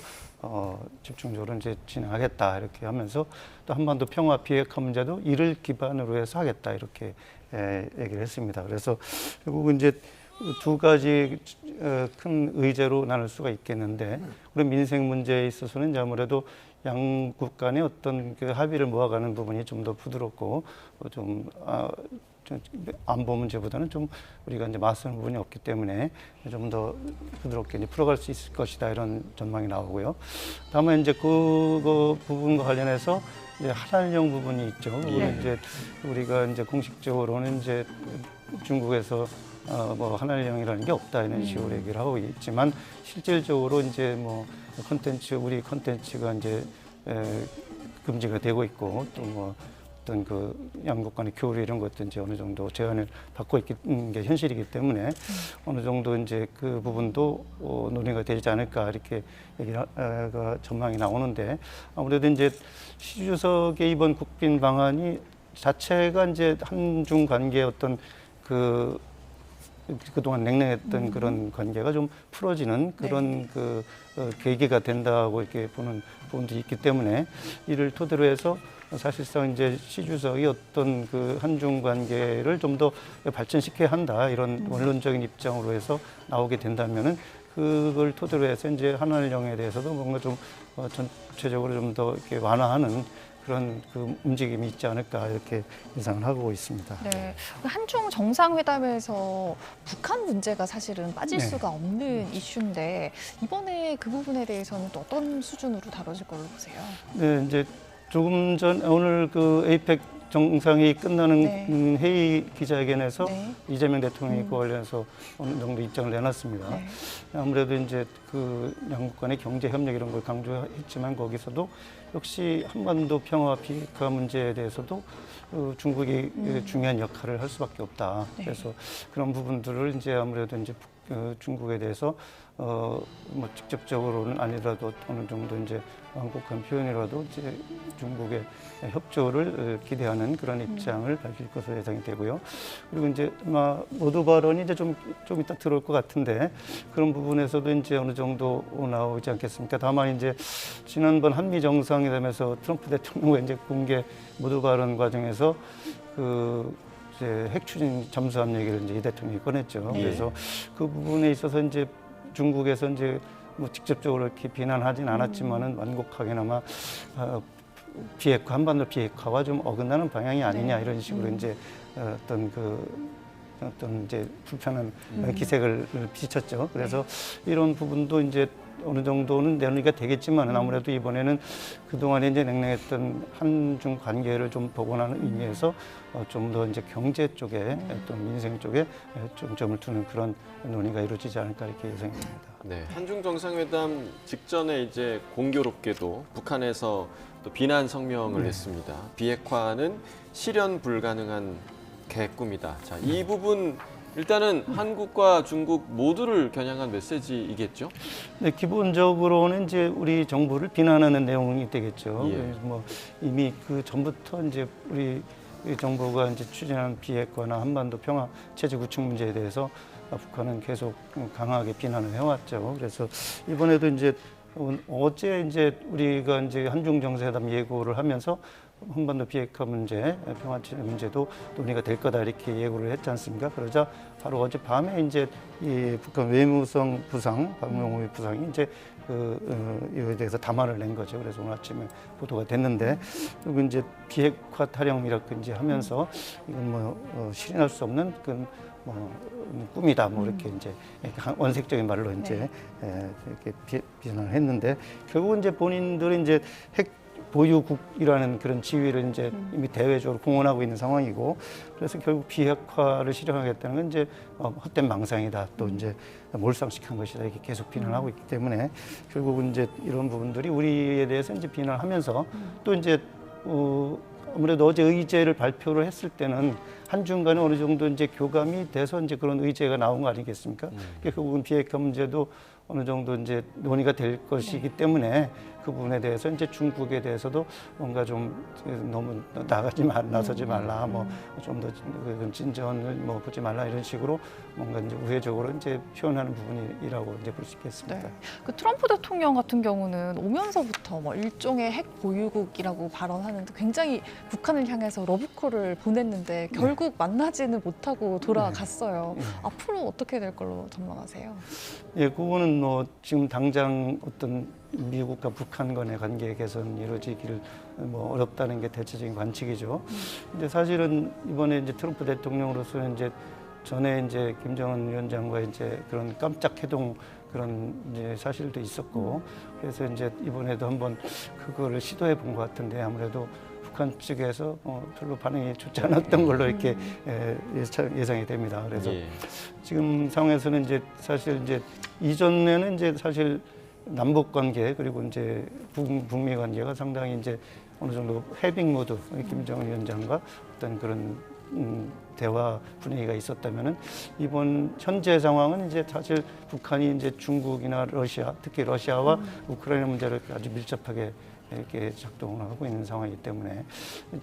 집중적으로 이제 진행하겠다 이렇게 하면서 또 한반도 평화 비핵화 문제도 이를 기반으로 해서 하겠다 이렇게 얘기를 했습니다. 그래서 결국 이제 두 가지 큰 의제로 나눌 수가 있겠는데 우리 민생 문제에 있어서는 이제 아무래도 양국 간의 어떤 그 합의를 모아가는 부분이 좀 더 부드럽고 좀 안보 문제보다는 좀 우리가 이제 맞서는 부분이 없기 때문에 좀 더 부드럽게 이제 풀어갈 수 있을 것이다 이런 전망이 나오고요. 다만 이제 그 부분과 관련해서 이제 한한령 부분이 있죠. 그거는 이제 우리가 이제 공식적으로는 이제 중국에서 뭐 한한령이라는 게 없다 이런 식으로 얘기를 하고 있지만 실질적으로 이제 뭐 우리 콘텐츠가 이제 금지가 되고 있고 또 뭐 어떤 그 양국 간의 교류 이런 것도 이제 어느 정도 제한을 받고 있는 게 현실이기 때문에 어느 정도 이제 그 부분도 논의가 되지 않을까 이렇게 얘기가 전망이 나오는데 아무래도 이제 시 주석의 이번 국빈 방안이 자체가 이제 한중 관계의 어떤 그동안 냉랭했던 그런 관계가 좀 풀어지는 그런 계기가 된다고 이렇게 보는 부분도 있기 때문에 이를 토대로 해서 사실상 이제 시 주석이 어떤 그 한중 관계를 좀 더 발전시켜야 한다 이런 원론적인 입장으로 해서 나오게 된다면은 그걸 토대로 해서 이제 한한령에 대해서도 뭔가 좀 전체적으로 좀 더 이렇게 완화하는 그런 그 움직임이 있지 않을까 이렇게 예상을 하고 있습니다. 네, 한중 정상회담에서 북한 문제가 사실은 빠질 네. 수가 없는 이슈인데 이번에 그 부분에 대해서는 또 어떤 수준으로 다뤄질 걸로 보세요? 네, 이제 조금 전 오늘 그 에이펙 정상이 끝나는 네. 회의 기자회견에서 네. 이재명 대통령이 그 관련해서 어느 정도 입장을 내놨습니다. 네. 아무래도 이제 그 양국 간의 경제 협력 이런 걸 강조했지만 거기서도 역시 한반도 평화 비핵화 문제에 대해서도 중국이 중요한 역할을 할 수밖에 없다. 네. 그래서 그런 부분들을 이제 아무래도 이제 중국에 대해서 뭐 직접적으로는 아니라도 어느 정도 이제 완곡한 표현이라도 이제 중국의 협조를 기대하는 그런 입장을 밝힐 것으로 예상이 되고요. 그리고 이제 아마 모두 발언이 이제 좀 이따 들어올 것 같은데 그런 부분에서도 이제 어느 정도 나오지 않겠습니까? 다만 이제 지난번 한미 정상회담에서 트럼프 대통령의 이제 공개 모두 발언 과정에서 이제 핵 추진 잠수함 얘기를 이제 이 대통령이 꺼냈죠. 예. 그래서 그 부분에 있어서 이제 중국에서 이제 뭐 직접적으로 이렇게 비난하진 않았지만은 완곡하게나마 한반도 비핵화와 좀 어긋나는 방향이 아니냐 네. 이런 식으로 이제 어떤 이제 불편한 기색을 비쳤죠. 그래서 이런 부분도 이제 어느 정도는 논의가 되겠지만 아무래도 이번에는 그동안에 이제 냉랭했던 한중 관계를 좀 복원하는 의미에서 좀 더 이제 경제 쪽에 또 민생 쪽에 중점을 두는 그런 논의가 이루어지지 않을까 이렇게 예상이 됩니다. 네, 한중 정상회담 직전에 이제 공교롭게도 북한에서 또 비난 성명을 했습니다. 비핵화는 실현 불가능한 계획꿈이다. 자, 이 부분 일단은 한국과 중국 모두를 겨냥한 메시지이겠죠? 네, 기본적으로는 이제 우리 정부를 비난하는 내용이 되겠죠. 예. 그래서 뭐 이미 그 전부터 이제 우리 이 정부가 이제 추진한 비핵화나 한반도 평화 체제 구축 문제에 대해서 북한은 계속 강하게 비난을 해왔죠. 그래서 이번에도 이제 어제 이제 우리가 이제 한중 정상회담 예고를 하면서 한반도 비핵화 문제, 평화 체제 문제도 논의가 될 거다 이렇게 예고를 했지 않습니까? 그러자 바로 어제 밤에 이제 이 북한 외무성 부상 박명호 부상이 이제 이에 대해서 담화를 낸 거죠. 그래서 오늘 아침에 보도가 됐는데 그리고 이제 비핵화 타령이라고 이제 하면서 이건 뭐 실현할 수 없는 그 뭐 꿈이다 뭐 이렇게 이제 원색적인 말로 이제 이렇게 비난을 했는데 결국은 이제 본인들은 이제 핵 보유국이라는 그런 지위를 이제 이미 대외적으로 공언하고 있는 상황이고 그래서 결국 비핵화를 실현하겠다는 건 이제 헛된 망상이다 또 이제 몰상식한 것이다 이렇게 계속 비난하고 있기 때문에 결국은 이제 이런 부분들이 우리에 대해서 이제 비난하면서 또 이제 아무래도 어제 의제를 발표를 했을 때는 한중 간에 어느 정도 이제 교감이 돼서 이제 그런 의제가 나온 거 아니겠습니까? 결국은 비핵화 문제도 어느 정도 이제 논의가 될 것이기 때문에 그 부분에 대해서 이제 중국에 대해서도 뭔가 좀 너무 나서지 말라, 뭐 좀 더 진전을 뭐 보지 말라 이런 식으로 뭔가 이제 우회적으로 이제 표현하는 부분이라고 이제 볼 수 있겠습니다. 네. 그 트럼프 대통령 같은 경우는 오면서부터 뭐 일종의 핵 보유국이라고 발언하는데 굉장히 북한을 향해서 러브콜을 보냈는데 결국 만나지는 못하고 돌아갔어요. 앞으로 어떻게 될 걸로 전망하세요? 예, 그거는 뭐 지금 당장 어떤 미국과 북한 간의 관계 개선이 이루어지기를 뭐 어렵다는 게 대체적인 관측이죠. 근데 사실은 이번에 이제 트럼프 대통령으로서는 이제 전에 이제 김정은 위원장과 이제 그런 깜짝 회동 그런 이제 사실도 있었고 그래서 이제 이번에도 한번 그거를 시도해 본 것 같은데 아무래도 북한 측에서 별로 반응이 좋지 않았던 걸로 이렇게 예상이 됩니다. 그래서 지금 상황에서는 이제 사실 이제 이전에는 이제 사실 남북 관계 그리고 이제 북미 관계가 상당히 이제 어느 정도 해빙 모드 김정은 위원장과 어떤 그런 대화 분위기가 있었다면은 이번 현재 상황은 이제 사실 북한이 이제 중국이나 러시아 특히 러시아와 우크라이나 문제를 아주 밀접하게 이렇게 작동을 하고 있는 상황이기 때문에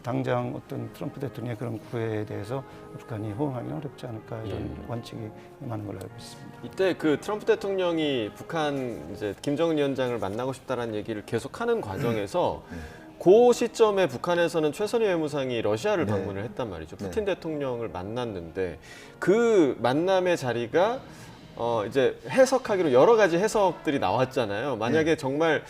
당장 어떤 트럼프 대통령의 그런 구애에 대해서 북한이 호응하기는 어렵지 않을까 이런 관측이 많은 걸로 알고 있습니다. 이때 그 트럼프 대통령이 북한 이제 김정은 위원장을 만나고 싶다라는 얘기를 계속하는 과정에서 그 시점에 북한에서는 최선희 외무상이 러시아를 방문을 했단 말이죠. 푸틴 대통령을 만났는데 그 만남의 자리가 이제 해석하기로 여러 가지 해석들이 나왔잖아요. 만약에 정말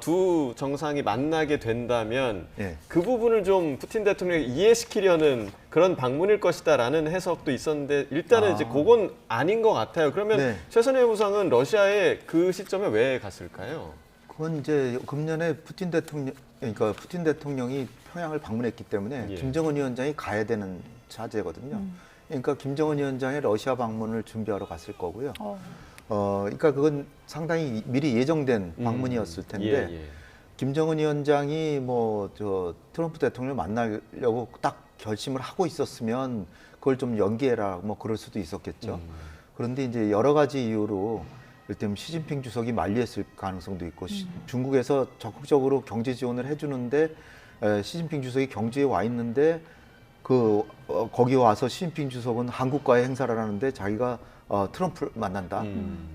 두 정상이 만나게 된다면 그 부분을 좀 푸틴 대통령이 이해시키려는 그런 방문일 것이다라는 해석도 있었는데 일단은 이제 그건 아닌 것 같아요. 그러면 최선희 외무상은 러시아에 그 시점에 왜 갔을까요? 그건 이제 금년에 푸틴 대통령이 평양을 방문했기 때문에 김정은 위원장이 가야 되는 차제거든요. 그러니까 김정은 위원장의 러시아 방문을 준비하러 갔을 거고요. 그러니까 그건 상당히 미리 예정된 방문이었을 텐데 김정은 위원장이 뭐 저 트럼프 대통령을 만나려고 딱 결심을 하고 있었으면 그걸 좀 연기해라 뭐 그럴 수도 있었겠죠. 그런데 이제 여러 가지 이유로 일단 시진핑 주석이 만류했을 가능성도 있고 중국에서 적극적으로 경제 지원을 해주는데 시진핑 주석이 경주에 와 있는데 거기 와서 시진핑 주석은 한국과의 행사를 하는데 자기가 트럼프를 만난다.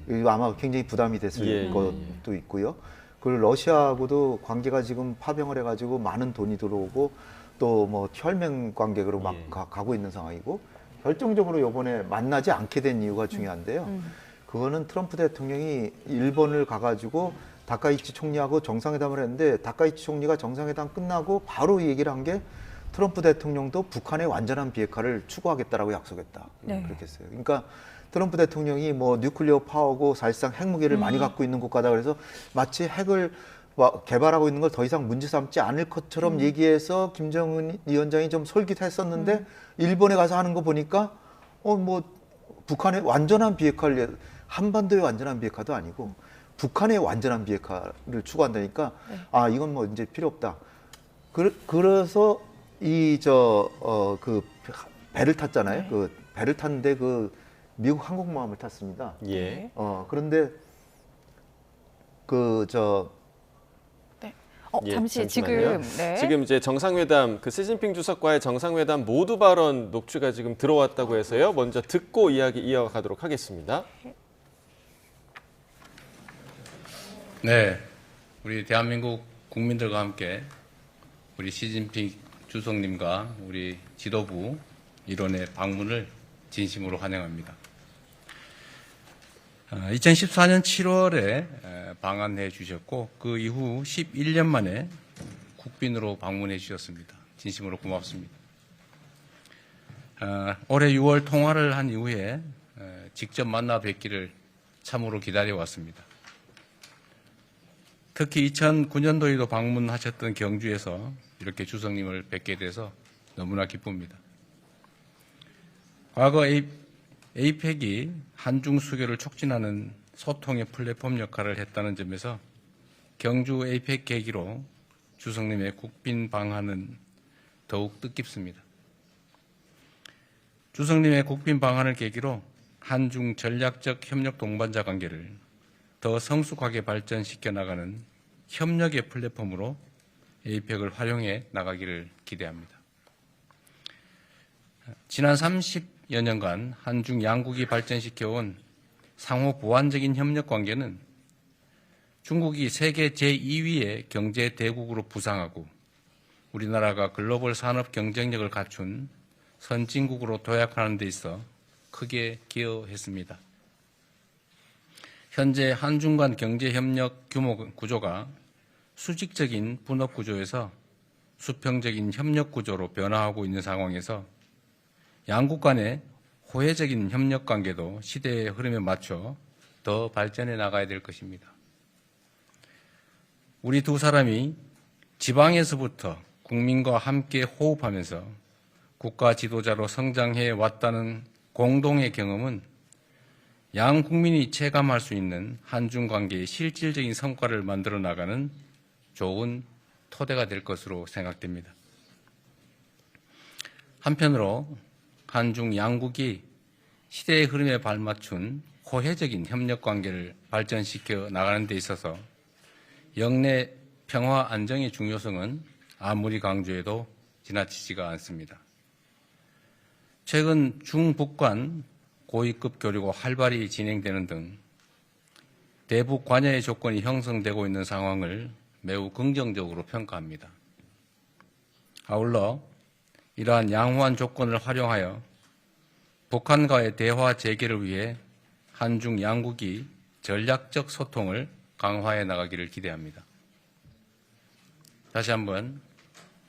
이거 아마 굉장히 부담이 됐을 것도 있고요. 그리고 러시아하고도 관계가 지금 파병을 해가지고 많은 돈이 들어오고 또 뭐 혈맹 관계로 막 가고 있는 상황이고 결정적으로 이번에 만나지 않게 된 이유가 중요한데요. 그거는 트럼프 대통령이 일본을 가가지고 다카이치 총리하고 정상회담을 했는데 다카이치 총리가 정상회담 끝나고 바로 얘기를 한 게 트럼프 대통령도 북한의 완전한 비핵화를 추구하겠다라고 약속했다. 그렇게 했어요. 그러니까 트럼프 대통령이 뭐 뉴클리어 파워고 사실상 핵무기를 많이 갖고 있는 국가다 그래서 마치 핵을 개발하고 있는 걸 더 이상 문제 삼지 않을 것처럼 얘기해서 김정은 위원장이 좀 솔깃했었는데 일본에 가서 하는 거 보니까 뭐 북한의 완전한 비핵화를 한반도의 완전한 비핵화도 아니고 북한의 완전한 비핵화를 추구한다니까 이건 뭐 이제 필요 없다. 그래서 그 배를 탔잖아요. 그 배를 탔는데 그 미국 항공모함을 탔습니다. 네. 그런데 잠시 잠시만요. 지금 네. 지금 이제 정상회담 그 시진핑 주석과의 정상회담 모두 발언 녹취가 지금 들어왔다고 해서요. 먼저 듣고 이야기 이어가도록 하겠습니다. 네, 우리 대한민국 국민들과 함께 우리 시진핑 주석님과 우리 지도부 일원의 방문을 진심으로 환영합니다. 2014년 7월에 방한해 주셨고 그 이후 11년 만에 국빈으로 방문해 주셨습니다. 진심으로 고맙습니다. 올해 6월 통화를 한 이후에 직접 만나 뵙기를 참으로 기다려왔습니다. 특히 2009년도에도 방문하셨던 경주에서 이렇게 주석님을 뵙게 돼서 너무나 기쁩니다. 과거 에이펙이 한중 수교를 촉진하는 소통의 플랫폼 역할을 했다는 점에서 경주 에이펙 계기로 주석님의 국빈 방한은 더욱 뜻깊습니다. 주석님의 국빈 방한을 계기로 한중 전략적 협력 동반자 관계를 더 성숙하게 발전시켜 나가는 협력의 플랫폼으로 에이펙을 활용해 나가기를 기대합니다. 지난 30여 년간 한중 양국이 발전시켜온 상호 보완적인 협력 관계는 중국이 세계 제2위의 경제 대국으로 부상하고 우리나라가 글로벌 산업 경쟁력을 갖춘 선진국으로 도약하는 데 있어 크게 기여했습니다. 현재 한중 간 경제협력 규모 구조가 수직적인 분업 구조에서 수평적인 협력 구조로 변화하고 있는 상황에서 양국 간의 호혜적인 협력 관계도 시대의 흐름에 맞춰 더 발전해 나가야 될 것입니다. 우리 두 사람이 지방에서부터 국민과 함께 호흡하면서 국가 지도자로 성장해 왔다는 공동의 경험은 양 국민이 체감할 수 있는 한중 관계의 실질적인 성과를 만들어 나가는 좋은 토대가 될 것으로 생각됩니다. 한편으로 한중 양국이 시대의 흐름에 발맞춘 호혜적인 협력 관계를 발전시켜 나가는 데 있어서 영내 평화 안정의 중요성은 아무리 강조해도 지나치지가 않습니다. 최근 중북 간 고위급 교류가 활발히 진행되는 등 대북 관여의 조건이 형성되고 있는 상황을 매우 긍정적으로 평가합니다. 아울러 이러한 양호한 조건을 활용하여 북한과의 대화 재개를 위해 한중 양국이 전략적 소통을 강화해 나가기를 기대합니다. 다시 한번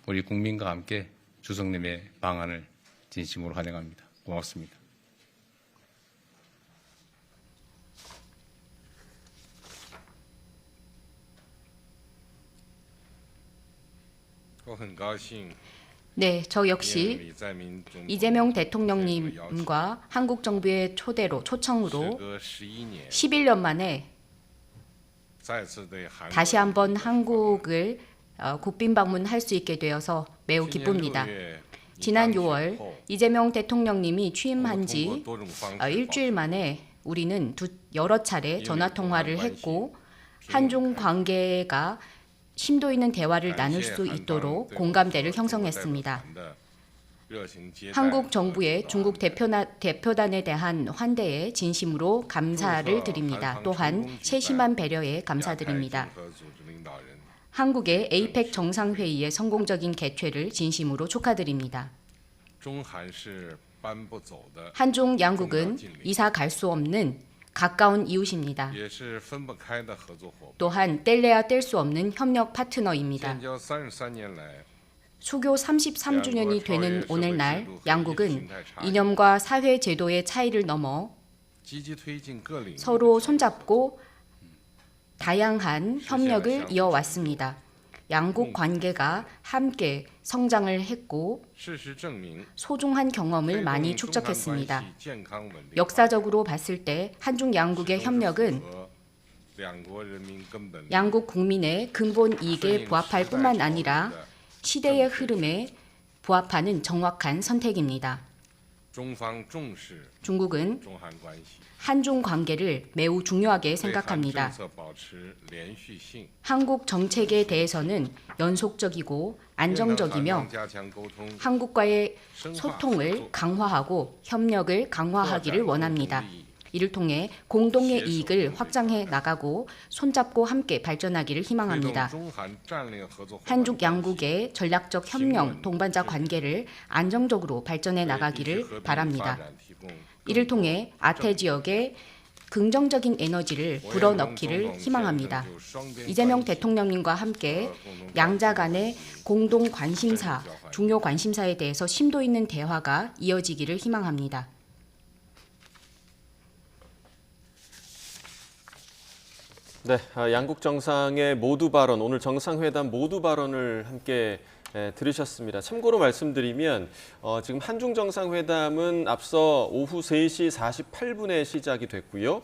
우리 국민과 함께 주석님의 방안을 진심으로 환영합니다. 고맙습니다. 我很高兴 네, 저 역시 이재명 대통령님과 한국 정부의 초청으로 11년 만에 다시 한번 한국을 국빈 방문할 수 있게 되어서 매우 기쁩니다. 지난 6월 이재명 대통령님이 취임한 지 일주일 만에 우리는 여러 차례 전화 통화를 했고 한중 관계가 심도 있는 대화를 나눌 수 있도록 공감대를 형성했습니다. 한국 정부의 중국 대표단에 대한 환대에 진심으로 감사를 드립니다. 또한 세심한 배려에 감사드립니다. 한국의 에이펙 정상회의의 성공적인 개최를 진심으로 축하드립니다. 한중 양국은 이사 갈 수 없는 가까운 이웃입니다. 또한 뗄래야 뗄 수 없는 협력 파트너입니다. 수교 33주년이 되는 오늘날 양국은 이념과 사회 제도의 차이를 넘어 서로 손잡고 다양한 협력을 이어왔습니다. 양국 관계가 함께 성장을 했고 소중한 경험을 많이 축적했습니다. 역사적으로 봤을 때 한중 양국의 협력은 양국 국민의 근본 이익에 부합할 뿐만 아니라 시대의 흐름에 부합하는 정확한 선택입니다. 중국은 한중 관계를 매우 중요하게 생각합니다. 한국 정책에 대해서는 연속적이고 안정적이며 한국과의 소통을 강화하고 협력을 강화하기를 원합니다. 이를 통해 공동의 이익을 확장해 나가고 손잡고 함께 발전하기를 희망합니다. 한중 양국의 전략적 협력, 동반자 관계를 안정적으로 발전해 나가기를 바랍니다. 이를 통해 아태 지역에 긍정적인 에너지를 불어넣기를 희망합니다. 이재명 대통령님과 함께 양자 간의 공동 관심사, 중요 관심사에 대해서 심도 있는 대화가 이어지기를 희망합니다. 네, 양국 정상의 모두 발언, 오늘 정상회담 모두 발언을 함께 들으셨습니다. 참고로 말씀드리면 지금 한중 정상회담은 앞서 오후 3시 48분에 시작이 됐고요.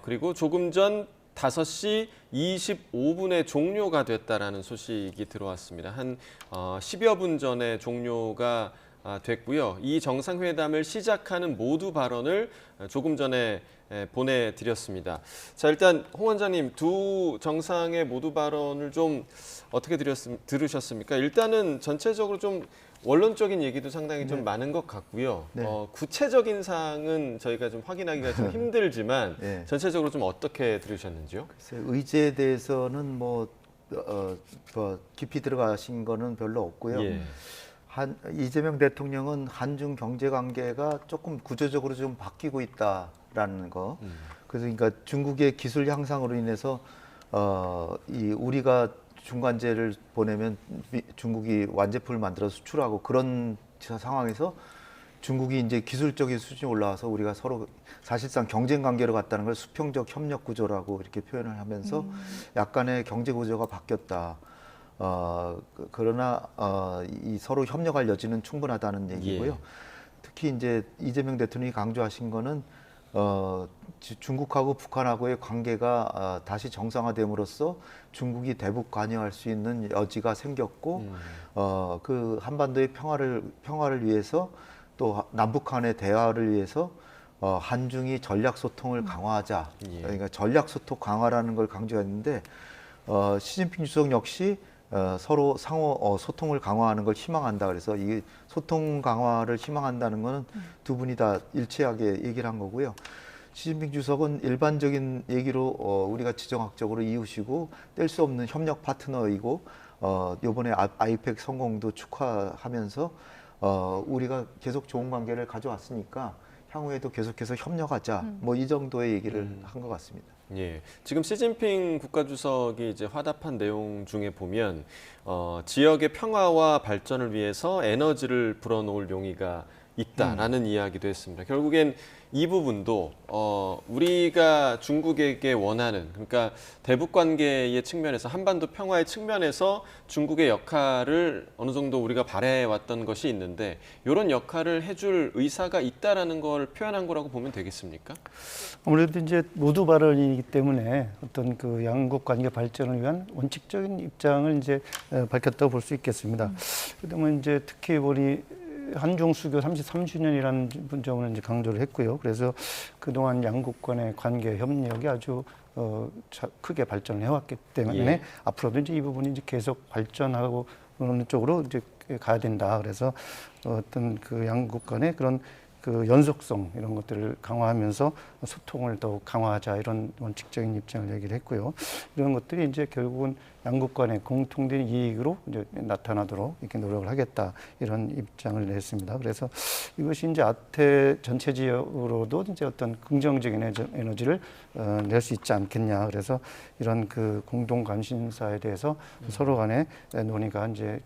그리고 조금 전 5시 25분에 종료가 됐다라는 소식이 들어왔습니다. 한 10여 분 전에 종료가 됐고요. 이 정상회담을 시작하는 모두 발언을 조금 전에 보내드렸습니다. 자, 일단 홍 원장님 두 정상의 모두 발언을 좀 어떻게 들으셨습니까? 일단은 전체적으로 좀 원론적인 얘기도 상당히 좀 많은 것 같고요. 네. 구체적인 사항은 저희가 좀 확인하기가 좀 힘들지만 네. 전체적으로 좀 어떻게 들으셨는지요? 의제에 대해서는 뭐 깊이 들어가신 거는 별로 없고요. 예. 이재명 대통령은 한중 경제 관계가 조금 구조적으로 좀 바뀌고 있다라는 거. 그래서 그러니까 중국의 기술 향상으로 인해서 우리가 중간재를 보내면 중국이 완제품을 만들어 수출하고 그런 상황에서 중국이 이제 기술적인 수준이 올라와서 우리가 서로 사실상 경쟁 관계로 갔다는 걸 수평적 협력 구조라고 이렇게 표현을 하면서 약간의 경제 구조가 바뀌었다. 그러나 이 서로 협력할 여지는 충분하다는 얘기고요. 예. 특히 이제 이재명 대통령이 강조하신 거는 중국하고 북한하고의 관계가 다시 정상화됨으로써 중국이 대북 관여할 수 있는 여지가 생겼고 그 한반도의 평화를 위해서 또 남북 간의 대화를 위해서 한중이 전략 소통을 강화하자. 예. 그러니까 전략 소통 강화라는 걸 강조했는데 시진핑 주석 역시 서로 상호 소통을 강화하는 걸 희망한다. 그래서 이 소통 강화를 희망한다는 것은 두 분이 다 일치하게 얘기를 한 거고요. 시진핑 주석은 일반적인 얘기로 우리가 지정학적으로 이웃이고 뗄 수 없는 협력 파트너이고 이번에 아이펙 성공도 축하하면서 우리가 계속 좋은 관계를 가져왔으니까 향후에도 계속해서 협력하자. 뭐 이 정도의 얘기를 한 것 같습니다. 예, 지금 시진핑 국가주석이 이제 화답한 내용 중에 보면 지역의 평화와 발전을 위해서 에너지를 불어넣을 용의가 있다라는 이야기도 했습니다. 결국엔 이 부분도 우리가 중국에게 원하는, 그러니까 대북 관계의 측면에서 한반도 평화의 측면에서 중국의 역할을 어느 정도 우리가 바래왔던 것이 있는데 이런 역할을 해줄 의사가 있다라는 걸 표현한 거라고 보면 되겠습니까? 아무래도 이제 모두 발언이기 때문에 어떤 그 양국 관계 발전을 위한 원칙적인 입장을 이제 밝혔다고 볼 수 있겠습니다. 그다음에 이제 특히 우리 한중 수교 33주년이라는 점을 이제 강조를 했고요. 그래서 그동안 양국 간의 관계 협력이 아주 크게 발전을 해왔기 때문에 예. 앞으로도 이제 이 부분이 이제 계속 발전하고 그런 쪽으로 이제 가야 된다. 그래서 어떤 그 양국 간의 그런 그 연속성 이런 것들을 강화하면서 소통을 더욱 강화하자 이런 원칙적인 입장을 얘기를 했고요. 이런 것들이 이제 결국은 양국 간의 공통된 이익으로 이제 나타나도록 이렇게 노력을 하겠다 이런 입장을 냈습니다. 그래서 이것이 이제 아태 전체 지역으로도 이제 어떤 긍정적인 에너지를 낼 수 있지 않겠냐. 그래서 이런 그 공동 관심사에 대해서 서로 간의 논의가 이제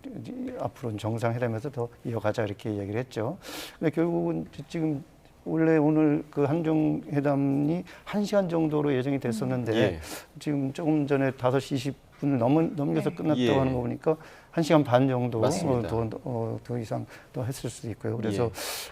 앞으로 정상회담에서 더 이어가자 이렇게 얘기를 했죠. 근데 결국은 지금 원래 오늘 그 한중 회담이 1시간 정도로 예정이 됐었는데 예. 지금 조금 전에 5시 20분을 넘겨서 끝났다고 예. 하는 거 보니까 1시간 반 정도 맞습니다. 더 이상 더 했을 수도 있고요. 그래서 예.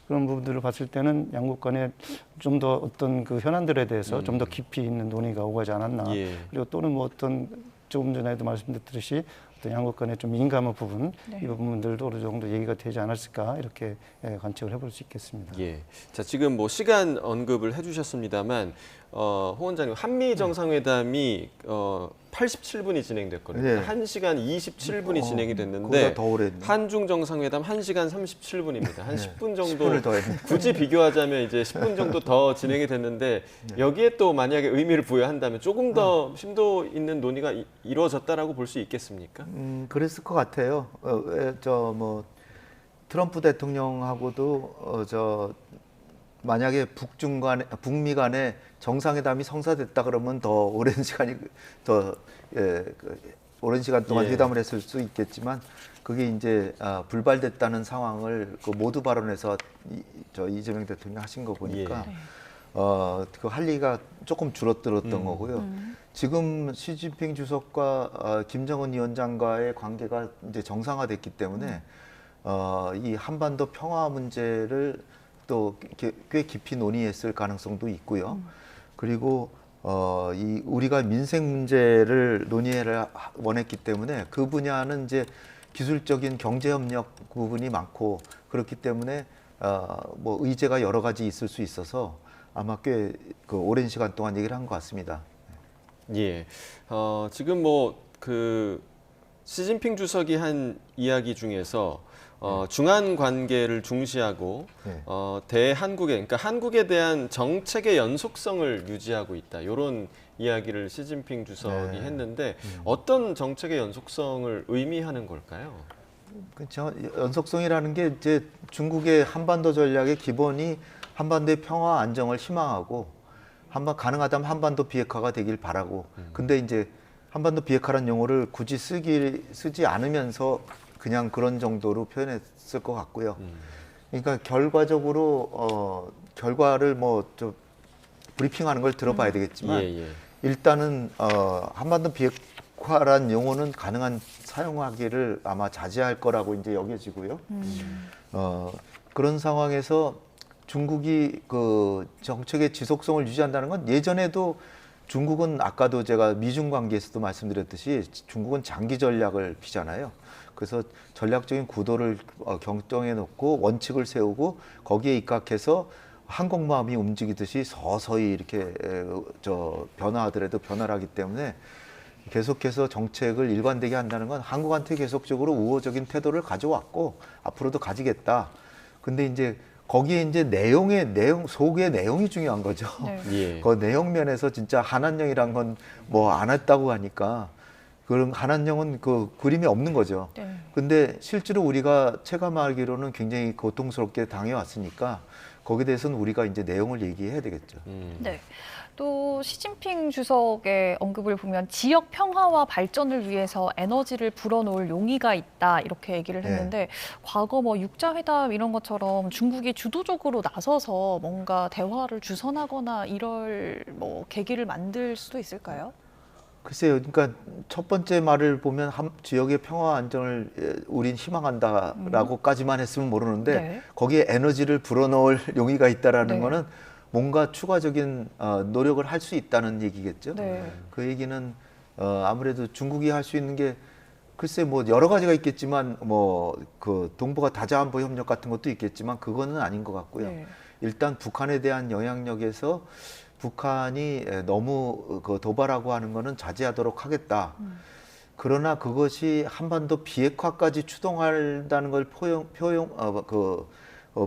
그런 부분들을 봤을 때는 양국 간에 좀 더 어떤 그 현안들에 대해서 좀 더 깊이 있는 논의가 오가지 않았나. 예. 그리고 또는 뭐 어떤 조금 전에도 말씀드렸듯이 어떤 양국 간의 좀 민감한 부분, 네. 이 부분들도 어느 정도 얘기가 되지 않았을까 이렇게 관측을 해볼 수 있겠습니다. 예. 자, 지금 뭐 시간 언급을 해주셨습니다만, 홍 원장님, 한미 정상회담이 87분이 진행됐거든요. 네. 1시간 27분이 진행이 그보다 됐는데, 더 오래 했네. 한중 정상회담 1시간 37분입니다. 한 10분 정도 10분을 더 했네. 굳이 비교하자면 이제 10분 정도 더 진행이 됐는데 여기에 또 만약에 의미를 부여한다면 조금 더 심도 있는 논의가 이루어졌다라고 볼 수 있겠습니까? 그랬을 것 같아요. 뭐 트럼프 대통령하고도 만약에 북미 간에 정상회담이 성사됐다 그러면 더 오랜 시간이 오랜 시간 동안 예. 회담을 했을 수 있겠지만 그게 이제 불발됐다는 상황을 그 모두 발언에서 이재명 대통령이 하신 거 보니까 그 할 얘기가 조금 줄어들었던 거고요. 지금 시진핑 주석과 김정은 위원장과의 관계가 이제 정상화됐기 때문에 이 한반도 평화 문제를 또 꽤 깊이 논의했을 가능성도 있고요. 그리고 우리가 민생 문제를 논의를 원했기 때문에 그 분야는 이제 기술적인 경제 협력 부분이 많고 그렇기 때문에 뭐 의제가 여러 가지 있을 수 있어서 아마 꽤 그 오랜 시간 동안 얘기를 한 것 같습니다. 예. 지금 뭐 그 시진핑 주석이 한 이야기 중에서 중한 관계를 중시하고 네. 그러니까 한국에 대한 정책의 연속성을 유지하고 있다. 이런 이야기를 시진핑 주석이 네. 했는데 어떤 정책의 연속성을 의미하는 걸까요? 그렇죠. 연속성이라는 게 이제 중국의 한반도 전략의 기본이 한반도의 평화 안정을 희망하고 가능하다면 한반도 비핵화가 되길 바라고. 근데 이제 한반도 비핵화라는 용어를 굳이 쓰지 않으면서 그냥 그런 정도로 표현했을 것 같고요. 그러니까 결과적으로 결과를 뭐 좀 브리핑하는 걸 들어봐야 되겠지만 일단은 한반도 비핵화란 용어는 가능한 사용하기를 아마 자제할 거라고 이제 여겨지고요. 그런 상황에서 중국이 그 정책의 지속성을 유지한다는 건 예전에도 중국은 아까도 제가 미중 관계에서도 말씀드렸듯이 중국은 장기 전략을 피잖아요. 그래서 전략적인 구도를 경정해 놓고 원칙을 세우고 거기에 입각해서 항공모함이 움직이듯이 서서히 이렇게 변화하더라도 변화를 하기 때문에 계속해서 정책을 일관되게 한다는 건 한국한테 계속적으로 우호적인 태도를 가져왔고 앞으로도 가지겠다. 근데 이제 거기에 이제 속의 내용이 중요한 거죠. 네. 예. 그 내용 면에서 진짜 한한령이란 건 뭐 안 했다고 하니까 그럼 한한령은 그 그림이 없는 거죠. 네. 근데 실제로 우리가 체감하기로는 굉장히 고통스럽게 당해왔으니까 거기에 대해서는 우리가 이제 내용을 얘기해야 되겠죠. 네. 또 시진핑 주석의 언급을 보면 지역 평화와 발전을 위해서 에너지를 불어넣을 용의가 있다 이렇게 얘기를 했는데 과거 뭐 육자회담 이런 것처럼 중국이 주도적으로 나서서 뭔가 대화를 주선하거나 이럴 뭐 계기를 만들 수도 있을까요? 글쎄요. 그러니까 첫 번째 말을 보면 지역의 평화 안정을 우린 희망한다라고까지만 했으면 모르는데 네. 거기에 에너지를 불어넣을 용의가 있다라는 네. 거는 뭔가 추가적인 노력을 할 수 있다는 얘기겠죠. 네. 그 얘기는 아무래도 중국이 할 수 있는 게 글쎄 뭐 여러 가지가 있겠지만 뭐 그 동북아 다자안보 협력 같은 것도 있겠지만 그거는 아닌 것 같고요. 네. 일단 북한에 대한 영향력에서 북한이 너무 그 도발하고 하는 거는 자제하도록 하겠다. 그러나 그것이 한반도 비핵화까지 추동한다는 걸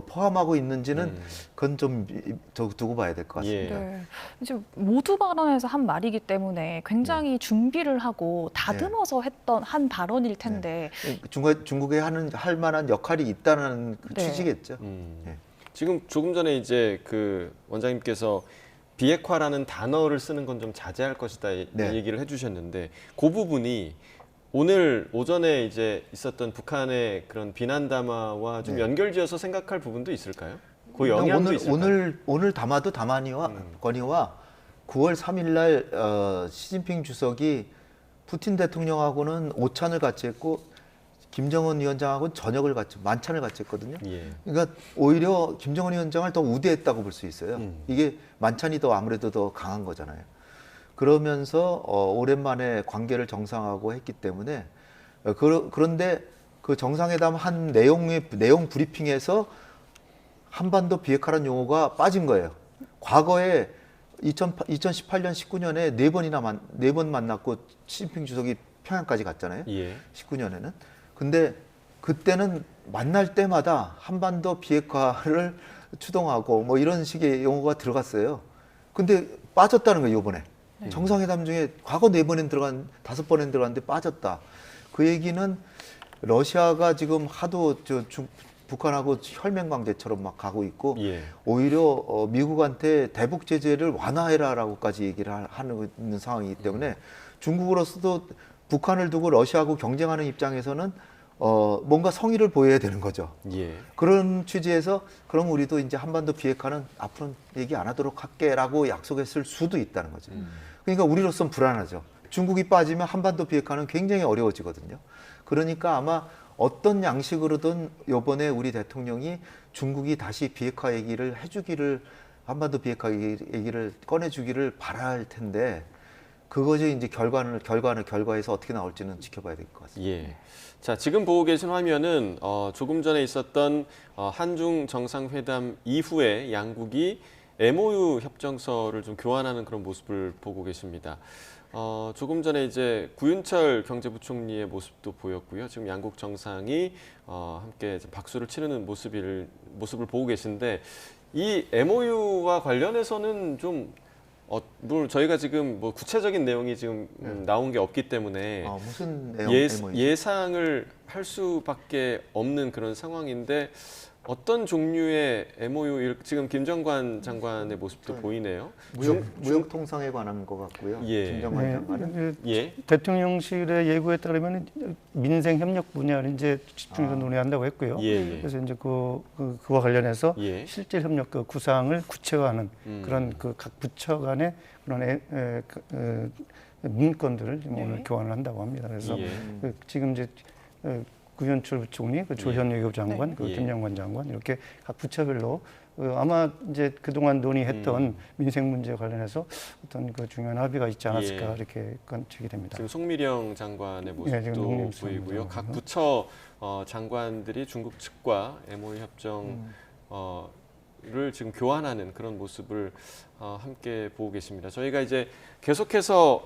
포함하고 있는지는 그건 좀 두고 봐야 될 것 같습니다. 네. 이제 모두 발언에서 한 말이기 때문에 굉장히 준비를 하고 다듬어서 했던 한 발언일 텐데 중국에 할 만한 역할이 있다는 그 네. 취지겠죠. 지금 조금 전에 이제 그 원장님께서 비핵화라는 단어를 쓰는 건 좀 자제할 것이다 네. 얘기를 해주셨는데 그 부분이 오늘 오전에 이제 있었던 북한의 그런 비난 담화와 좀 연결지어서 생각할 부분도 있을까요? 그 영향도 있을까요? 오늘 담화도 건의와 9월 3일 날 시진핑 주석이 푸틴 대통령하고는 오찬을 같이 했고 김정은 위원장하고는 만찬을 같이 했거든요. 예. 그러니까 오히려 김정은 위원장을 더 우대했다고 볼 수 있어요. 이게 만찬이 아무래도 더 강한 거잖아요. 그러면서 오랜만에 관계를 정상화하고 했기 때문에 그런데 그 정상회담 한 내용 브리핑에서 한반도 비핵화라는 용어가 빠진 거예요. 과거에 2018년, 19년에 네 번 만났고 시진핑 주석이 평양까지 갔잖아요. 예. 19년에는. 근데 그때는 만날 때마다 한반도 비핵화를 추동하고 뭐 이런 식의 용어가 들어갔어요. 근데 빠졌다는 거예요, 이번에. 정상회담 중에 과거 4번엔 들어간 5번엔 들어갔는데 빠졌다. 그 얘기는 러시아가 지금 하도 북한하고 혈맹 관계처럼 막 가고 있고 예. 오히려 미국한테 대북 제재를 완화해라라고까지 얘기를 하는 상황이기 때문에 중국으로서도 북한을 두고 러시아하고 경쟁하는 입장에서는 뭔가 성의를 보여야 되는 거죠. 예. 그런 취지에서 그럼 우리도 이제 한반도 비핵화는 앞으로는 얘기 안 하도록 할게라고 약속했을 수도 있다는 거죠. 그러니까 우리로서는 불안하죠. 중국이 빠지면 한반도 비핵화는 굉장히 어려워지거든요. 그러니까 아마 어떤 양식으로든 이번에 우리 대통령이 중국이 다시 비핵화 얘기를 해주기를, 한반도 비핵화 얘기를 꺼내주기를 바랄 텐데 그것이 이제 결과에서 어떻게 나올지는 지켜봐야 될 것 같습니다. 예. 자, 지금 보고 계신 화면은 조금 전에 있었던 한중 정상회담 이후에 양국이 MOU 협정서를 좀 교환하는 그런 모습을 보고 계십니다. 조금 전에 이제 구윤철 경제부총리의 모습도 보였고요. 지금 양국 정상이 함께 이제 박수를 치르는 모습을 보고 계신데 이 MOU와 관련해서는 좀 물론 저희가 지금 뭐 구체적인 내용이 지금 나온 게 없기 때문에 무슨 내용? 예상을 할 수밖에 없는 그런 상황인데 어떤 종류의 MOU, 지금 김정관 장관의 모습도 보이네요. 무역 통상에 관한 것 같고요. 예. 김정관 장관은. 예. 대통령실의 예고에 따르면 민생 협력 분야를 이제 집중해서 논의한다고 했고요. 예. 그래서 이제 그와 관련해서 예. 실질 협력 그 구상을 구체화하는 그런 그 각 부처 간의 그런 문건들을 지금 오늘 교환을 한다고 합니다. 그래서 예. 지금 이제 구현철 부총리, 조현 외교장관, 예. 김영관 장관 이렇게 각 부처별로 아마 이제 그동안 논의했던 민생 문제에 관련해서 어떤 그 중요한 합의가 있지 않았을까 예. 이렇게 관측이 됩니다. 지금 송미령 장관의 예, 지금 모습도 농림수산부 보이고요. 장관. 각 부처 장관들이 중국 측과 MOU 협정 를 지금 교환하는 그런 모습을 함께 보고 계십니다. 저희가 이제 계속해서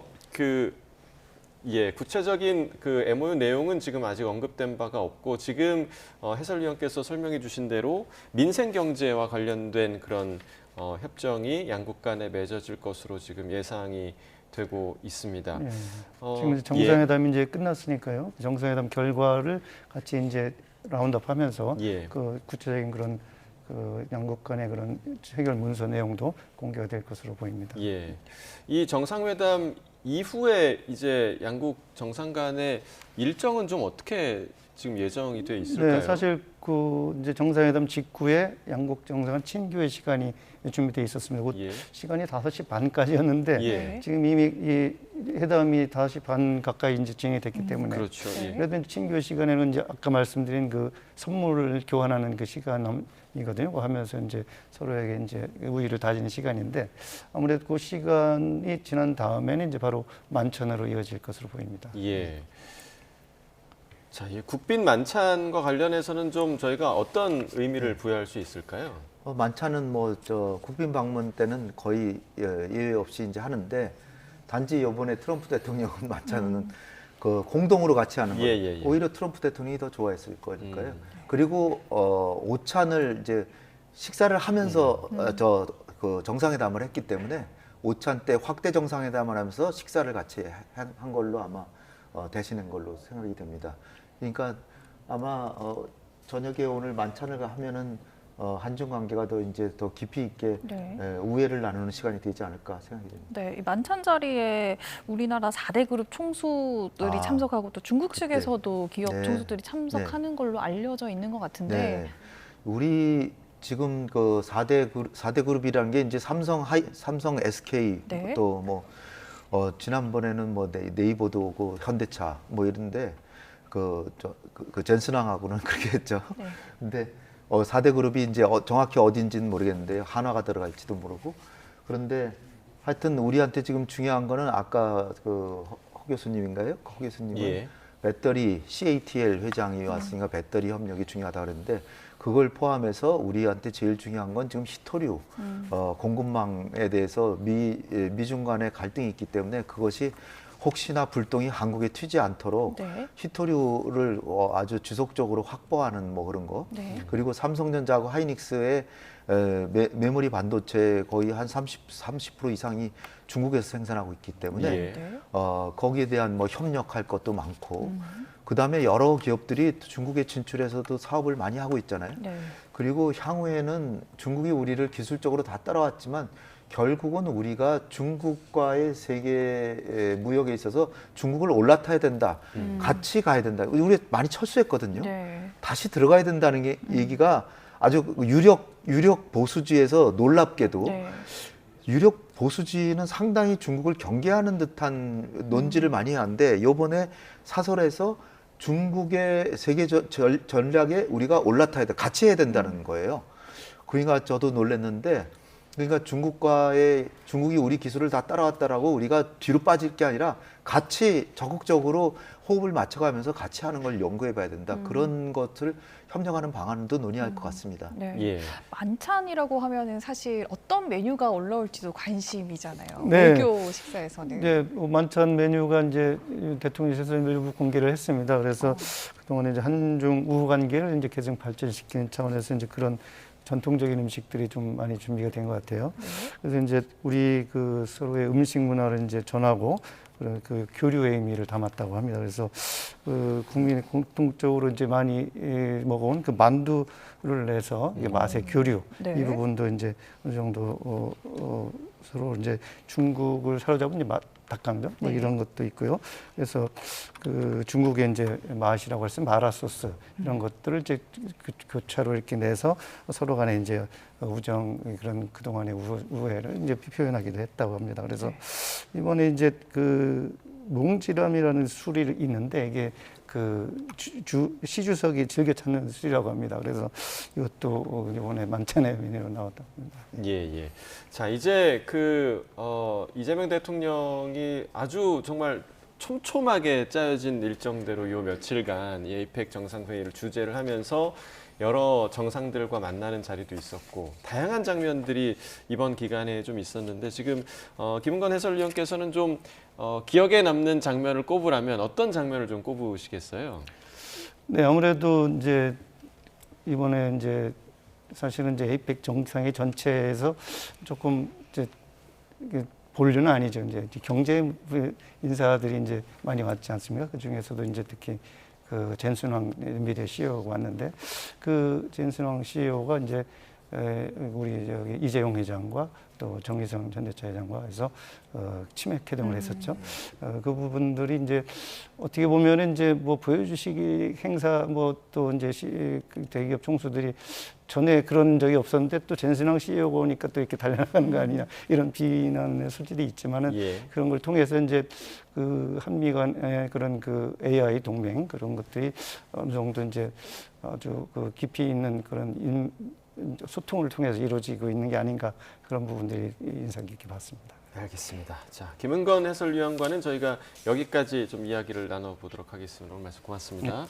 구체적인 그 MOU 내용은 지금 아직 언급된 바가 없고 지금 해설위원께서 설명해 주신 대로 민생 경제와 관련된 그런 협정이 양국 간에 맺어질 것으로 지금 예상이 되고 있습니다. 예. 지금 이제 정상회담이 이제 끝났으니까요. 정상회담 결과를 같이 이제 라운드업하면서 예. 그 구체적인 그런 그 양국 간의 그런 해결 문서 내용도 공개가 될 것으로 보입니다. 예. 이 정상회담 이후에 이제 양국 정상 간의 일정은 좀 어떻게 지금 예정이 돼 있을까요? 네, 사실 그 이제 정상회담 직후에 양국 정상은 친교의 시간이 준비돼 있었습니다. 그 예. 시간이 5시 반까지였는데 예. 지금 이미 이 회담이 5시 반 가까이 이제 진행이 됐기 때문에 그렇죠. 예. 그래도 친교 시간에는 이제 아까 말씀드린 그 선물을 교환하는 그 시간이거든요. 하면서 이제 서로에게 이제 우위를 다지는 시간인데 아무래도 그 시간이 지난 다음에는 이제 바로 만찬으로 이어질 것으로 보입니다. 예. 자, 이 국빈 만찬과 관련해서는 좀 저희가 어떤 의미를 부여할 수 있을까요? 만찬은 국빈 방문 때는 거의 예외 없이 이제 하는데 단지 이번에 트럼프 대통령은 만찬은 그 공동으로 같이 하는 거예요. 예. 오히려 트럼프 대통령이 더 좋아했을 거니까요. 그리고 오찬을 이제 식사를 하면서 그 정상회담을 했기 때문에 오찬 때 확대 정상회담을 하면서 식사를 같이 한 걸로 아마 대신한 걸로 생각이 됩니다. 그러니까 아마 저녁에 오늘 만찬을 하면은 한중 관계가 더 깊이 있게 우애를 나누는 시간이 되지 않을까 생각이 됩니다. 네, 이 만찬 자리에 우리나라 4대 그룹 총수들이 참석하고 또 중국 측에서도 기업 총수들이 참석하는 걸로 알려져 있는 것 같은데. 네. 우리 지금 그 4대 그룹이라는 게 이제 삼성 SK 또 뭐 지난번에는 뭐 네이버도 오고 현대차 뭐 이런데 그 젠슨왕하고는 그렇게 했죠. 네. 근데 4대 그룹이 이제 정확히 어딘지는 모르겠는데요. 한화가 들어갈지도 모르고. 그런데 하여튼 우리한테 지금 중요한 거는 아까 허 교수님인가요? 허 교수님은 배터리 CATL 회장이 왔으니까 배터리 협력이 중요하다 그랬는데 그걸 포함해서 우리한테 제일 중요한 건 지금 히토류 공급망에 대해서 미중 간의 갈등이 있기 때문에 그것이 혹시나 불똥이 한국에 튀지 않도록 네. 히토류를 아주 지속적으로 확보하는 뭐 그런 거. 네. 그리고 삼성전자하고 하이닉스의 메모리 반도체 거의 한 30% 이상이 중국에서 생산하고 있기 때문에 예. 네. 거기에 대한 뭐 협력할 것도 많고 그다음에 여러 기업들이 중국에 진출해서도 사업을 많이 하고 있잖아요. 네. 그리고 향후에는 중국이 우리를 기술적으로 다 따라왔지만 결국은 우리가 중국과의 세계 무역에 있어서 중국을 올라타야 된다. 같이 가야 된다. 우리 많이 철수했거든요. 네. 다시 들어가야 된다는 게 얘기가 아주 유력 보수지에서 놀랍게도 네. 유력 보수지는 상당히 중국을 경계하는 듯한 논지를 많이 하는데 이번에 사설에서 중국의 세계 전략에 우리가 올라타야 돼. 같이 해야 된다는 거예요. 그러니까 저도 놀랐는데 그러니까 중국이 우리 기술을 다 따라왔다라고 우리가 뒤로 빠질 게 아니라 같이 적극적으로 호흡을 맞춰가면서 같이 하는 걸 연구해 봐야 된다. 그런 것을 협력하는 방안도 논의할 것 같습니다. 네. 예. 만찬이라고 하면은 사실 어떤 메뉴가 올라올지도 관심이잖아요. 네. 외교 식사에서는. 네, 뭐 만찬 메뉴가 이제 대통령실에서 일부 공개를 했습니다. 그래서 그동안 이제 한중 우호 관계를 이제 계속 발전시키는 차원에서 이제 그런 전통적인 음식들이 좀 많이 준비가 된 것 같아요. 그래서 이제 우리 그 서로의 음식 문화를 이제 전하고 그 교류의 의미를 담았다고 합니다. 그래서 그 국민이 공통적으로 이제 많이 먹어온 그 만두를 내서 이게 맛의 교류 네. 이 부분도 이제 어느 정도 서로 이제 중국을 사로잡은 이제 닭강정 뭐 네. 이런 것도 있고요. 그래서 그 중국의 이제 맛이라고 해서 마라 소스 이런 것들을 이제 교차로 이렇게 내서 서로 간에 이제 우정 그런 그동안의 우애를 이제 표현하기도 했다고 합니다. 그래서 이번에 이제 그 몽지람이라는 술이 있는데 이게 그 시주석이 즐겨 찾는 술이라고 합니다. 그래서 이것도 이번에 만찬의 메뉴로 나왔다고 합니다. 예, 예. 자, 이제 이재명 대통령이 아주 정말 촘촘하게 짜여진 일정대로 요 며칠간 이 에이펙 정상회의를 주재를 하면서 여러 정상들과 만나는 자리도 있었고 다양한 장면들이 이번 기간에 좀 있었는데 지금 김은건 해설위원께서는 좀 기억에 남는 장면을 꼽으라면 어떤 장면을 좀 꼽으시겠어요? 네, 아무래도 이제 이번에 이제 사실은 이제 에이펙 정상회 전체에서 조금 이제 본류는 아니죠. 이제 경제 인사들이 이제 많이 왔지 않습니까? 그 중에서도 이제 특히 그 젠순왕 엔비디아 CEO가 왔는데 그 젠순왕 CEO가 이제 우리 저기 이재용 회장과 또 정의성 현대차 회장과 해서 치맥 회동을 했었죠. 그 부분들이 이제 어떻게 보면은 이제 뭐 보여주시기 행사 뭐 또 이제 대기업 총수들이 전에 그런 적이 없었는데 또 젠슨왕 CEO가 오니까 또 이렇게 달려나가는 거 아니냐 이런 비난의 소지도 있지만은 예. 그런 걸 통해서 이제 그 한미 간의 그런 그 AI 동맹 그런 것들이 어느 정도 이제 아주 그 깊이 있는 그런 소통을 통해서 이루어지고 있는 게 아닌가 그런 부분들이 인상 깊게 봤습니다. 알겠습니다. 자, 김은건 해설위원과는 저희가 여기까지 좀 이야기를 나눠보도록 하겠습니다. 오늘 말씀 고맙습니다.